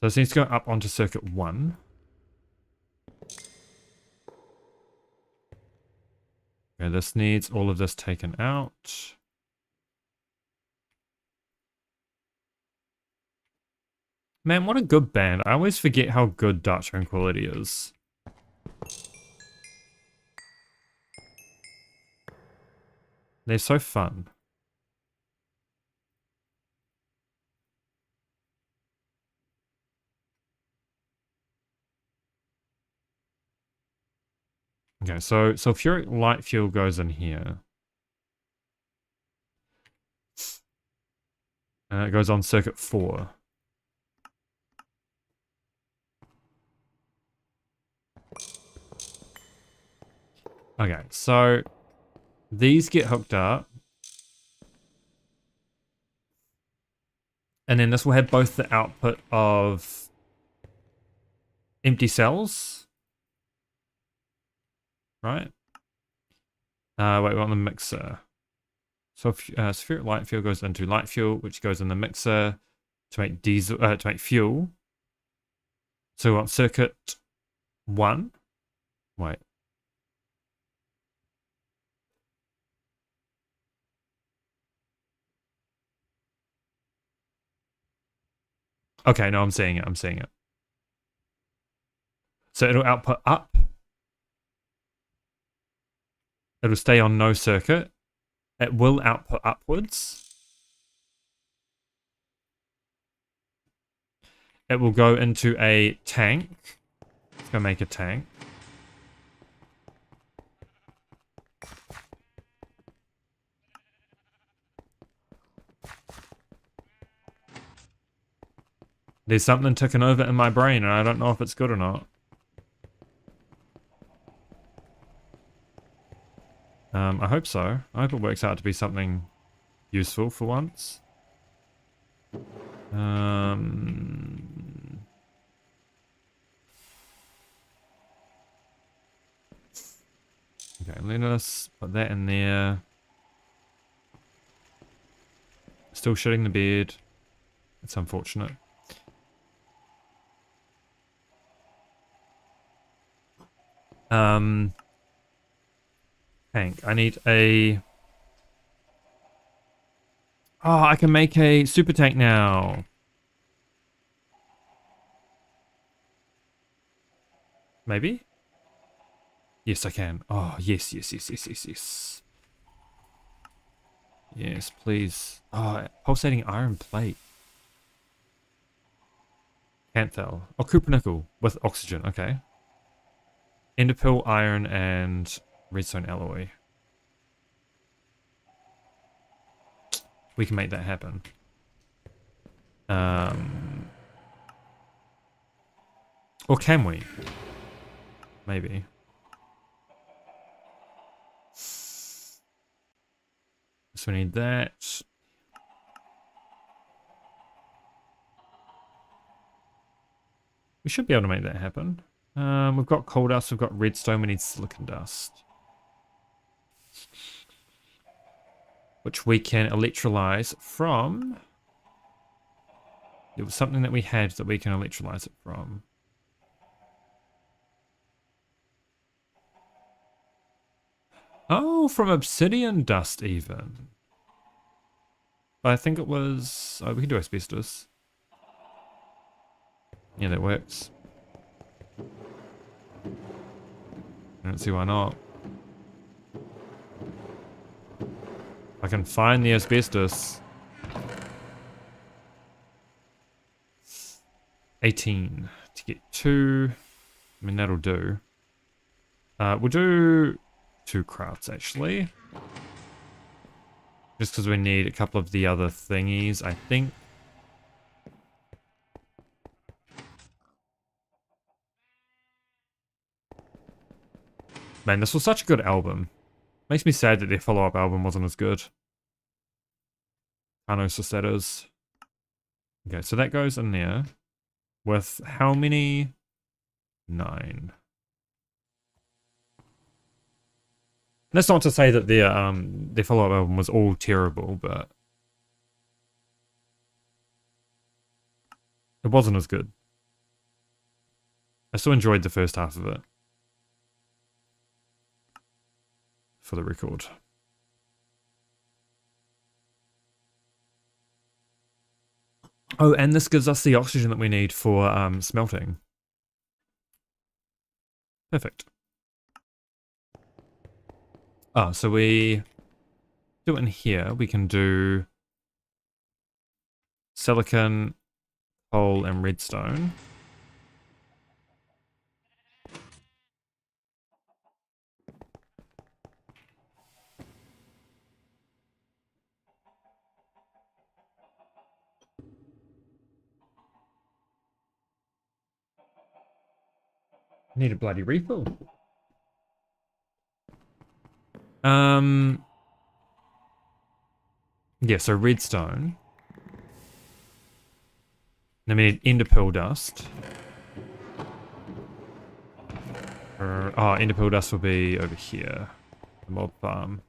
this needs to go up onto circuit 1. Okay, this needs all of this taken out. Man, what a good band. I always forget how good Dark Tranquility is. They're so fun. Okay, so sulfuric light fuel goes in here. It goes on circuit 4. Okay, so these get hooked up. And then this will have both the output of empty cells. Right? Wait, we want the mixer. So spheric light fuel goes into light fuel, which goes in the mixer to make diesel to make fuel. So we want circuit 1. Wait. Okay, no, I'm seeing it. I'm seeing it. So it'll output up. It'll stay on no circuit. It will output upwards. It will go into a tank. Let's go make a tank. There's something ticking over in my brain, and I don't know if it's good or not. I hope so. I hope it works out to be something useful for once. Okay, let us put that in there. Still shitting the bed. It's unfortunate. Tank. I need a... Oh, I can make a super tank now. Maybe? Yes, I can. Oh, yes, yes, yes, yes, yes, yes. Yes, please. Oh, pulsating iron plate. Canthal. Oh, cupronickel with oxygen. Okay. Enderpearl, iron, and redstone alloy. We can make that happen. Or can we? Maybe. So we need that. We should be able to make that happen. We've got coal dust, we've got redstone, we need silicon dust. Which we can electrolyze from... It was something that we had that we can electrolyze it from. Oh, from obsidian dust even. I think it was... Oh, we can do asbestos. Yeah, that works. I don't see why not. I can find the asbestos. 18 to get 2. I mean, that'll do. We'll do 2 crafts, actually. Just because we need a couple of the other thingies, I think. Man, this was such a good album. Makes me sad that their follow-up album wasn't as good. Carnosus, that is. Okay, so that goes in there. With how many? 9. That's not to say that their follow-up album was all terrible, but it wasn't as good. I still enjoyed the first half of it. For the record. Oh, and this gives us the oxygen that we need for smelting. Perfect. Oh, so we do it in here. We can do silicon, coal, and redstone. Need a bloody refill. Yeah, so redstone. Then we need enderpearl dust. Enderpearl dust will be over here. The mob farm.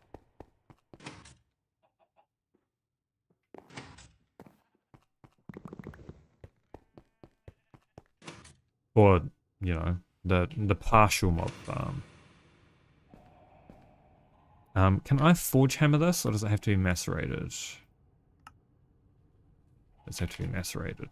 Or, you know, The partial mob farm. Can I forge hammer this, or does it have to be macerated? Does it have to be macerated?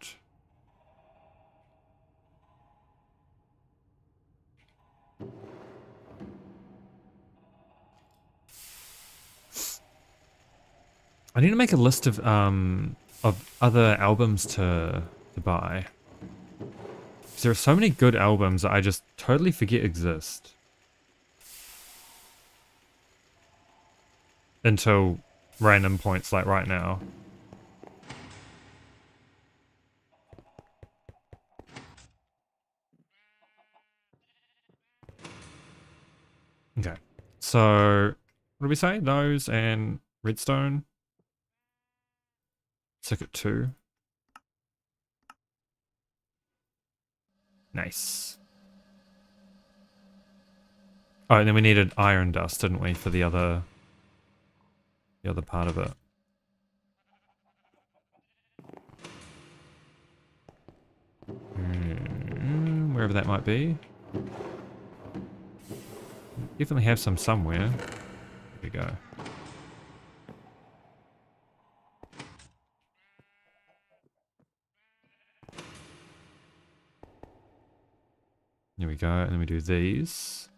I need to make a list of other albums to buy. Because there are so many good albums that I just totally forget exist. Until random points like right now. Okay. So, what do we say? Those and redstone. Circuit 2. Nice. Oh, and then we needed iron dust, didn't we, for the other part of it. Wherever that might be. Definitely have some somewhere. There we go. There we go, and then we do these.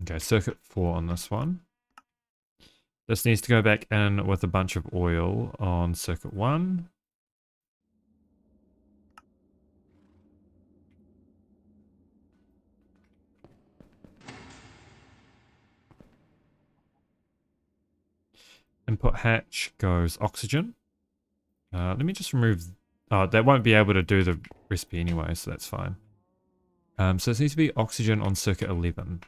Okay, circuit 4 on this one. This needs to go back in with a bunch of oil on circuit 1. Input hatch goes oxygen. Let me just remove... Oh, that won't be able to do the recipe anyway, so that's fine. So this needs to be oxygen on circuit 11.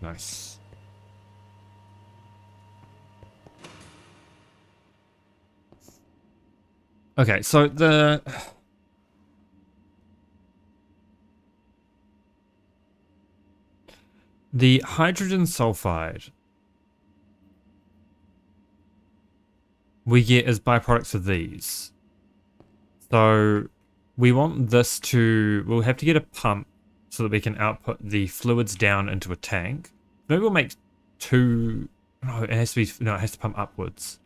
Nice. Okay, so the hydrogen sulfide we get as byproducts of these. So we want this to... We'll have to get a pump so that we can output the fluids down into a tank. Maybe we'll make 2... No, it has to be... No, it has to pump upwards.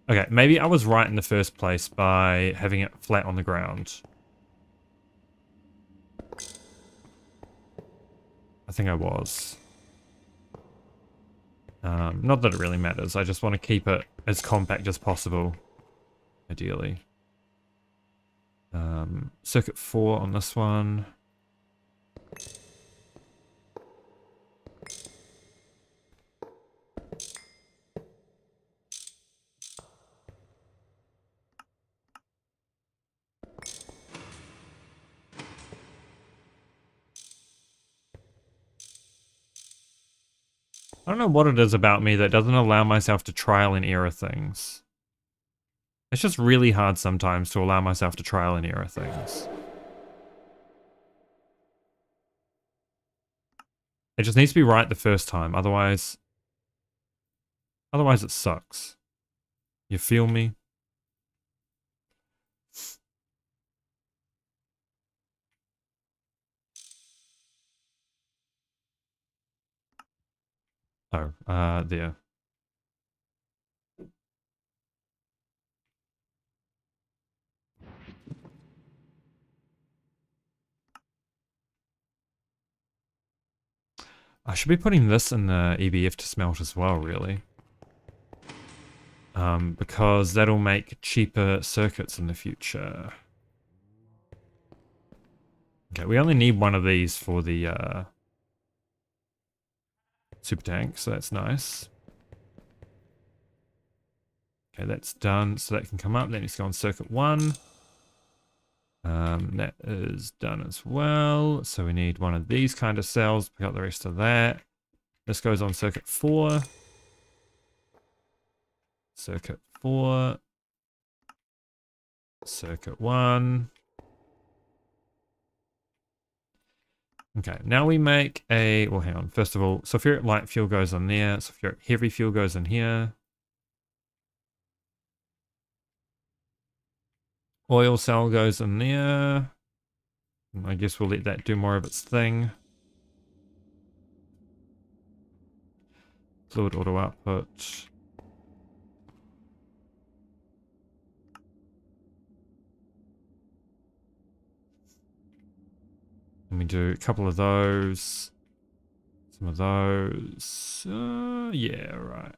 Okay, maybe I was right in the first place by having it flat on the ground. I think I was. Not that it really matters. I just want to keep it as compact as possible, ideally. Circuit 4 on this one. I don't know what it is about me that doesn't allow myself to trial and error things. It's just really hard sometimes to allow myself to trial and error things. It just needs to be right the first time, otherwise it sucks. You feel me? Oh, there. I should be putting this in the EBF to smelt as well, really. Because that'll make cheaper circuits in the future. Okay, we only need one of these for the super tank, so that's nice. Okay, that's done, so that can come up. That needs to go on circuit 1. That is done as well. So we need one of these kind of cells. Pick up the rest of that. This goes on circuit 4. Circuit 4. Circuit 1. Okay, now we make a... Well, hang on. First of all, sulfuric light fuel goes on there. Sulfuric heavy fuel goes in here. Oil cell goes in there. I guess we'll let that do more of its thing. Fluid auto output. Let me do a couple of those. Some of those. Yeah, right.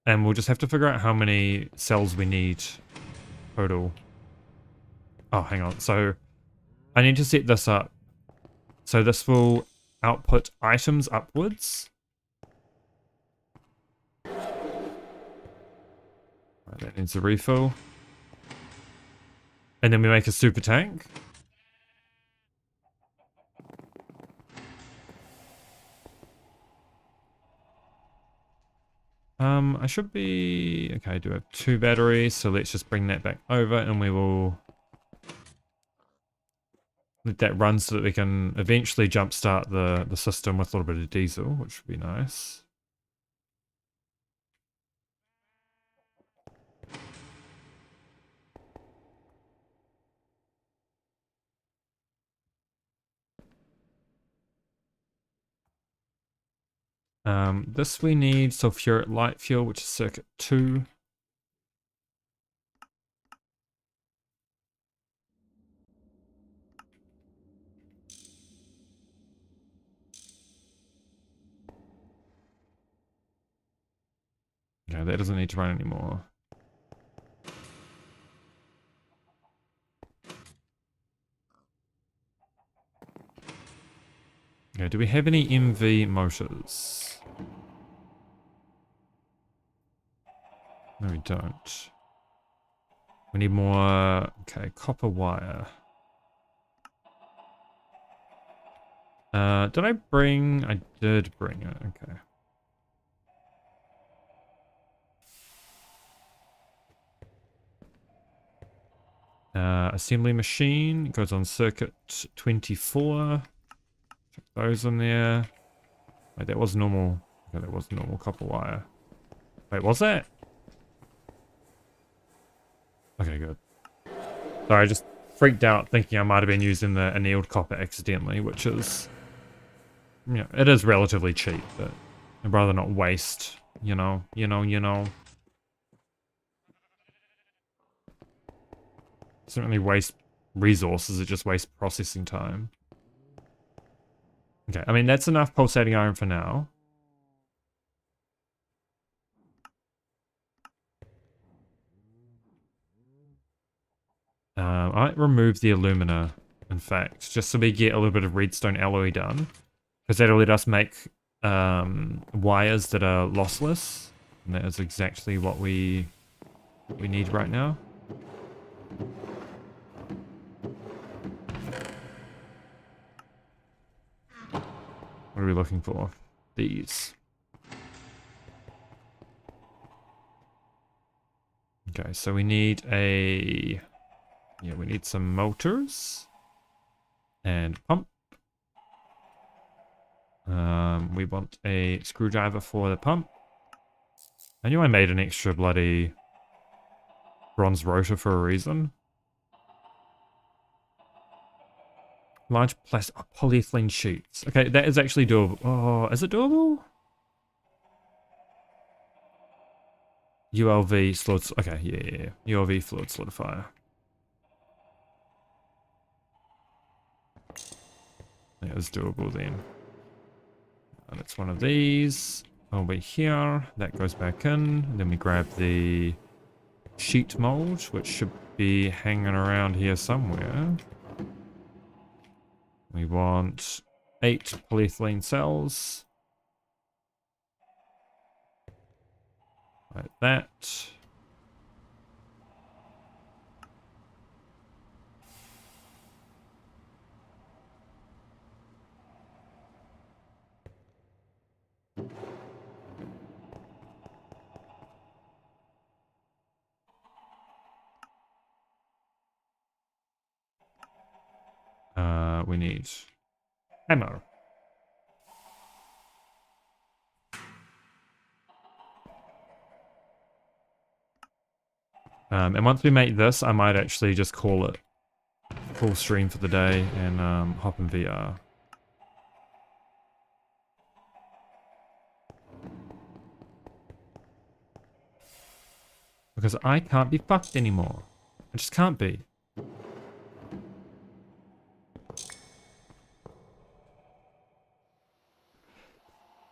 And we'll just have to figure out how many cells we need total. Oh, hang on. So I need to set this up. So this will output items upwards. Right, that needs a refill. And then we make a super tank. I should be... Okay, I do have 2 batteries, so let's just bring that back over and we will let that run so that we can eventually jumpstart the system with a little bit of diesel, which would be nice. This we need sulfuric light fuel, which is circuit 2. Okay, that doesn't need to run anymore. Okay, do we have any MV motors? No, we don't. We need more... Okay, copper wire. Did I bring... I did bring it, okay. Assembly machine goes on circuit 24. Check those in there. Wait, that was normal. Okay, that was normal copper wire. Wait, was that? Okay, good. Sorry, I just freaked out thinking I might have been using the annealed copper accidentally, which is... You know, it is relatively cheap, but I'd rather not waste, you know. Certainly waste resources, it just wastes processing time. Okay, I mean, that's enough pulsating iron for now. I might remove the alumina, in fact, just so we get a little bit of redstone alloy done. Because that'll let us make wires that are lossless. And that is exactly what we need right now. What are we looking for? These. Okay, so we need a... Yeah, we need some motors. And pump. We want a screwdriver for the pump. I knew I made an extra bloody bronze rotor for a reason. Large plastic polyethylene sheets. Okay, that is actually doable. Oh, is it doable? ULV fluid. Okay, yeah. ULV fluid solidifier. That is doable then. And it's one of these over here. That goes back in. And then we grab the sheet mold, which should be hanging around here somewhere. We want 8 polyethylene cells. Like that. We need ammo. And once we make this, I might actually just call it full stream for the day and hop in VR. Because I can't be fucked anymore. I just can't be.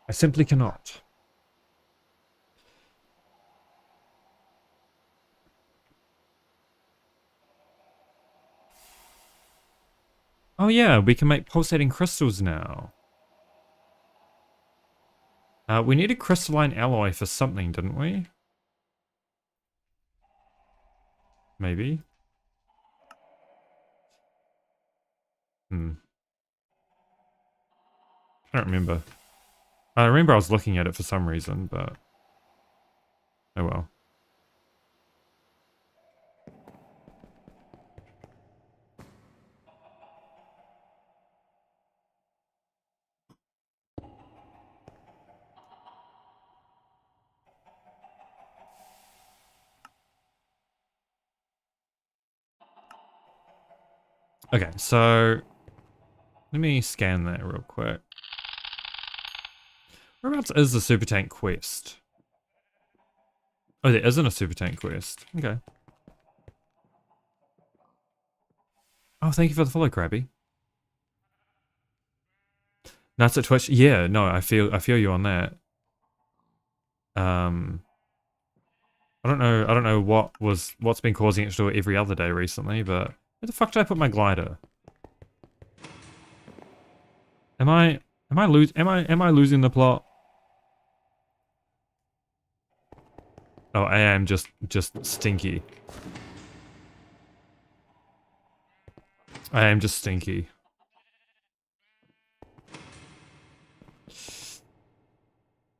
I simply cannot. Oh yeah, we can make pulsating crystals now. We needed crystalline alloy for something, didn't we? Maybe. I don't remember. I remember I was looking at it for some reason, but oh well. Okay, so let me scan that real quick. Whereabouts is the super tank quest? Oh, there isn't a super tank quest. Okay. Oh, thank you for the follow, Krabby. That's at Twitch. Yeah, no, I feel you on that. I don't know what's been causing it to do it every other day recently, but where the fuck did I put my glider? Am I losing the plot? Oh, I am just stinky. I am just stinky.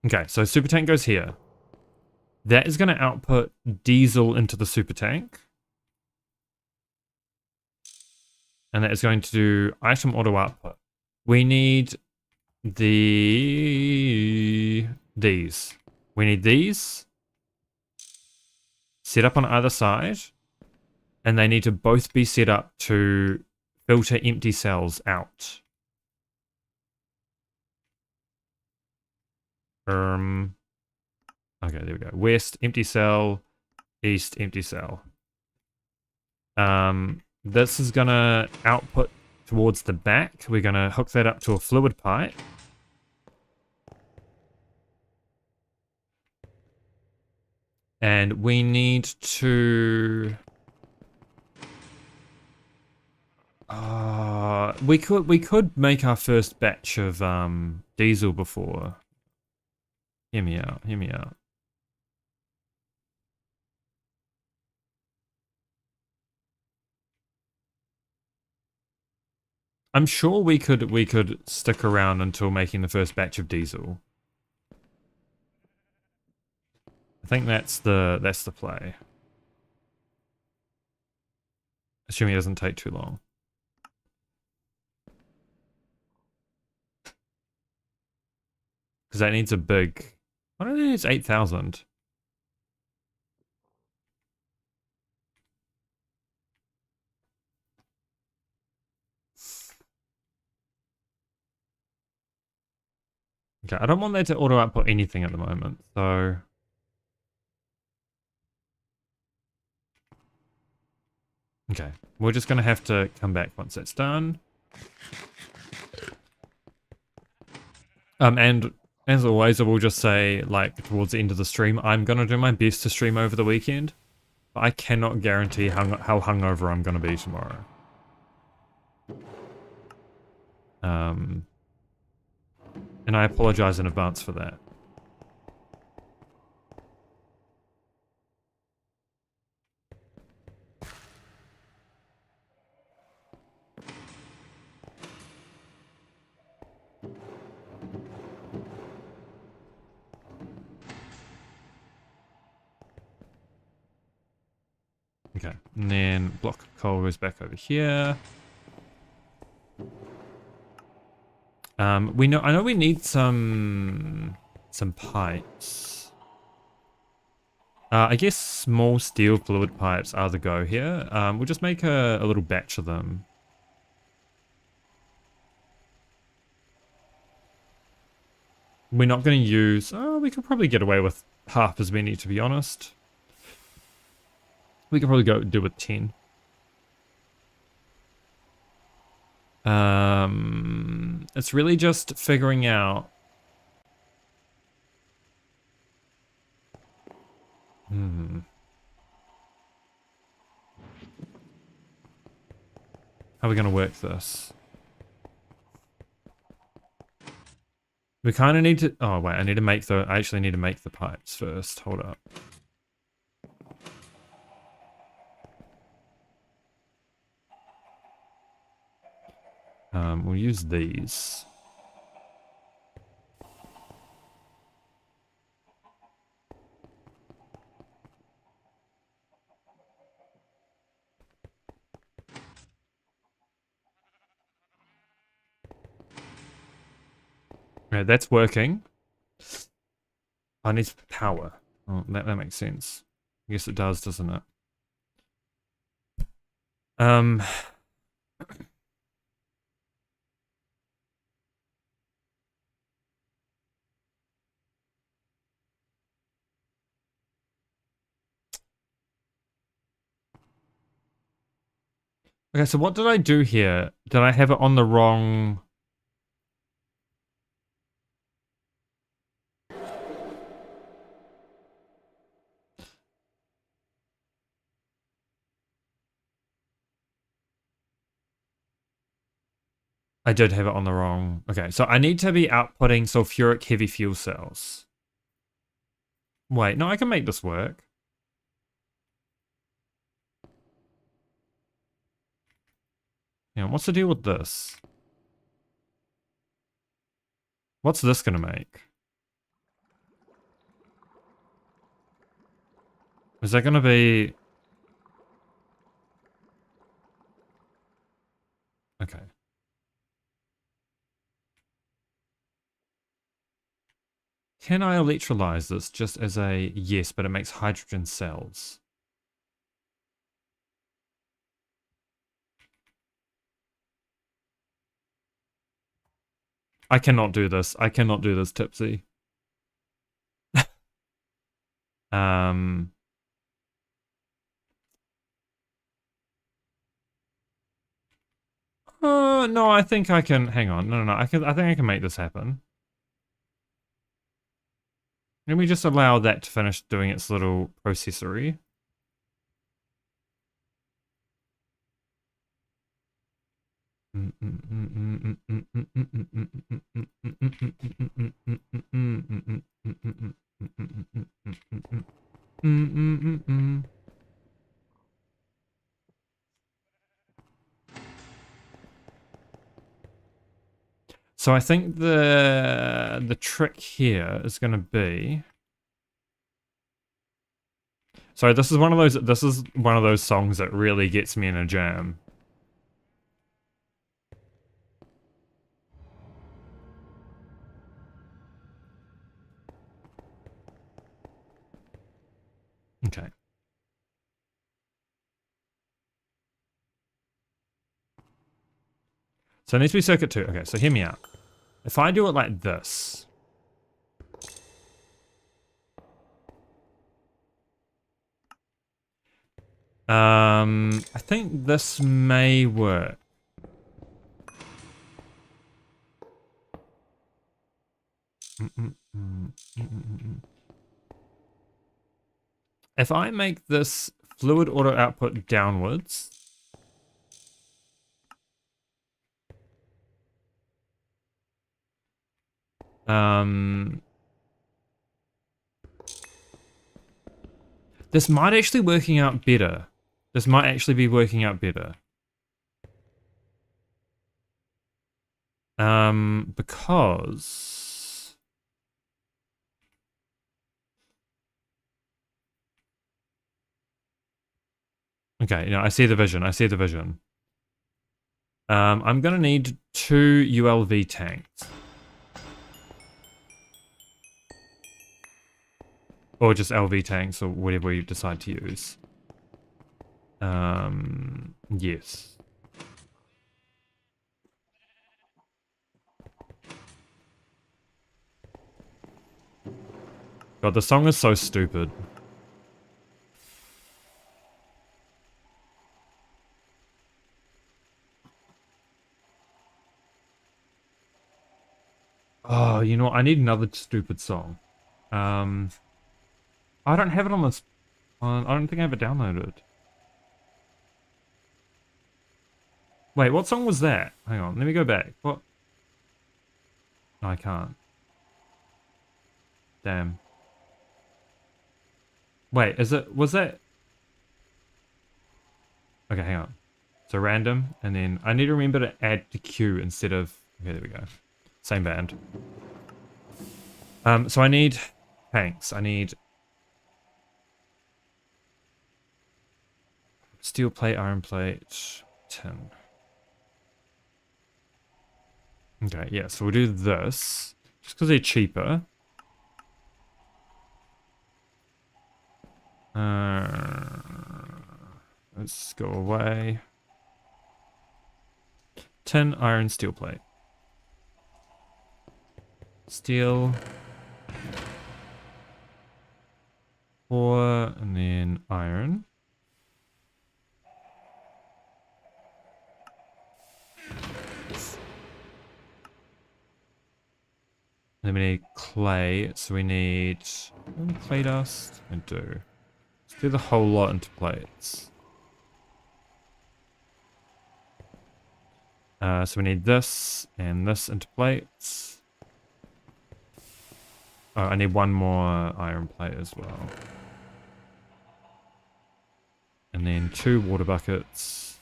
Okay, so super tank goes here. That is going to output diesel into the super tank. And that is going to do item auto output. We need these. We need these set up on either side. And they need to both be set up to filter empty cells out. Okay, there we go. West, empty cell. East, empty cell. This is gonna output towards the back. We're gonna hook that up to a fluid pipe. And we need to... we could make our first batch of diesel before. Hear me out, hear me out. I'm sure we could stick around until making the first batch of diesel. I think that's the play. Assuming it doesn't take too long. Because that needs a big... I don't think it's 8,000. Okay, I don't want that to auto output anything at the moment, so... Okay, we're just going to have to come back once that's done. And as always, I will just say, like, towards the end of the stream, I'm going to do my best to stream over the weekend. But I cannot guarantee how hungover I'm going to be tomorrow. And I apologize in advance for that. Okay, and then block of coal goes back over here. I know we need some pipes. I guess small steel fluid pipes are the go here. We'll just make a little batch of them. We're not going to use... Oh, we could probably get away with half as many, to be honest. We could probably go do with 10. It's really just figuring out... How are we going to work this? We kind of need to... Oh, wait, I need to make the... I actually need to make the pipes first. Hold up. We'll use these. Yeah, that's working. I need power. Oh, that makes sense. I guess it does, doesn't it? Um... Okay, so what did I do here? Did I have it on the wrong... I did have it on the wrong... Okay, so I need to be outputting sulfuric heavy fuel cells. Wait, no, I can make this work. Yeah, what's the deal with this? What's this gonna make? Is that gonna be... Okay. Can I electrolyze this just as a... Yes, but it makes hydrogen cells. I cannot do this. I cannot do this, Tipsy. um... No, I think I can... Hang on. No. I think I can make this happen. Let me just allow that to finish doing its little processory. So I think the trick here is going to be... So this is one of those songs that really gets me in a jam. Okay. So it needs to be circuit 2. Okay, so hear me out. If I do it like this... I think this may work. If I make this fluid auto output downwards... This might actually working out better. This might actually be working out better. Because... Okay, I see the vision. I see the vision. I'm gonna need 2 ULV tanks. Or just LV tanks, or whatever you decide to use. Yes. God, the song is so stupid. Oh, you know what? I need another stupid song. I don't have it on this. I don't think I have it downloaded. Wait, what song was that? Hang on, let me go back. What? No, I can't. Damn. Wait, was that? Okay, hang on. So random, and then I need to remember to add to queue instead of, okay, there we go. Same band. So I need tanks. I need steel plate, iron plate, tin. Okay, yeah, so we'll do this. Just because they're cheaper. Let's go away. Tin, iron, steel plate. Steel. 4, and then iron. Then we need clay, so we need clay dust. I do. Let's do the whole lot into plates. So we need this and this into plates. Oh, I need one more iron plate as well. And then 2 water buckets.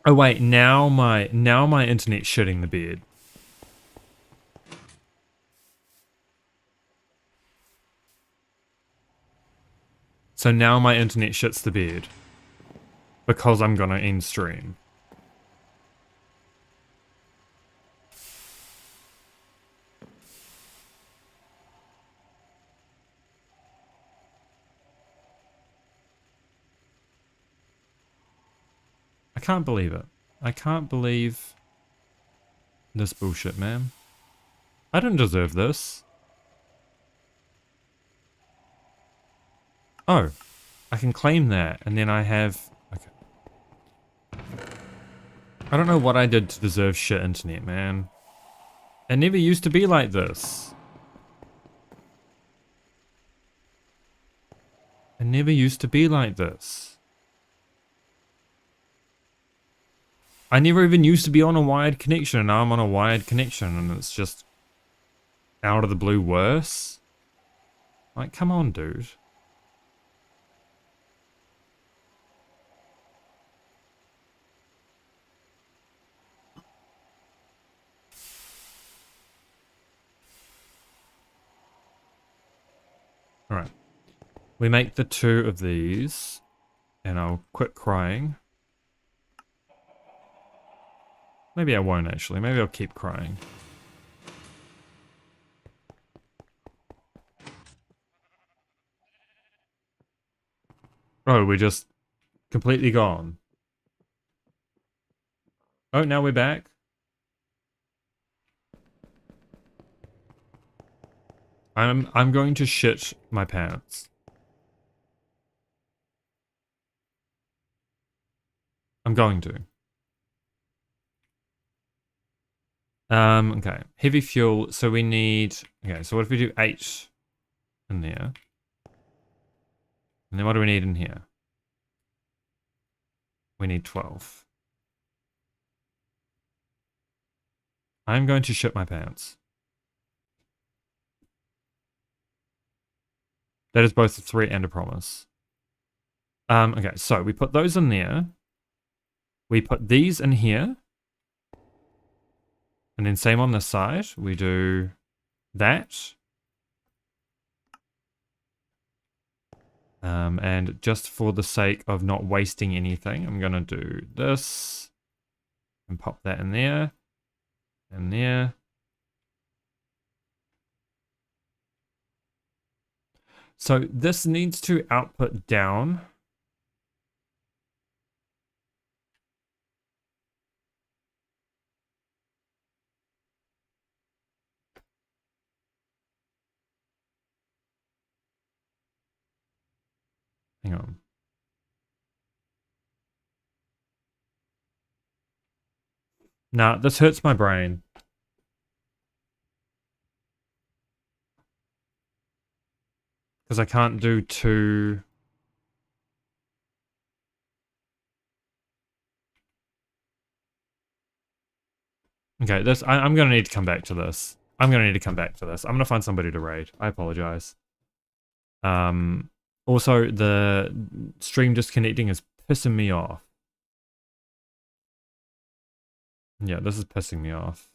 Oh wait, now my internet's shitting the bed. So now my internet shits the bed. Because I'm gonna end stream. I can't believe it. I can't believe this bullshit, man. I don't deserve this. Oh, I can claim that, and then I have... Okay. I don't know what I did to deserve shit internet, man. It never used to be like this. It never used to be like this. I never even used to be on a wired connection, and now I'm on a wired connection, and it's just out of the blue worse. Like, come on, dude. Alright. We make the 2 of these, and I'll quit crying. Maybe I won't actually. Maybe I'll keep crying. Oh, we're just completely gone. Oh, now we're back. I'm going to shit my pants. I'm going to. Okay. Heavy fuel. So we need... Okay, so what if we do 8 in there? And then what do we need in here? We need 12. I'm going to shit my pants. That is both a threat and a promise. Okay, so we put those in there. We put these in here. And then same on this side. We do that. And just for the sake of not wasting anything, I'm going to do this and pop that in there and there. So this needs to output down. Hang on. Nah, this hurts my brain. Because I can't do two. Okay, this I'm gonna need to come back to this. I'm gonna need to come back to this. I'm gonna find somebody to raid. I apologize. Also the stream disconnecting is pissing me off. Yeah, this is pissing me off.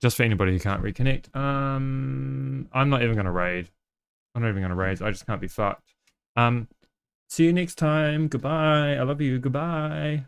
Just for anybody who can't reconnect. I'm not even gonna raid. I'm not even gonna raid. I just can't be fucked. See you next time. Goodbye. I love you. Goodbye.